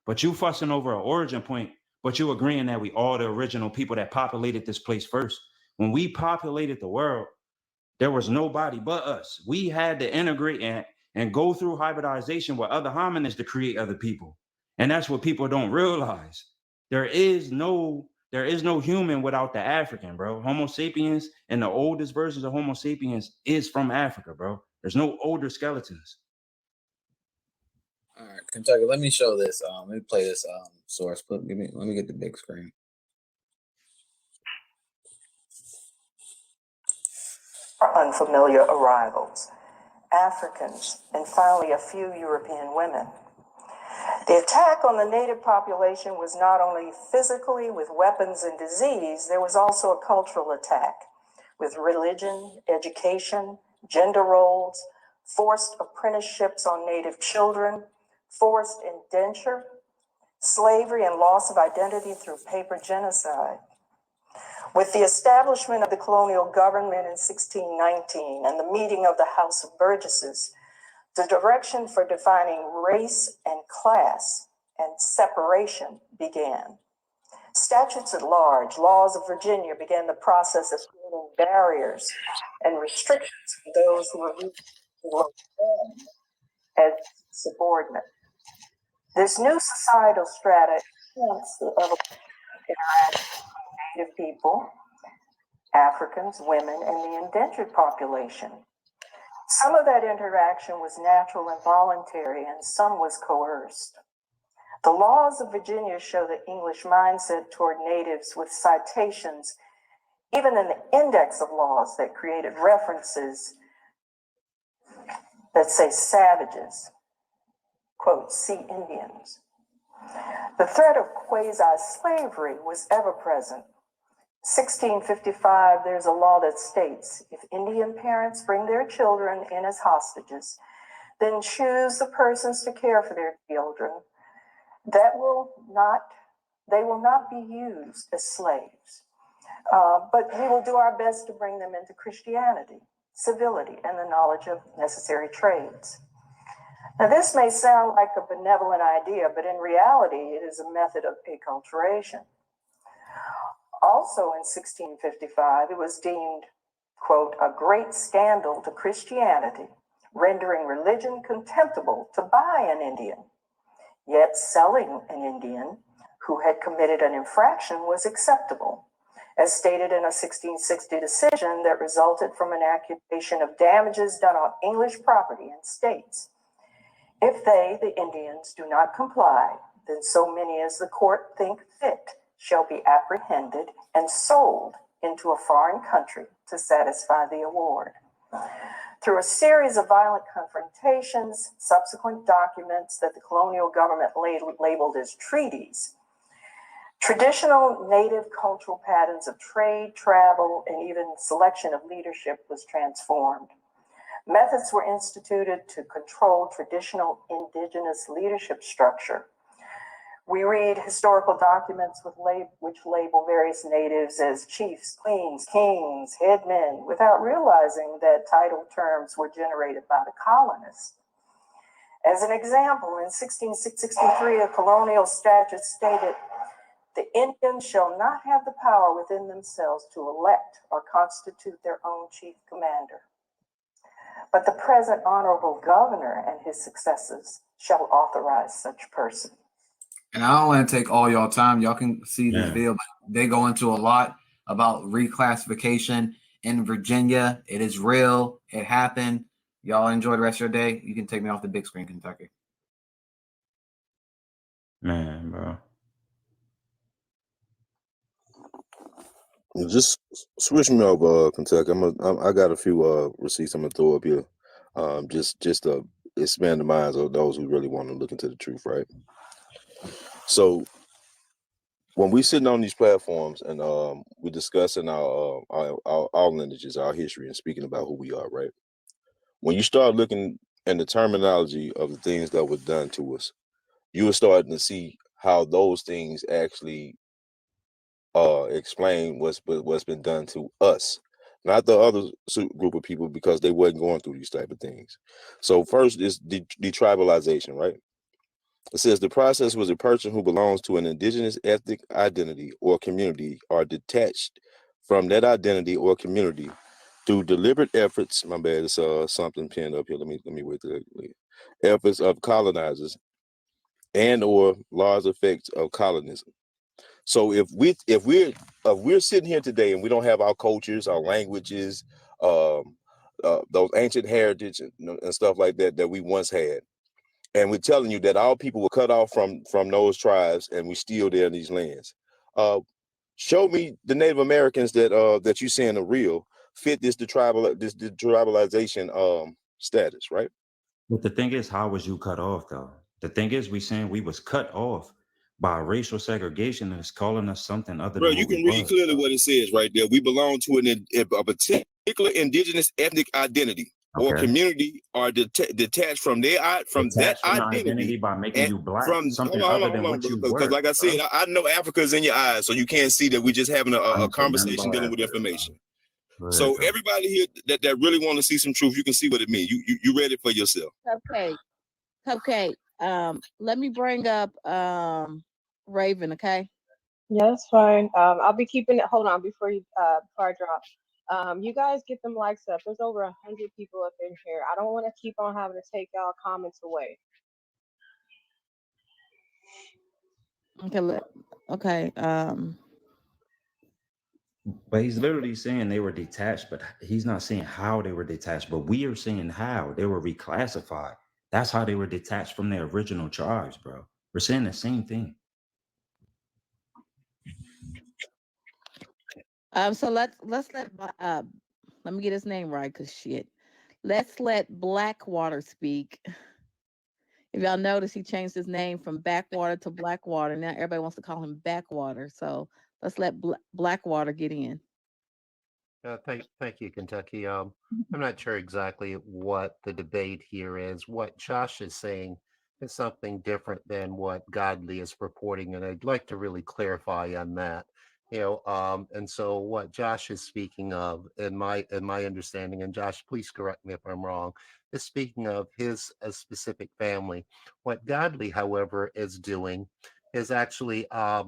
But you fussing over an origin point, but you agreeing that we all the original people that populated this place first. When we populated the world, there was nobody but us. We had to integrate and go through hybridization with other hominids to create other people. And that's what people don't realize. There is no human without the African, bro. Homo sapiens and the oldest versions of Homo sapiens is from Africa, bro. There's no older skeletons. All right, Kentucky. Let me show this. Let me play this source. Let me get the big screen. Unfamiliar arrivals, Africans, and finally a few European women. The attack on the native population was not only physically with weapons and disease, there was also a cultural attack with religion, education, gender roles, forced apprenticeships on native children, forced indenture, slavery, and loss of identity through paper genocide. With the establishment of the colonial government in 1619 and the meeting of the House of Burgesses, the direction for defining race and class and separation began. Statutes at large, laws of Virginia, began the process of creating barriers and restrictions for those who were born as subordinate. This new societal strata influenced the interaction with Native people, Africans, women, and the indentured population. Some of that interaction was natural and voluntary, and some was coerced. The laws of Virginia show the English mindset toward natives with citations, even in the index of laws that created references that say savages, quote, see Indians. The threat of quasi-slavery was ever present. 1655, there's a law that states if Indian parents bring their children in as hostages, then choose the persons to care for their children. They will not be used as slaves, but we will do our best to bring them into Christianity, civility, and the knowledge of necessary trades. Now, this may sound like a benevolent idea, but in reality, it is a method of acculturation. Also in 1655, it was deemed, quote, a great scandal to Christianity, rendering religion contemptible to buy an Indian. Yet selling an Indian who had committed an infraction was acceptable, as stated in a 1660 decision that resulted from an accusation of damages done on English property and states. If they, the Indians, do not comply, then so many as the court think fit shall be apprehended and sold into a foreign country to satisfy the award. Through a series of violent confrontations, subsequent documents that the colonial government labeled as treaties, traditional native cultural patterns of trade, travel, and even selection of leadership was transformed. Methods were instituted to control traditional indigenous leadership structure. We read historical documents which label various natives as chiefs, queens, kings, headmen, without realizing that title terms were generated by the colonists. As an example, in 1663, a colonial statute stated, "The Indians shall not have the power within themselves to elect or constitute their own chief commander. But the present honorable governor and his successors shall authorize such person." And I don't want to take all y'all time. Y'all can see this video, but they go into a lot about reclassification in Virginia. It is real. It happened. Y'all enjoy the rest of your day. You can take me off the big screen, Kentucky. Man, bro. Just switch me over, Kentucky. I got a few receipts I'm gonna throw up here, just to expand the minds of those who really want to look into the truth, right? So when we sitting on these platforms and we're discussing our lineages, our history, and speaking about who we are, right? When you start looking at the terminology of the things that were done to us, you are starting to see how those things actually explain what's been done to us, not the other group of people, because they wasn't going through these type of things. So first is detribalization, right? It says the process was a person who belongs to an indigenous ethnic identity or community are detached from that identity or community through deliberate efforts. My bad, it's something pinned up here. Let me wait till that. Efforts of colonizers and or large effects of colonism. So if we're sitting here today and we don't have our cultures, our languages, those ancient heritage and stuff like that we once had, and we're telling you that our people were cut off from those tribes, and we still there in these lands. Show me the Native Americans that you saying are real fit this detribalization status, right? But the thing is, how was you cut off, though? The thing is, we saying we was cut off by racial segregation, and it's calling us something other Bro, than you what we can read was. clearly what it says right there. We belong to a particular indigenous ethnic identity or Okay. community are detached from that Detached from the identity. identity by making And you black, from something hold other than on, what you because were, like I said, bro. I know Africa's in your eyes, so you can't see that we're just having I a don't say nothing conversation about dealing with Africa, information. bro. So everybody here that really want to see some truth, you can see what it means. You read it for yourself. Cupcake. Let me bring up Raven, okay? Yeah, that's fine. I'll be keeping it. Hold on before I drop. You guys get them likes up. There's over 100 people up in here. I don't want to keep on having to take y'all comments away. Okay. But he's literally saying they were detached, but he's not saying how they were detached. But we are saying how they were reclassified. That's how they were detached from their original tribes, bro. We're saying the same thing. So let's let me get his name right, cause shit. Let's let Blackwater speak. If y'all notice, he changed his name from Backwater to Blackwater. Now everybody wants to call him Backwater. So let's let Blackwater get in. Thank you, Kentucky. I'm not sure exactly what the debate here is. What Josh is saying is something different than what Godly is reporting, and I'd like to really clarify on that. And so what Josh is speaking of, in my understanding, and Josh, please correct me if I'm wrong, is speaking of his specific family. What Godly, however, is doing is actually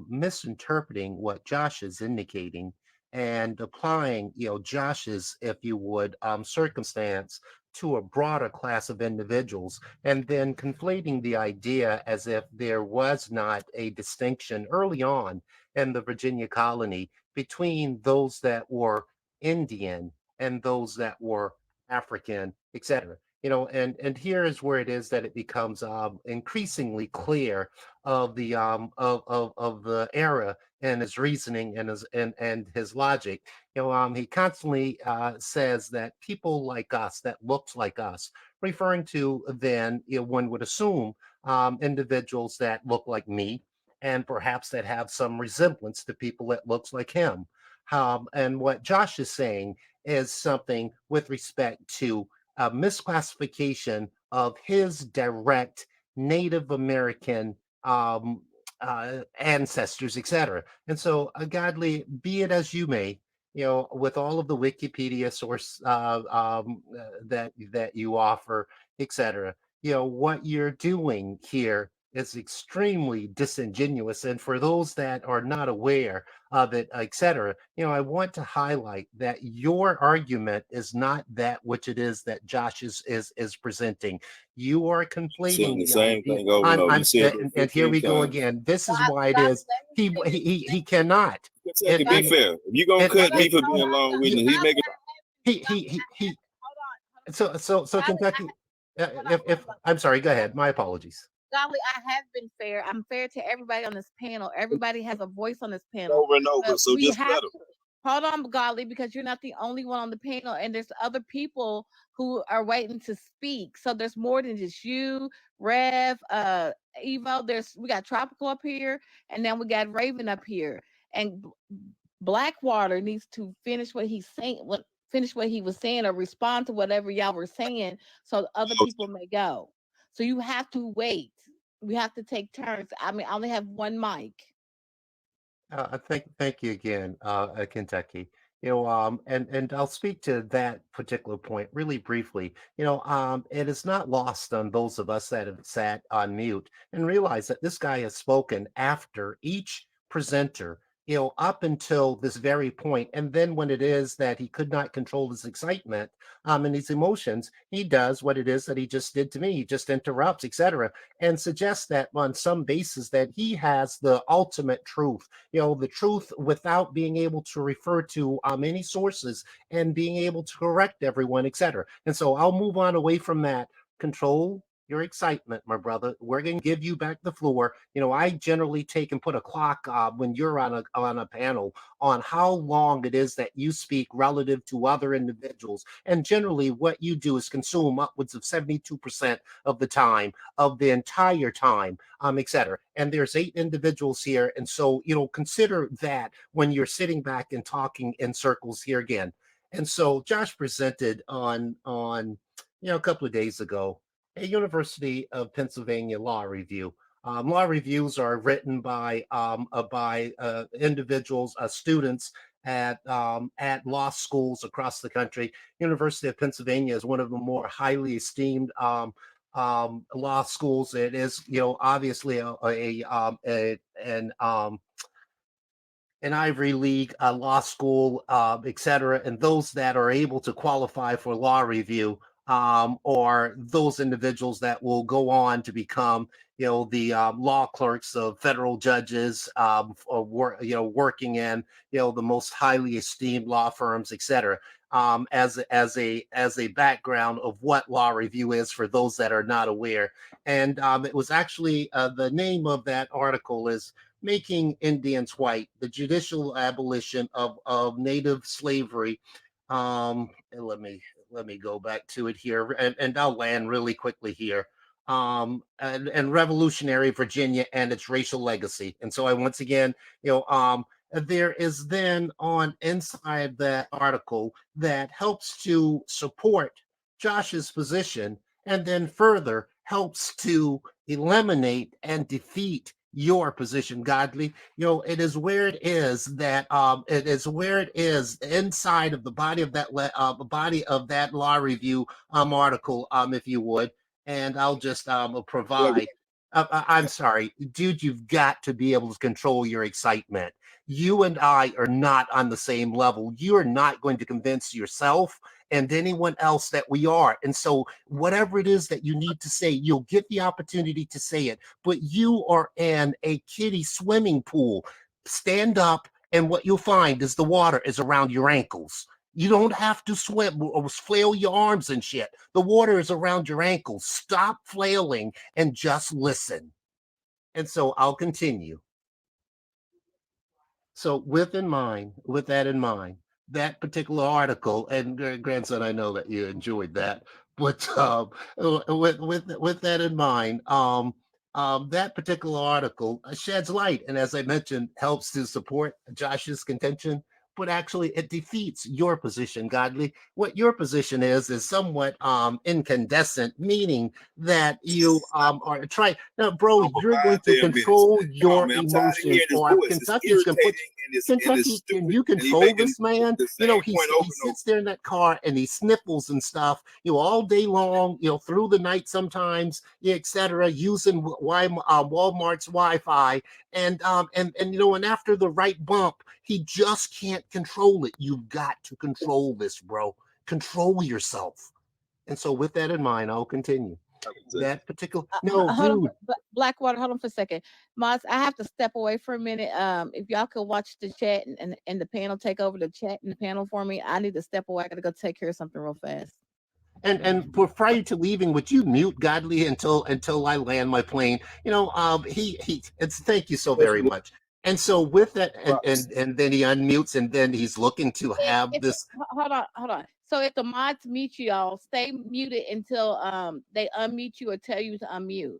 misinterpreting what Josh is indicating and applying, Josh's, if you would, circumstance to a broader class of individuals, and then conflating the idea as if there was not a distinction early on in the Virginia colony between those that were Indian and those that were African, etc. And here is where it is that it becomes increasingly clear of the era and his reasoning and his logic. He constantly says that people like us, that looks like us, referring to then one would assume individuals that look like me and perhaps that have some resemblance to people that looks like him. And what Josh is saying is something with respect to a misclassification of his direct Native American ancestors, etc. And so, Godly, be it as you may, with all of the Wikipedia source that you offer, etc. What you're doing here is extremely disingenuous, and for those that are not aware of it, etc. I want to highlight that your argument is not that which it is that Josh is presenting. You are Saying conflating the same the thing over and over. You said that and here 15 we go times. again. This is why it is he cannot. Kentucky, be fair. If you gonna cut me for being long winded, he's making. He so Kentucky. If I'm sorry, go ahead. My apologies. Golly, I have been fair. I'm fair to everybody on this panel. Everybody has a voice on this panel. Over and over, so We just have cut him. hold on, Golly, because you're not the only one on the panel, and there's other people who are waiting to speak. So there's more than just you, Rev, Evo. We got Tropical up here, and then we got Raven up here. And Blackwater needs to finish what he's saying. Finish what he was saying, or respond to whatever y'all were saying, so other people may go. So you have to wait. We have to take turns. I mean, I only have one mic. Thank you again, Kentucky. And I'll speak to that particular point really briefly. It is not lost on those of us that have sat on mute and realize that this guy has spoken after each presenter, up until this very point. And then when it is that he could not control his excitement and his emotions, he does what it is that he just did to me. He just interrupts, etc., and suggests that on some basis that he has the ultimate truth, the truth without being able to refer to any sources and being able to correct everyone, etc. And so I'll move on away from that. Control your excitement, my brother. We're going to give you back the floor. I generally take and put a clock when you're on a panel on how long it is that you speak relative to other individuals. And generally what you do is consume upwards of 72% of the time, of the entire time, etc. And there's 8 individuals here. And so, consider that when you're sitting back and talking in circles here again. And so Josh presented on a couple of days ago a University of Pennsylvania law review. Law reviews are written by individuals, students at law schools across the country. University of Pennsylvania is one of the more highly esteemed law schools. It is, obviously an Ivy League law school, etc. And those that are able to qualify for law review or those individuals that will go on to become, the law clerks of federal judges, working in, the most highly esteemed law firms, etc. As a background of what law review is for those that are not aware. And it was actually the name of that article is Making Indians White: The Judicial Abolition of Native Slavery. And let me go back to it here, and I'll land really quickly here. And Revolutionary Virginia and its racial legacy. And so I once again, there is then on inside that article that helps to support Josh's position, and then further helps to eliminate and defeat your position, Godly. It is where it is that it is where it is inside of the body of that law review article, if you would, and I'll just provide. I'm sorry, dude. You've got to be able to control your excitement. You and I are not on the same level. You are not going to convince yourself and anyone else that we are. And so whatever it is that you need to say, you'll get the opportunity to say it. But you are in a kiddie swimming pool. Stand up, and what you'll find is the water is around your ankles. You don't have to swim or flail your arms and shit. The water is around your ankles. Stop flailing and just listen. And so I'll continue. So with that in mind, that particular article, and grandson, I know that you enjoyed that, but with that in mind, that particular article sheds light, and as I mentioned, helps to support Josh's contention, but actually it defeats your position, Godly. What your position is somewhat incandescent, meaning that you are trying. Now, bro, you're going to control your emotions, or Kentucky's going to put Kentucky, can you control this man? You know, he sits there in that car and he sniffles and stuff, you know, all day long, you know, through the night sometimes, etc., using Walmart's Wi-Fi. And you know, and after the right bump, he just can't control it. You've got to control this, bro. Control yourself. And so with that in mind, I'll continue. That particular hold on, Blackwater, hold on for a second. Mods, I have to step away for a minute. If y'all could watch the chat and the panel, take over the chat and the panel for me. I need to step away. I gotta go take care of something real fast. And for prior to leaving, would you mute Godly until I land my plane? You know, it's thank you so very much. And so with that, and then he unmutes, and then he's looking to have this. Hold on. So if the mods mute you all, stay muted until they unmute you or tell you to unmute.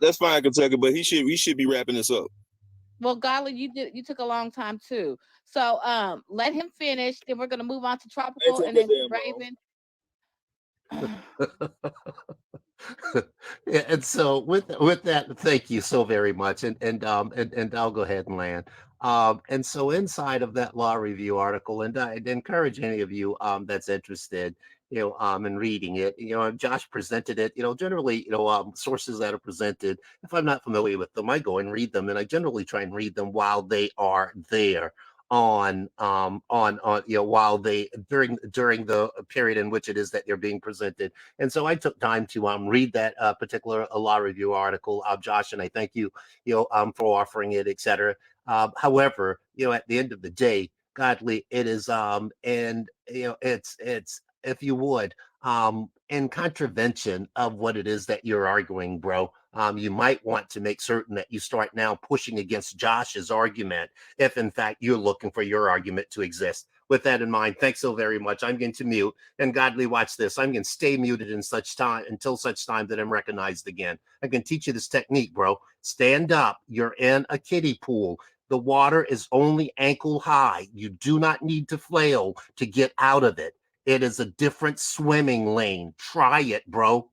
That's fine, Kentucky, but he should be wrapping this up. Well, Godly, you took a long time too. So let him finish. Then we're gonna move on to Tropical and then Raven. Yeah, and so with that, thank you so very much, and I'll go ahead and land. And so inside of that law review article, and I'd encourage any of you that's interested, you know, in reading it. You know, Josh presented it. You know, generally, you know, sources that are presented, if I'm not familiar with them, I go and read them, and I generally try and read them while they are there on you know, while they during the period in which it is that they're being presented. And so I took time to read that particular law review article, Josh, and I thank you, you know, for offering it, etc. However, you know, at the end of the day, Godly, it is and you know, it's if you would in contravention of what it is that you're arguing, bro. You might want to make certain that you start now pushing against Josh's argument if in fact you're looking for your argument to exist. With that in mind, thanks so very much. I'm going to mute, and Godly, watch this. I'm going to stay muted in such time until such time that I'm recognized again. I can teach you this technique, bro. Stand up. You're in a kiddie pool. The water is only ankle high. You do not need to flail to get out of it. It is a different swimming lane. Try it, bro.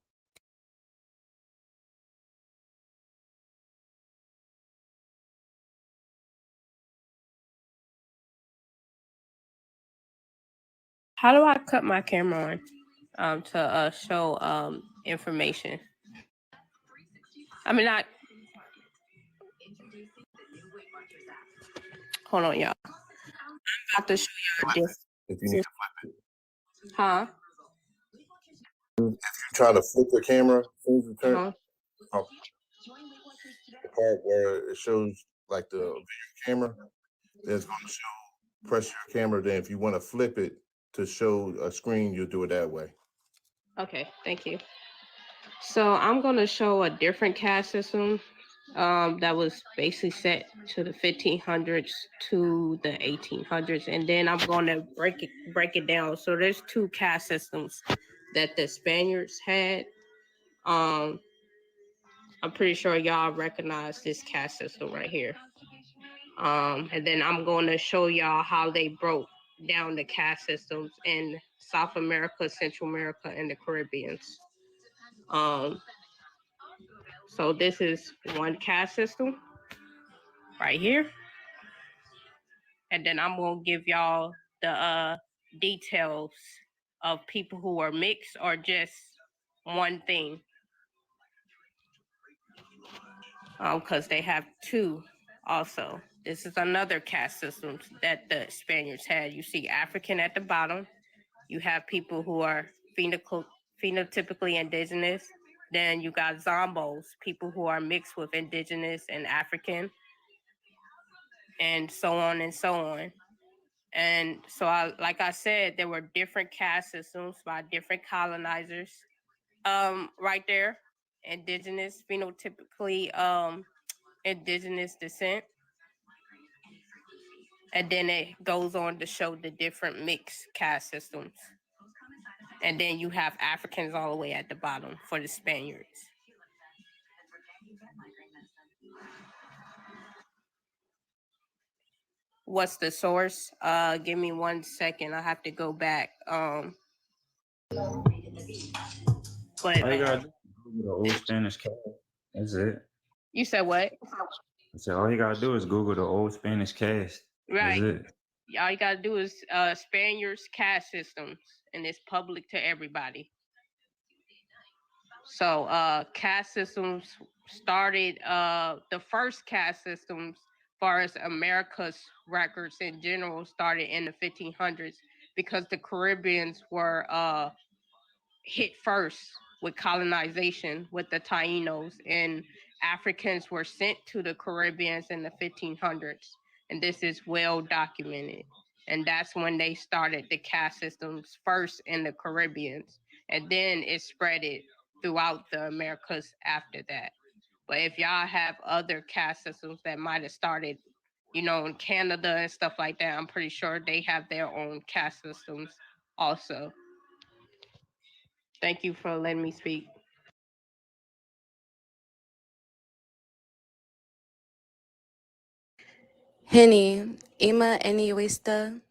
How do I cut my camera on to show information? I mean, not. Hold on, y'all. I'm about to show y'all this. If you need to flip it. Huh? If you try to flip the camera, as soon as you turn the part where it shows like the video camera, then it's going to show press your camera. Then if you want to flip it to show a screen, you'll do it that way. Okay, thank you. So I'm going to show a different caste system that was basically set to the 1500s to the 1800s, and then I'm going to break it down. So there's two caste systems that the Spaniards had. I'm pretty sure y'all recognize this caste system right here. And then I'm going to show y'all how they broke down the caste systems in South America, Central America, and the Caribbean. So this is one caste system right here. And then I'm going to give y'all the details of people who are mixed or just one thing. Because they have two also. This is another caste system that the Spaniards had. You see African at the bottom. You have people who are phenotypically indigenous. Then you got zombos, people who are mixed with indigenous and African, and so on and so on. And so, like I said, there were different caste systems by different colonizers. Right there, indigenous, phenotypically indigenous descent. And then it goes on to show the different mixed caste systems. And then you have Africans all the way at the bottom for the Spaniards. What's the source? Give me 1 second. I have to go back. But All you gotta do is Google the old Spanish cast. That's it. You said what? I said all you gotta do is Google the old Spanish cast. Right. That's it. All you gotta do is Spaniards caste systems, and it's public to everybody. So caste systems started the first caste systems, as far as America's records in general, started in the 1500s because the Caribbeans were hit first with colonization with the Tainos, and Africans were sent to the Caribbeans in the 1500s, and this is well documented. And that's when they started the caste systems first in the Caribbeans, and then it spread it throughout the Americas after that. But if y'all have other caste systems that might have started, in Canada and stuff like that, I'm pretty sure they have their own caste systems also. Thank you for letting me speak. Henny, Ima Eniwista.